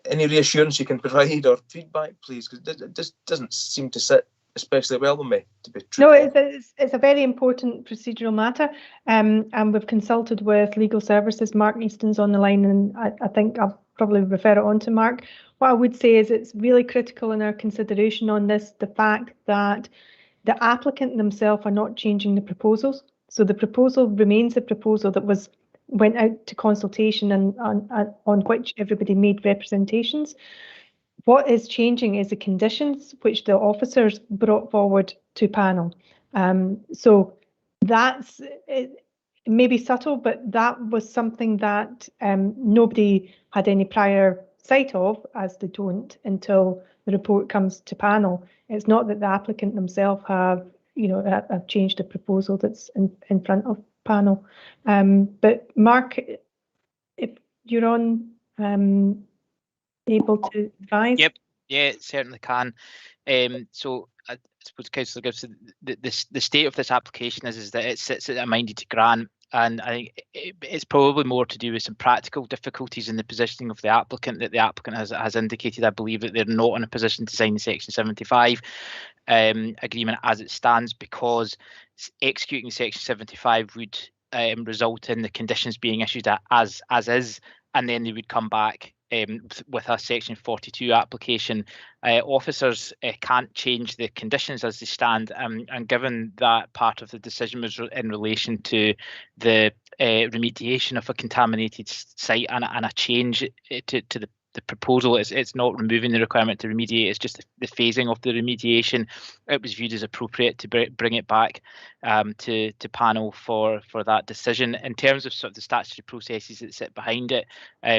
Any reassurance you can provide or feedback, please, because it just doesn't seem to sit especially well with me, to be true. No, it's a very important procedural matter, and we've consulted with legal services. Mark Easton's on the line, and I think I'll probably refer it on to Mark. What I would say is it's really critical in our consideration on this, the fact that the applicant themselves are not changing the proposals. So the proposal remains the proposal that went out to consultation and on which everybody made representations. What is changing is the conditions which the officers brought forward to panel. So that's maybe subtle, but that was something that nobody had any prior sight of, as they don't until the report comes to panel. It's not that the applicant themselves have changed the proposal that's in front of panel. But Mark, if you're on, able to advise? Yep, yeah, it certainly can. So I suppose Councillor Gibson, the state of this application is that it sits at a minded to grant, and I think it's probably more to do with some practical difficulties in the positioning of the applicant, that the applicant has indicated, I believe, that they're not in a position to sign the Section 75 agreement as it stands, because executing Section 75 would result in the conditions being issued as is, and then they would come back with a Section 42 application. Officers can't change the conditions as they stand, and given that part of the decision was in relation to the remediation of a contaminated site and a change to the proposal, it's not removing the requirement to remediate, it's just the phasing of the remediation. It was viewed as appropriate to bring it back to panel for that decision. In terms of sort of the statutory processes that sit behind it,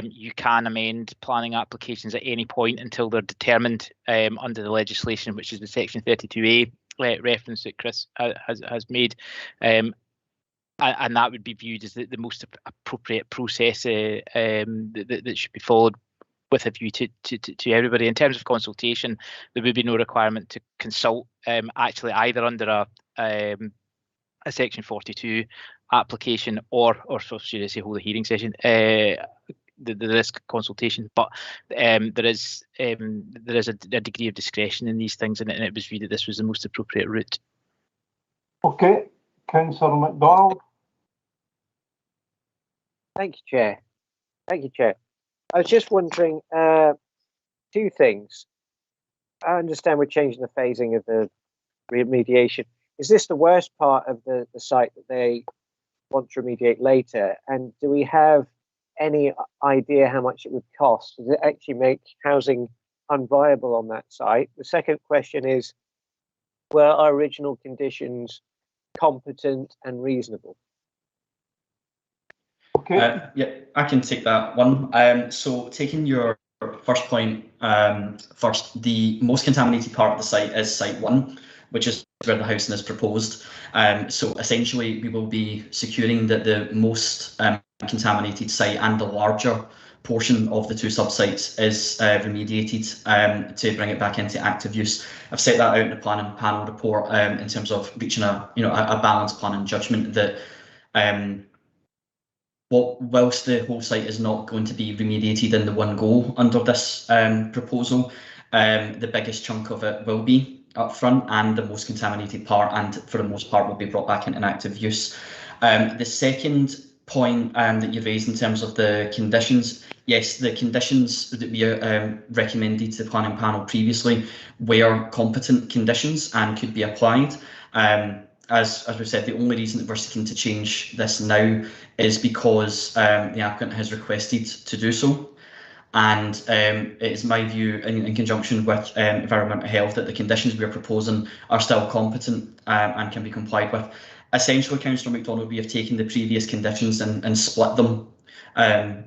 you can amend planning applications at any point until they're determined under the legislation, which is the Section 32A reference that Chris has made. And that would be viewed as the most appropriate process that should be followed, with a view to everybody. In terms of consultation, there would be no requirement to consult actually either under a Section 42 application or so should I say hold a hearing session. There is consultation, but there is a degree of discretion in these things, and it was viewed that this was the most appropriate route. Okay, Councillor MacDonald. Thank you, Chair. Thank you, Chair. I was just wondering two things. I understand we're changing the phasing of the remediation. Is this the worst part of the site that they want to remediate later? And do we have any idea how much it would cost? Does it actually make housing unviable on that site? The second question is, were our original conditions competent and reasonable? Okay. Yeah, I can take that one. So taking your first point first, the most contaminated part of the site is Site 1, which is where the housing is proposed. So essentially, we will be securing that the most contaminated site and the larger portion of the two subsites is remediated to bring it back into active use. I've set that out in the planning panel report in terms of reaching a balanced planning judgment that whilst the whole site is not going to be remediated in the one go under this proposal, the biggest chunk of it will be up front and the most contaminated part, and for the most part will be brought back into active use. The second point that you raised in terms of the conditions, yes, the conditions that we recommended to the planning panel previously were competent conditions and could be applied. As we said, the only reason that we're seeking to change this now is because the applicant has requested to do so. And it is my view, in conjunction with environmental health, that the conditions we're proposing are still competent and can be complied with. Essentially, Councillor MacDonald, we have taken the previous conditions and split them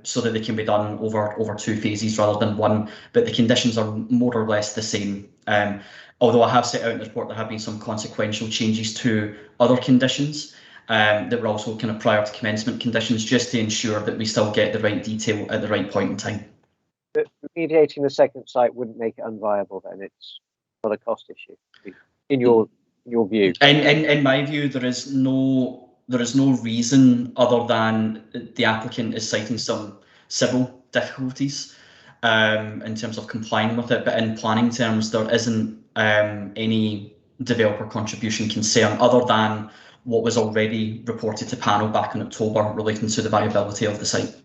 so that they can be done over two phases rather than one, but the conditions are more or less the same. Although I have set out in the report there have been some consequential changes to other conditions that were also kind of prior to commencement conditions, just to ensure that we still get the right detail at the right point in time. But remediating the second site wouldn't make it unviable then? It's not a cost issue, in your view? In my view, there is no reason other than the applicant is citing some civil difficulties in terms of complying with it, but in planning terms, there isn't any developer contribution concern other than what was already reported to panel back in October relating to the viability of the site.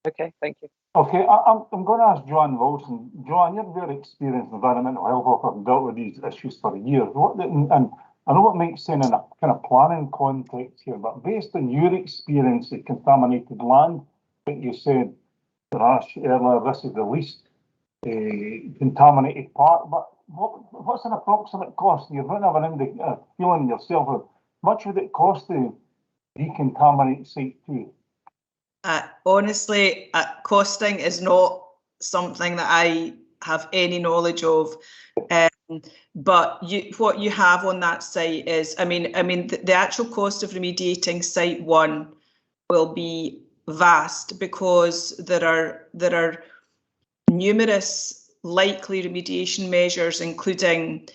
Okay, thank you. Okay, I'm going to ask John Wilson. John, you're very experienced environmental health officer and dealt with these issues for years. And I know what makes sense in a kind of planning context here, but based on your experience of contaminated land, I think you said, Rash, earlier, this is the least contaminated part, but what's an approximate cost? You're going to have an feeling yourself. How much would it cost to decontaminate Site 2? Honestly, costing is not something that I have any knowledge of. But what you have on that site is, I mean, the actual cost of remediating site 1 will be vast, because there are numerous likely remediation measures, including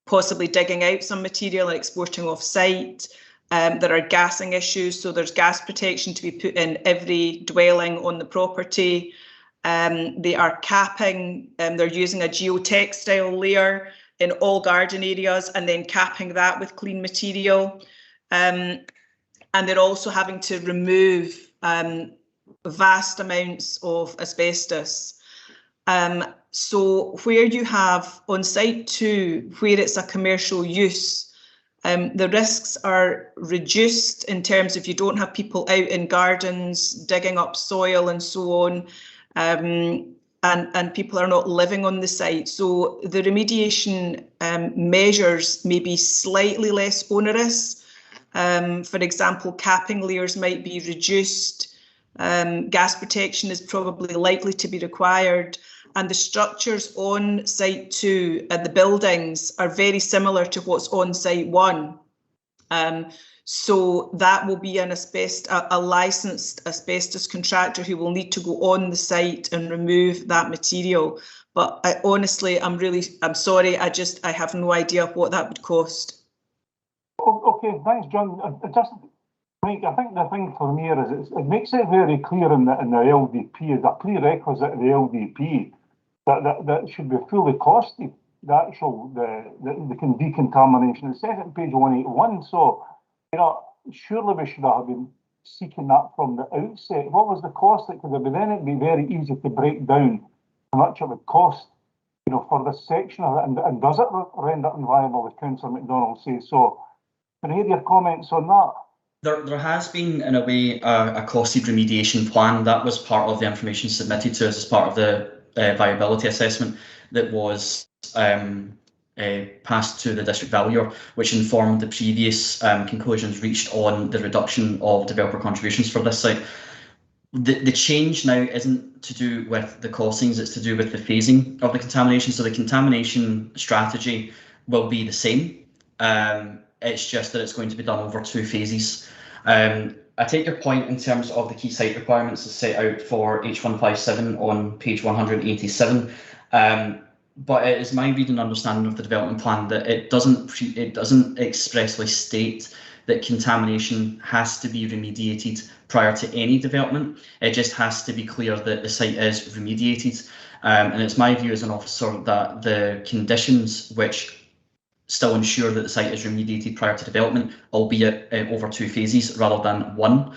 possibly digging out some material and exporting off site. There are gassing issues, so there's gas protection to be put in every dwelling on the property. They are capping, they're using a geotextile layer in all garden areas and then capping that with clean material. And they're also having to remove vast amounts of asbestos. So where you have on site 2, where it's a commercial use, the risks are reduced in terms of you don't have people out in gardens digging up soil and so on, and people are not living on the site. So the remediation measures may be slightly less onerous. For example, capping layers might be reduced. Gas protection is probably likely to be required. And the structures on site 2 and the buildings are very similar to what's on site 1. So that will be a licensed asbestos contractor who will need to go on the site and remove that material. But honestly, I'm sorry, I have no idea what that would cost. Okay, thanks, John. Mike, I think the thing for me is it makes it very clear in the LDP, as a prerequisite of the LDP, that should be fully costed, the decontamination. It says it on page 181, so, surely we should have been seeking that from the outset. What was the cost that could have been? Then it'd be very easy to break down how much it would cost, for this section of it, and does it render it inviolable, as Councillor MacDonald says. So, can I hear your comments on that? There has been, in a way, a costed remediation plan that was part of the information submitted to us as part of the viability assessment that was passed to the district valuer, which informed the previous conclusions reached on the reduction of developer contributions for this site. The change now isn't to do with the costings, it's to do with the phasing of the contamination. So the contamination strategy will be the same. It's just that it's going to be done over 2 phases. I take your point in terms of the key site requirements as set out for H157 on page 187. But it is my read and understanding of the development plan that it doesn't expressly state that contamination has to be remediated prior to any development. It just has to be clear that the site is remediated. And it's my view as an officer that the conditions which still ensure that the site is remediated prior to development, albeit over 2 phases rather than 1,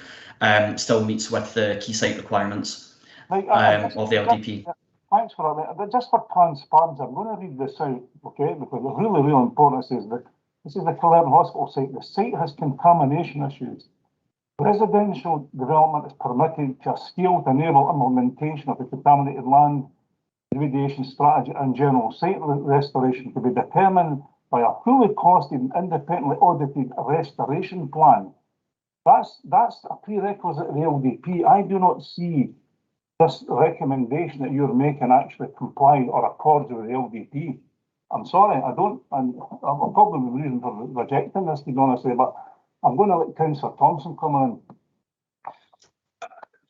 still meets with the key site requirements of the LDP. Thanks for that. But just for transparency, I'm going to read this out, okay, because it's really, really important. This is the Kildare Hospital site. The site has contamination issues. Residential development is permitted to a scale to enable implementation of the contaminated land remediation strategy and general site restoration to be determined by a fully costed and independently audited restoration plan. That's a prerequisite of the LDP. I do not see this recommendation that you're making actually comply or accords with the LDP. I'm sorry, I don't, and I'll probably be reason for rejecting this, to be honest with you, but I'm going to let Councillor Thompson come in.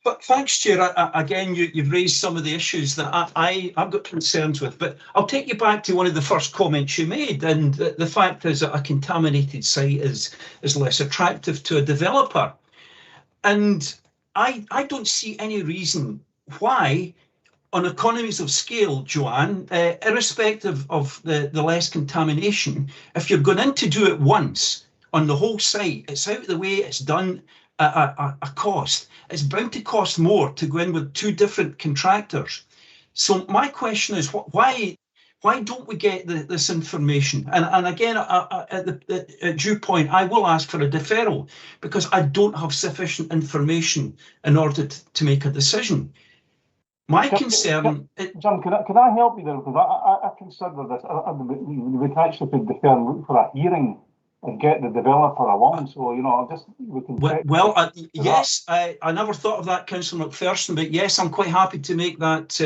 But thanks, Chair. Again, you've raised some of the issues that I've got concerns with, but I'll take you back to one of the first comments you made, and the fact is that a contaminated site is less attractive to a developer. And I don't see any reason why, on economies of scale, Joanne, irrespective of the less contamination, if you're going in to do it once on the whole site, it's out of the way, it's done at a cost. It's bound to cost more to go in with 2 different contractors. So my question is, why don't we get this information? And again, at due point, I will ask for a deferral because I don't have sufficient information in order to make a decision. My concern... John, can I help you there? Because I consider this, we can actually defer and look for a hearing and get the developer along. So, we can... Yes, I never thought of that, Councillor McPherson, but yes, I'm quite happy to make that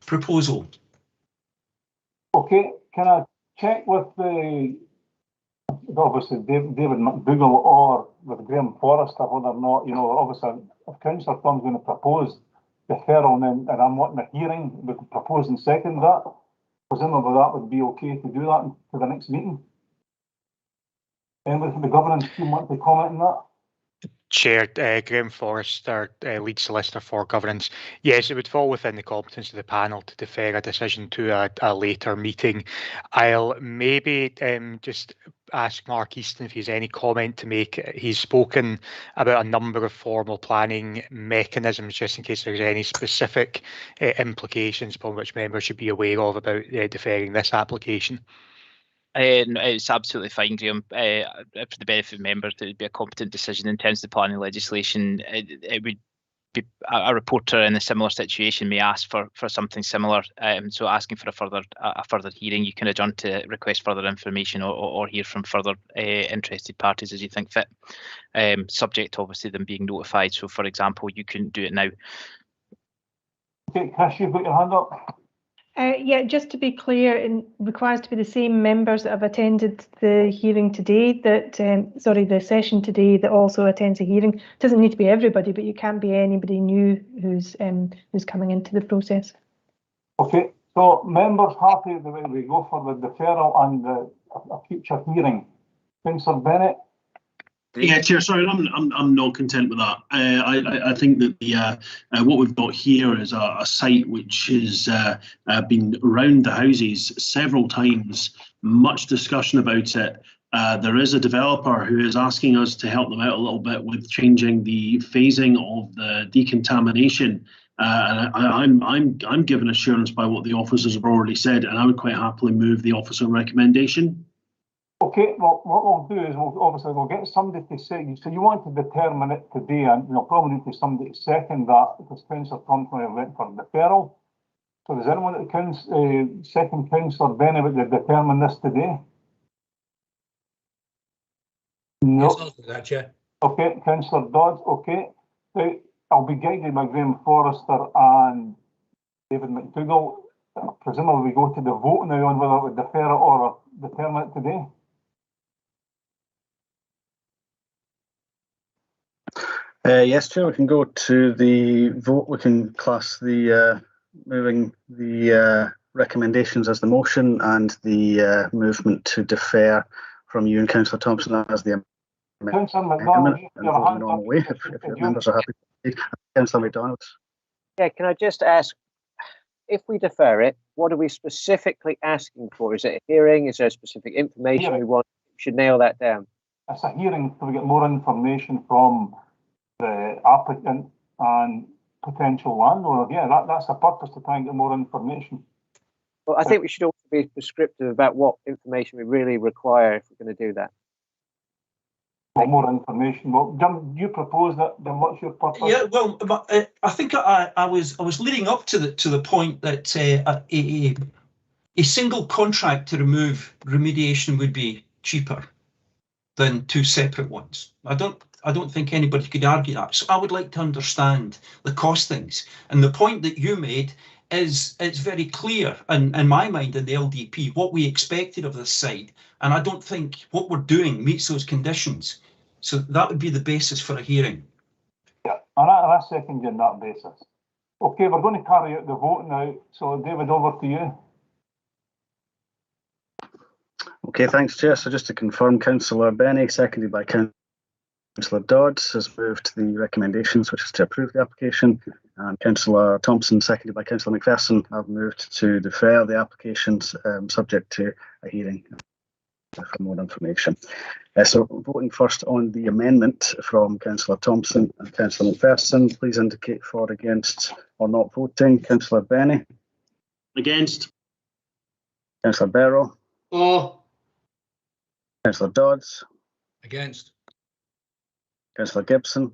proposal. Okay, can I check with obviously David McDougall or with Graham Forrester whether or not, obviously if Councillor Tom's going to propose deferral and I'm wanting a hearing, we can propose and second that. Presumably that would be okay to do that to the next meeting. Anybody from the governance team want to comment on that? Chair, Graham Forrester, lead solicitor for governance. Yes, it would fall within the competence of the panel to defer a decision to a later meeting. I'll maybe just ask Mark Easton if he has any comment to make. He's spoken about a number of formal planning mechanisms, just in case there's any specific implications upon which members should be aware of about deferring this application. It's absolutely fine, Graham. For the benefit of members, it would be a competent decision in terms of the planning legislation. It would be a reporter in a similar situation may ask for something similar. So asking for a further hearing, you can adjourn to request further information or hear from further interested parties as you think fit. Subject to obviously them being notified. So, for example, you couldn't do it now. Okay, Chris, you've got your hand up. Yeah, just to be clear, it requires to be the same members that have attended the hearing today, the session today that also attends a hearing. It doesn't need to be everybody, but you can't be anybody new who's coming into the process. Okay, so members happy the way we go for the deferral and a future hearing. Councillor Bennett. Yeah, Chair. Sorry, I'm not content with that. I think that what we've got here is a site which has been around the houses several times. Much discussion about it. There is a developer who is asking us to help them out a little bit with changing the phasing of the decontamination. And I'm given assurance by what the officers have already said, and I would quite happily move the officer recommendation. Okay, well, what we'll do is we'll get somebody to say, so you want to determine it today, and probably need to somebody to second that because Councillor Thompson went for deferral. So does anyone that second Councillor Bennett to determine this today? No. Yes, I'll do that, Chair. Okay, Councillor Dodds, okay. I'll be guided by Graham Forrester and David McDougall. Presumably we go to the vote now on whether we defer it or determine it today. Yes, Chair, we can go to the vote. We can class the moving the recommendations as the motion and the movement to defer from you and Councillor Thompson as the amendment. And vote in normal way, if your members are happy. Councillor MacDonald. Yeah, can I just ask, if we defer it, what are we specifically asking for? Is it a hearing? Is there specific information we want? We should nail that down. It's a hearing so we get more information from the applicant and potential landowner. Yeah, that's the purpose, to try and get more information. Well, I think we should also be prescriptive about what information we really require if we're going to do that. Well, more information. Well, Jim, you propose that. Then what's your purpose? Yeah, well, I think I was leading up to the point that a single contract to remove remediation would be cheaper than two separate ones. I don't think anybody could argue that. So I would like to understand the costings. And the point that you made is it's very clear in my mind in the LDP what we expected of this site. And I don't think what we're doing meets those conditions. So that would be the basis for a hearing. Yeah, and I second you on that basis. Okay, we're going to carry out the vote now. So David, over to you. Okay, thanks, Chair. So just to confirm, Councillor Benny, seconded by Councillor Dodds, has moved the recommendations, which is to approve the application, and Councillor Thompson, seconded by Councillor McPherson, have moved to defer the applications subject to a hearing for more information. So voting first on the amendment from Councillor Thompson and Councillor McPherson, please indicate for, against or not voting. Councillor Benny. Against. Councillor Barrow. For. Councillor Dodds. Against. Councillor Gibson.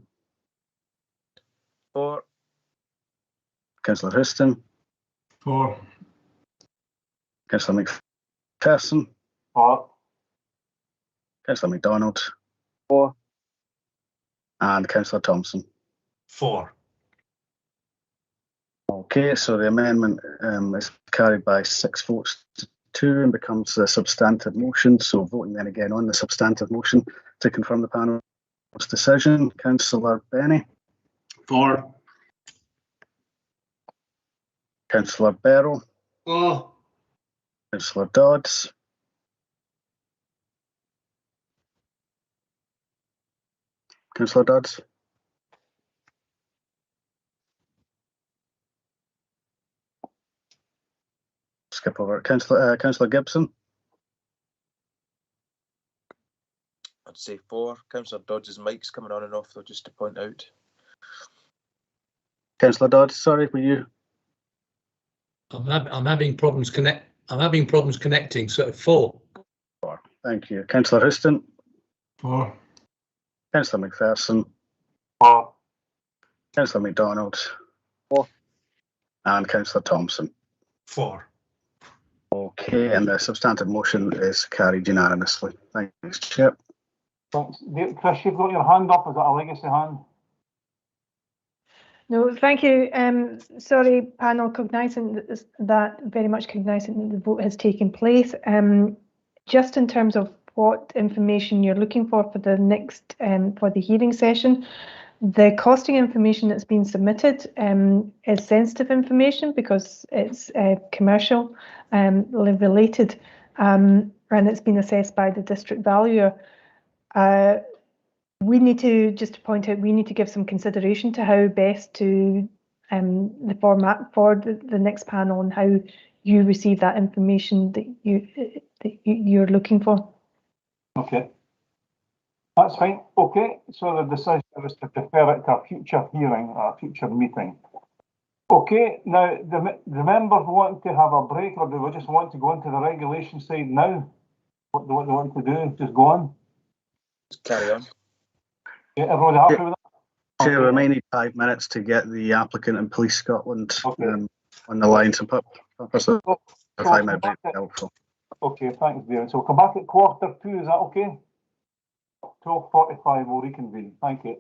For. Councillor Houston. For. Councillor McPherson. For. Councillor MacDonald. For. And Councillor Thompson. For. Okay, so the amendment is carried by 6 votes to 2 and becomes a substantive motion. So voting then again on the substantive motion to confirm the panel's decision. Councillor Benny. For. Councillor Barrow. For. Councillor Dodds. Councillor Dodds. Skip over Councillor Gibson. I'd say 4. Councillor Dodds' mic's coming on and off though, just to point out. Councillor Dodds, sorry, were you? I'm having problems connecting. So 4. 4. Thank you. Councillor Houston. 4. Councillor McPherson. 4. Councillor MacDonald. 4. And Councillor Thompson. 4. Okay, and the substantive motion is carried unanimously. Thanks, Chair. Thanks. Chris, you've got your hand up. Is that a legacy hand? No, thank you. Sorry, panel, very much cognisant that the vote has taken place. Just in terms of what information you're looking for the next for the hearing session, the costing information that's been submitted is sensitive information because it's commercial related, and it's been assessed by the district valuer. We need to, just to point out, we need to give some consideration to how best to the format for the next panel and how you receive that information that you're looking for. Okay, that's fine. Okay, so the decision is to defer it to a future hearing, a future meeting. Okay, now the members want to have a break, or do they just want to go into the regulation side now? What do they want to do? Just go on. Carry on. Yeah, everybody happy with that? Chair, we may need 5 minutes to get the applicant and Police Scotland on the line. So purpose of a 5-minute break would be helpful. Okay, thanks, Darren. So we'll come back at 1:45, is that okay? 12:45 we'll reconvene. Thank you.